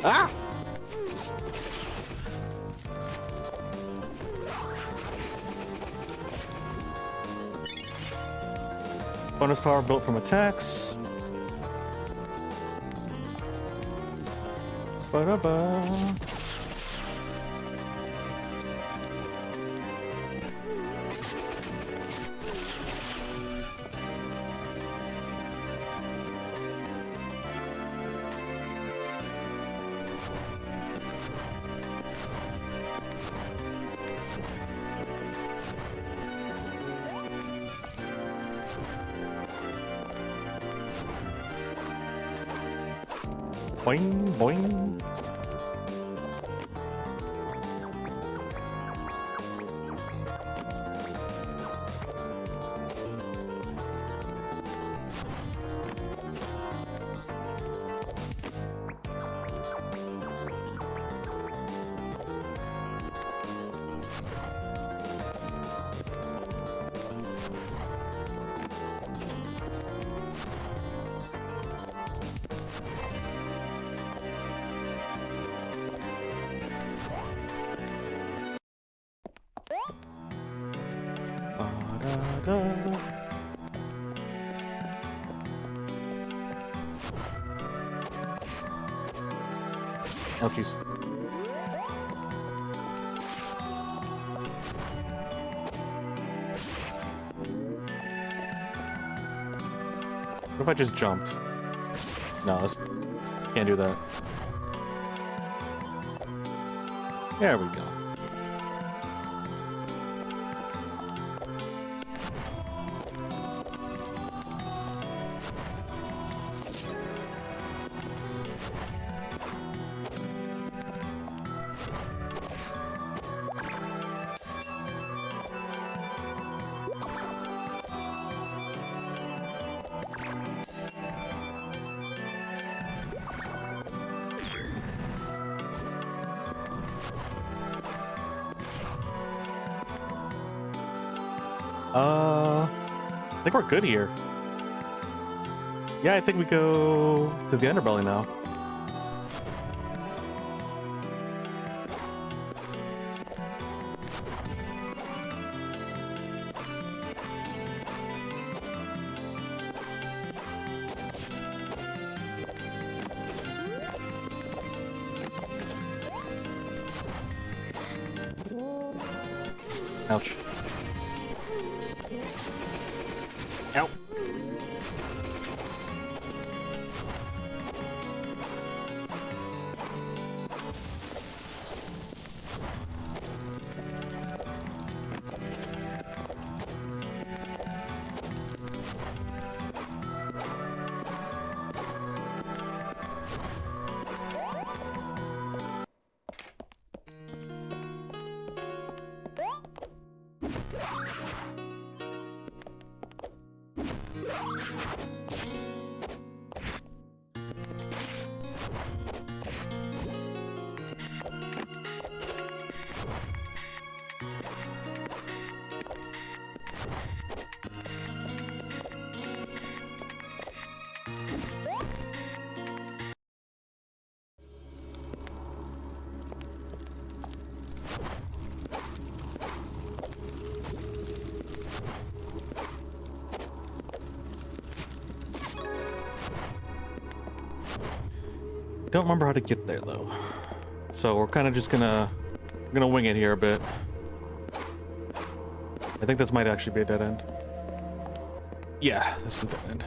Ah! Bonus power built from attacks. Ba-da-ba. Boing, boing. Ba-da-da. Oh, jeez. What if I just jumped? No, can't do that. There we go. I think we're good here. Yeah, I think we go to the underbelly now. Ouch. Ow. Don't remember how to get there though, so we're kind of just gonna wing it here a bit. I think this might actually be a dead end. Yeah, this is a dead end.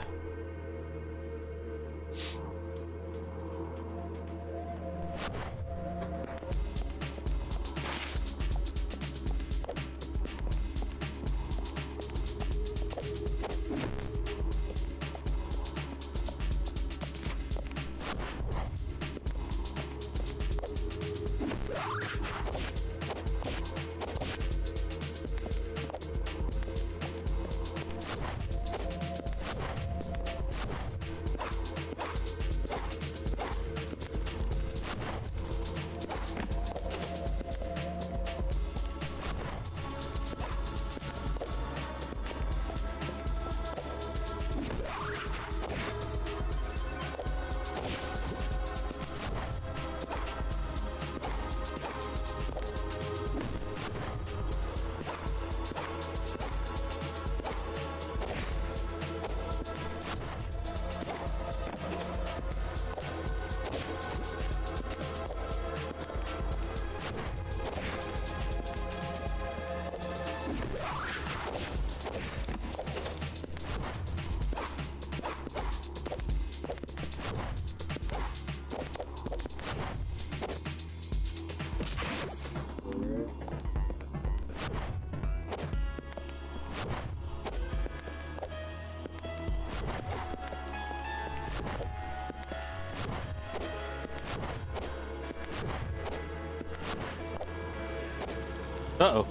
Uh-oh.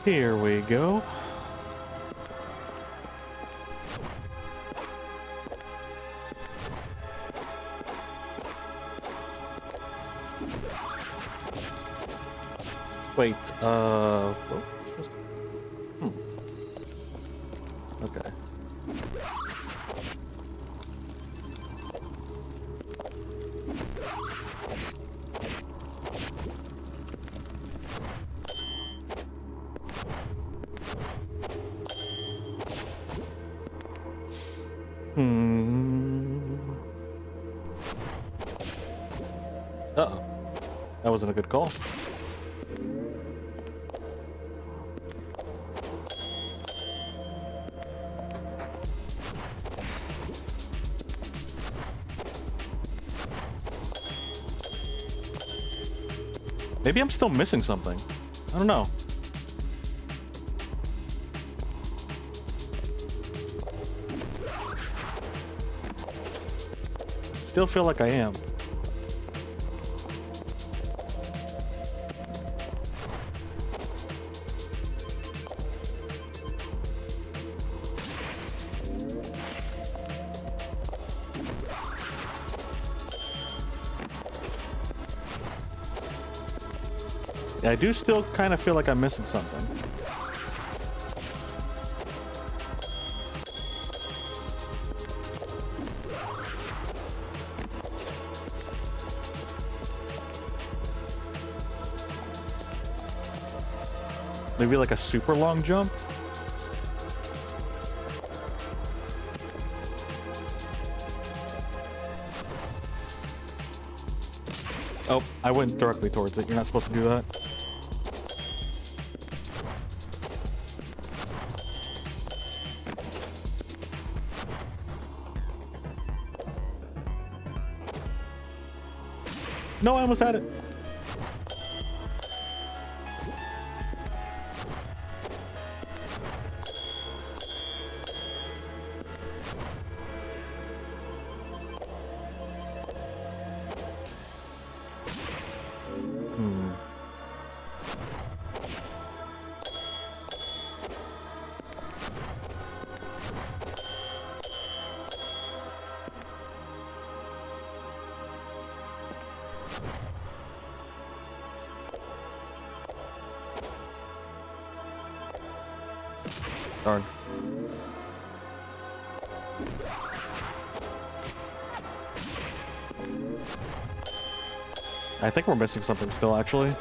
Here we go. Wait, oh, okay. Uh-oh. That wasn't a good call. Maybe I'm still missing something. I don't know. Still feel like I am. I do still kind of feel like I'm missing something. Maybe like a super long jump? Oh, I went directly towards it. You're not supposed to do that. No, I almost had it. Darn. I think we're missing something still, actually.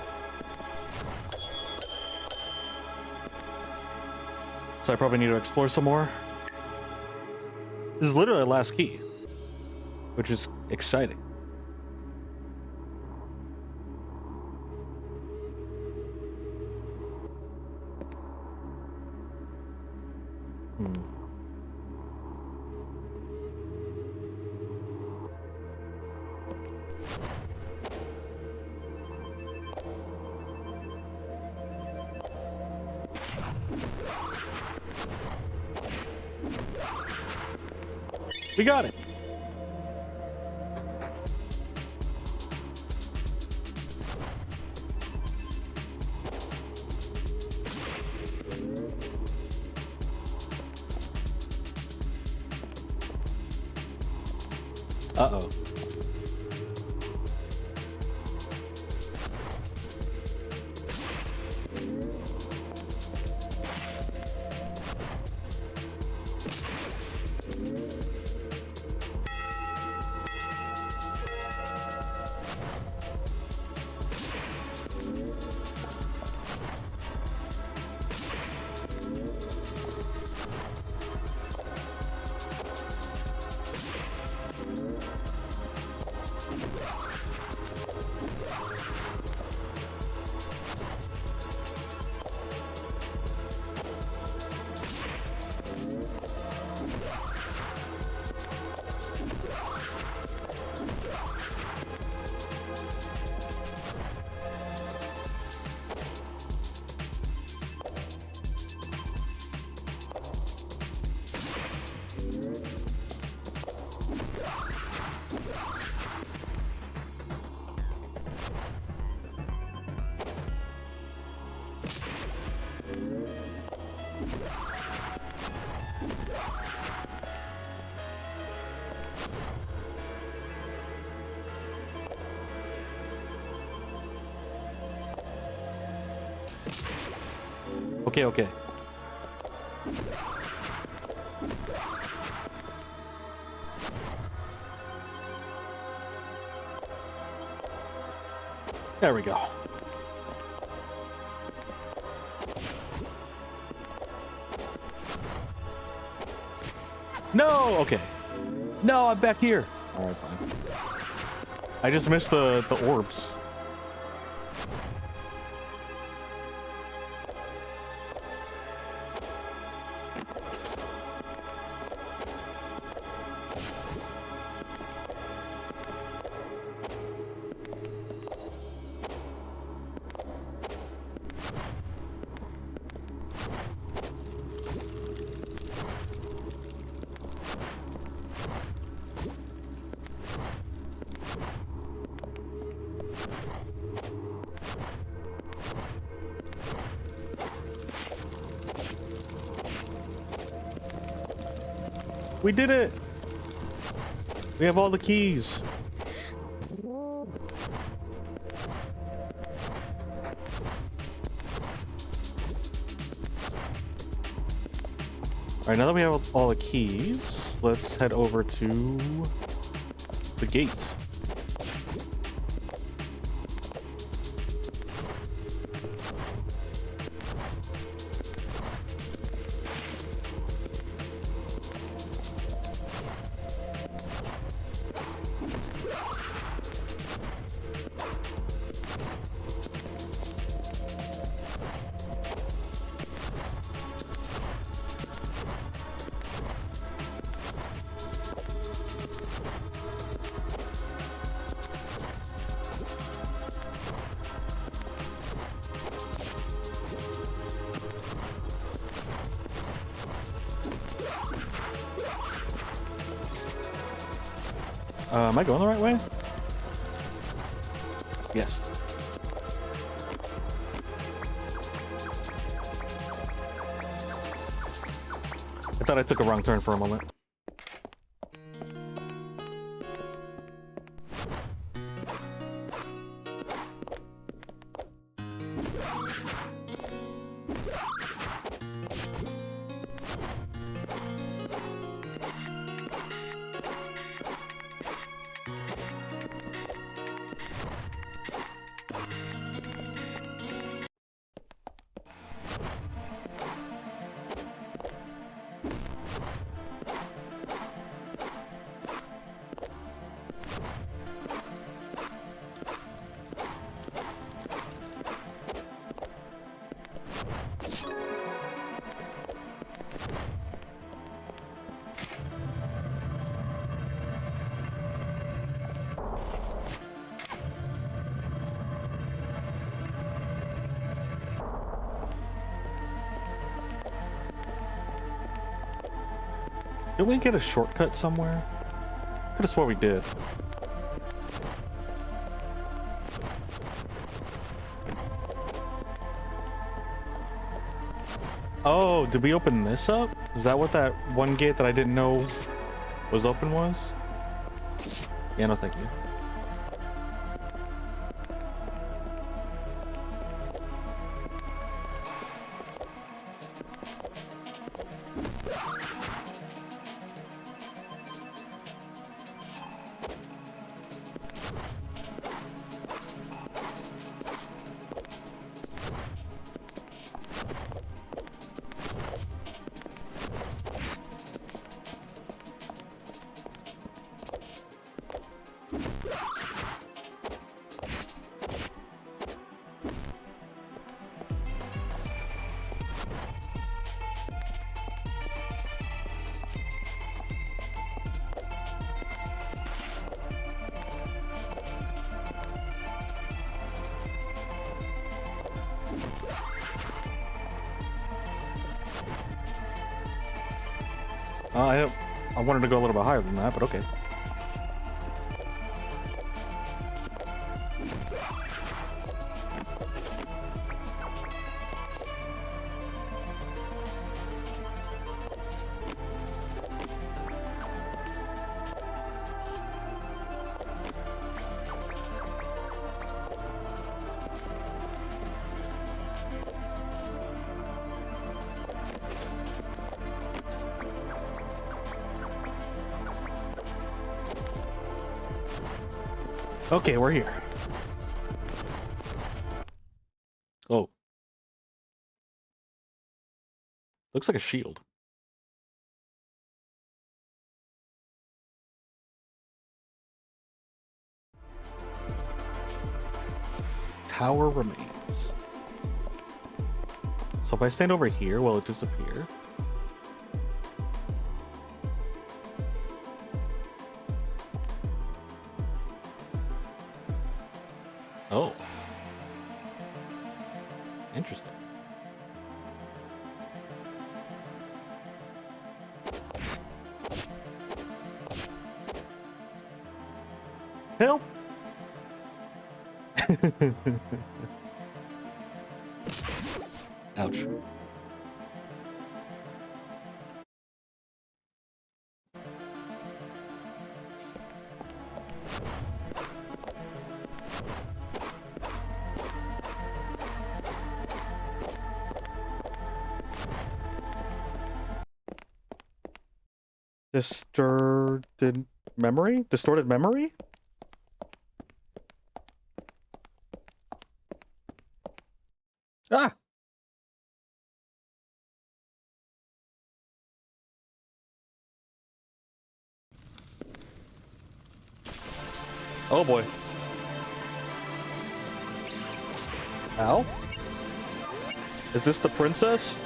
So I probably need to explore some more. This is literally the last key, which is exciting. We got it. Uh-oh. Okay, okay. There we go. No, okay. No, I'm back here. All right, fine. I just missed the orbs. We did it! We have all the keys. Alright, now that we have all the keys, let's head over to the gate. Am I going the right way? Yes. I thought I took a wrong turn for a moment. Did we get a shortcut somewhere? Could have swore we did. Oh, did we open this up? Is that what that one gate that I didn't know was open was? Yeah, no thank you. I wanted to go a little bit higher than that, but okay. Okay, we're here. Oh. Looks like a shield. Tower remains. So if I stand over here, will it disappear? Oh. Interesting. Help! Ouch. Distorted memory? Distorted memory? Ah! Oh boy. Ow? Is this the princess?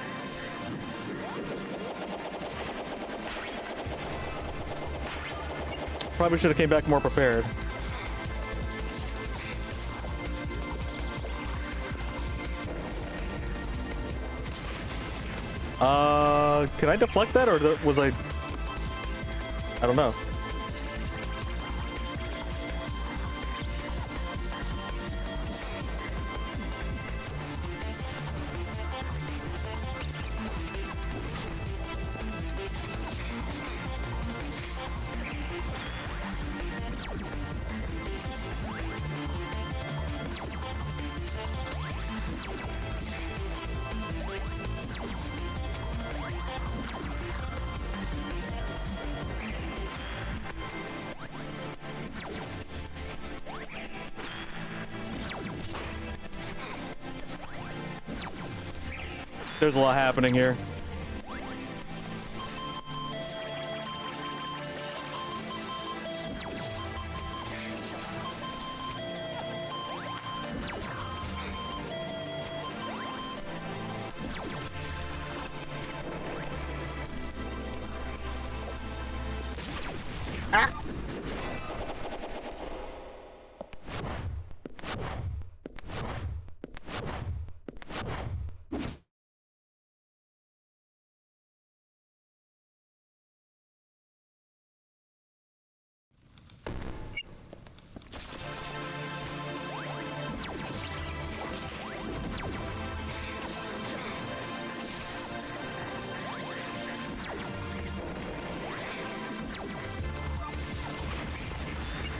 Probably should have came back more prepared. Can I deflect that, or was I don't know. There's a lot happening here. Ah!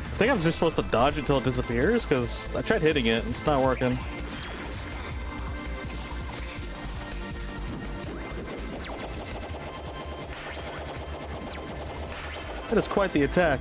I think I'm just supposed to dodge until it disappears, because I tried hitting it and it's not working. That is quite the attack.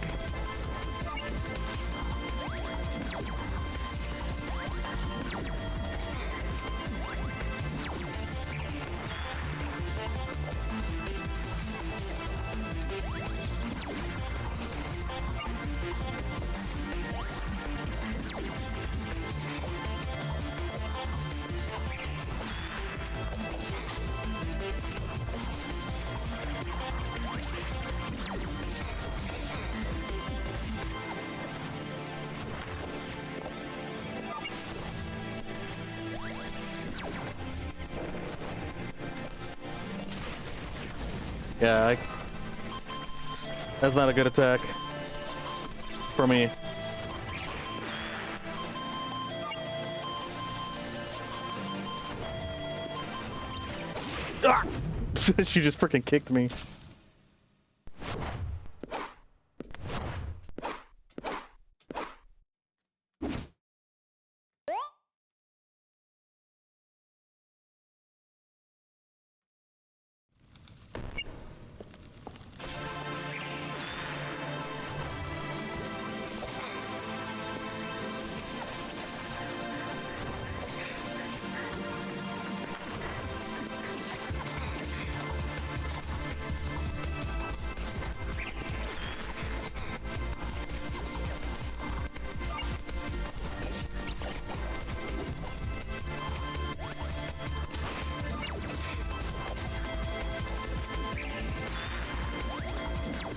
Yeah, that's not a good attack for me. Ah! She just freaking kicked me.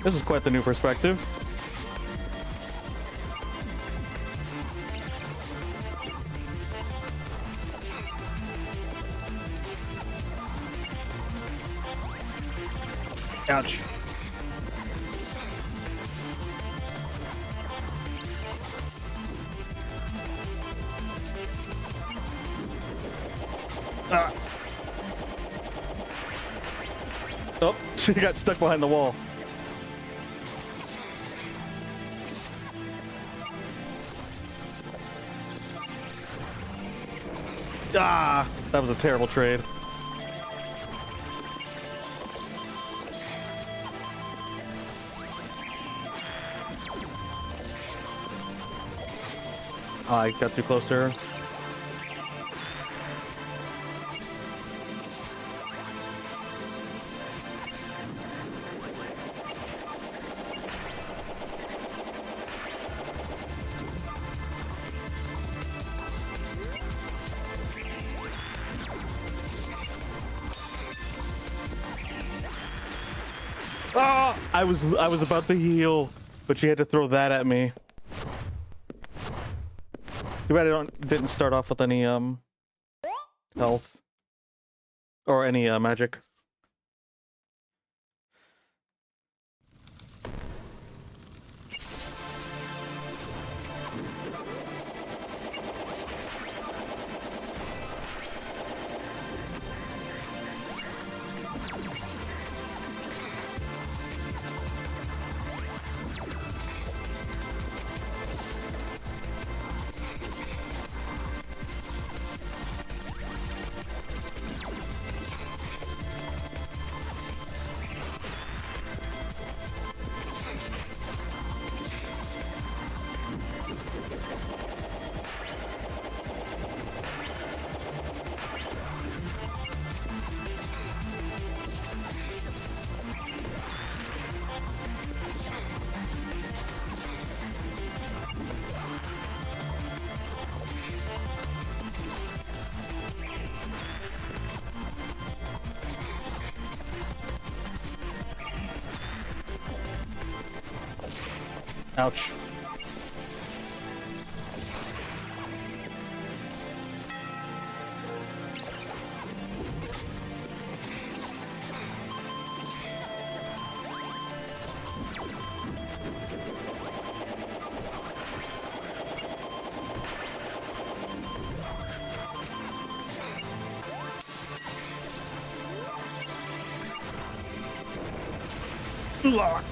This is quite the new perspective. Ouch. Ah. Oh, she got stuck behind the wall. Ah, that was a terrible trade. Oh, I got too close to her. Oh, I was about to heal, but she had to throw that at me. Too bad I didn't start off with any health or any magic. Ouch. Ugh.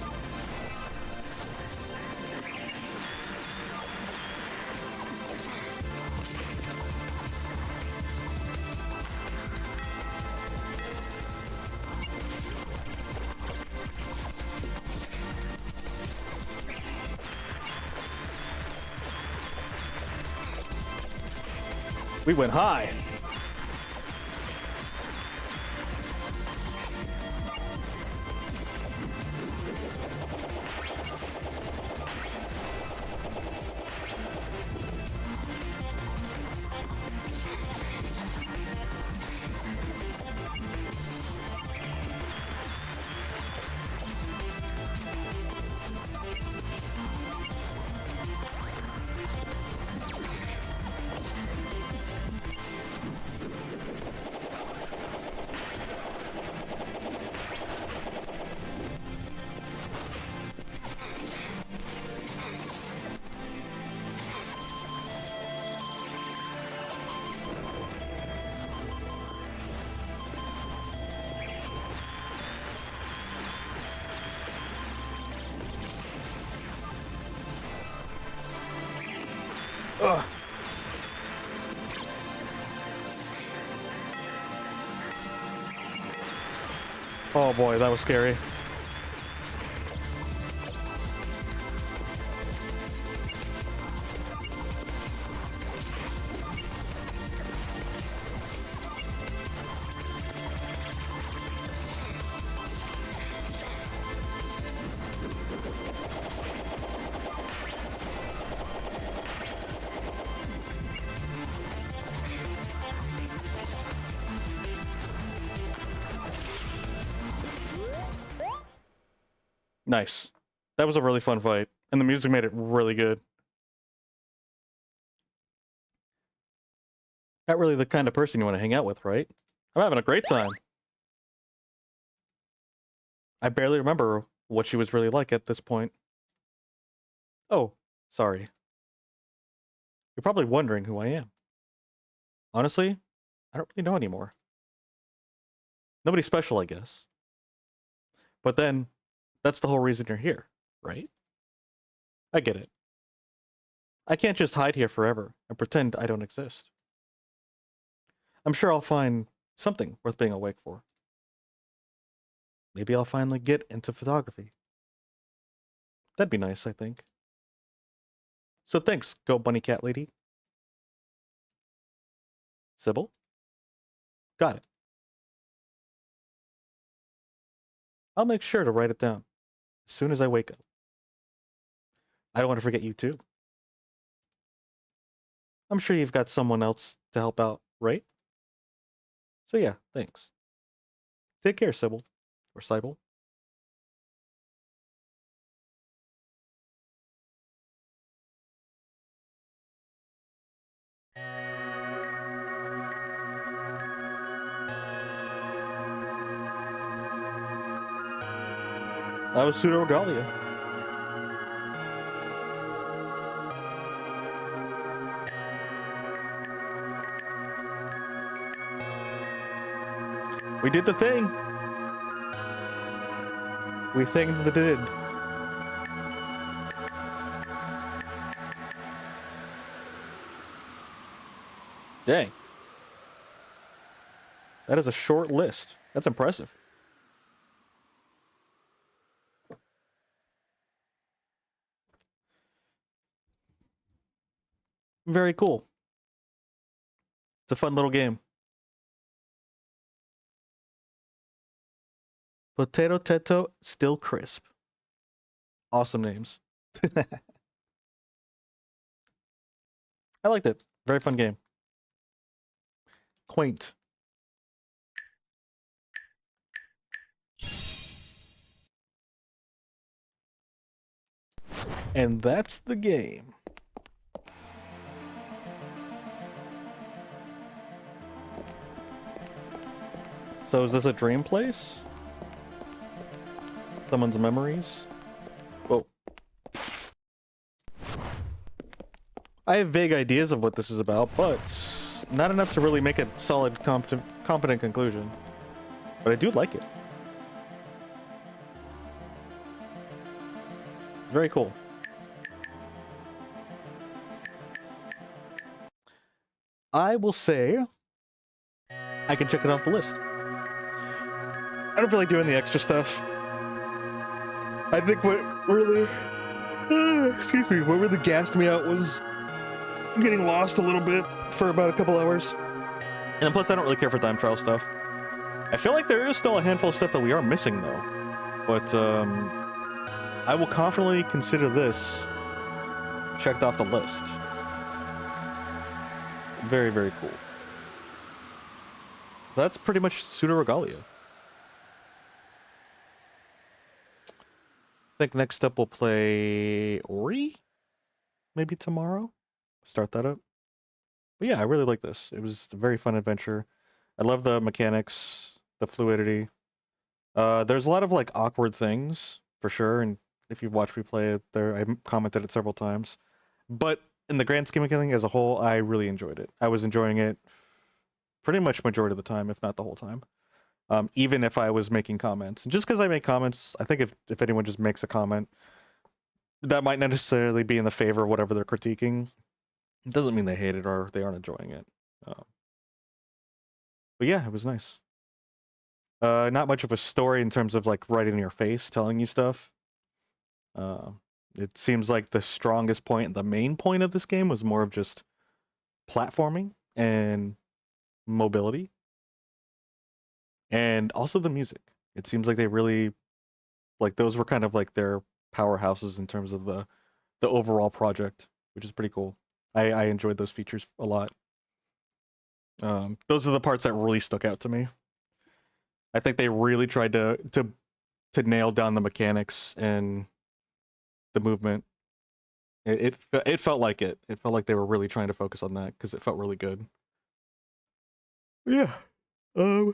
We went high. Ugh. Oh boy, that was scary. Nice. That was a really fun fight, and the music made it really good. Not really the kind of person you want to hang out with, right? I'm having a great time. I barely remember what she was really like at this point. Oh, sorry. You're probably wondering who I am. Honestly, I don't really know anymore. Nobody special, I guess. But then, that's the whole reason you're here, right? I get it. I can't just hide here forever and pretend I don't exist. I'm sure I'll find something worth being awake for. Maybe I'll finally get into photography. That'd be nice, I think. So thanks, Go Bunny Cat Lady. Sybil? Got it. I'll make sure to write it down as soon as I wake up. I don't want to forget you too. I'm sure you've got someone else to help out, right? So yeah, thanks. Take care, Sybil. Or Sybil. That was Pseudoregalia. We did the thing. We thinged the did. Dang. That is a short list. That's impressive. Very cool. It's a fun little game. Potato Teto, still crisp. Awesome names. I liked it. Very fun game. Quaint. And that's the game. So is this a dream place? Someone's memories? Whoa. I have vague ideas of what this is about, but not enough to really make a solid, competent conclusion. But I do like it. Very cool. I will say I can check it off the list. I don't feel like doing the extra stuff. I think what really, excuse me, what really gassed me out was getting lost a little bit for about a couple hours. And plus, I don't really care for time trial stuff. I feel like there is still a handful of stuff that we are missing, though. But I will confidently consider this checked off the list. Very, very cool. That's pretty much Pseudoregalia. I think next up we'll play Ori? Maybe tomorrow? Start that up. But yeah, I really like this. It was a very fun adventure. I love the mechanics, the fluidity. There's a lot of like awkward things, for sure, and if you've watched me play it there, I commented it several times. But in the grand scheme of things as a whole, I really enjoyed it. I was enjoying it pretty much majority of the time, if not the whole time. Even if I was making comments. And just because I make comments, I think if anyone just makes a comment, that might not necessarily be in the favor of whatever they're critiquing. It doesn't mean they hate it or they aren't enjoying it. But yeah, it was nice. Not much of a story in terms of like right in your face, telling you stuff. It seems like the strongest point, the main point of this game was more of just platforming and mobility. And also the music. It seems like they really, like those were kind of like their powerhouses in terms of the overall project, which is pretty cool. I enjoyed those features a lot. Those are the parts that really stuck out to me. I think they really tried to nail down the mechanics and the movement. It felt like it. It felt like they were really trying to focus on that because it felt really good. Yeah. I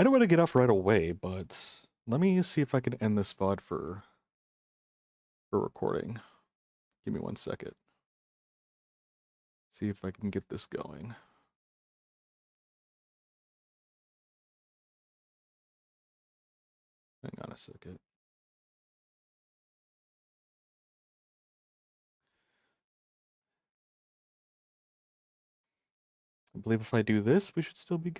don't want to get off right away, but let me see if I can end this VOD for recording. Give me 1 second. See if I can get this going. Hang on a second. I believe if I do this, we should still be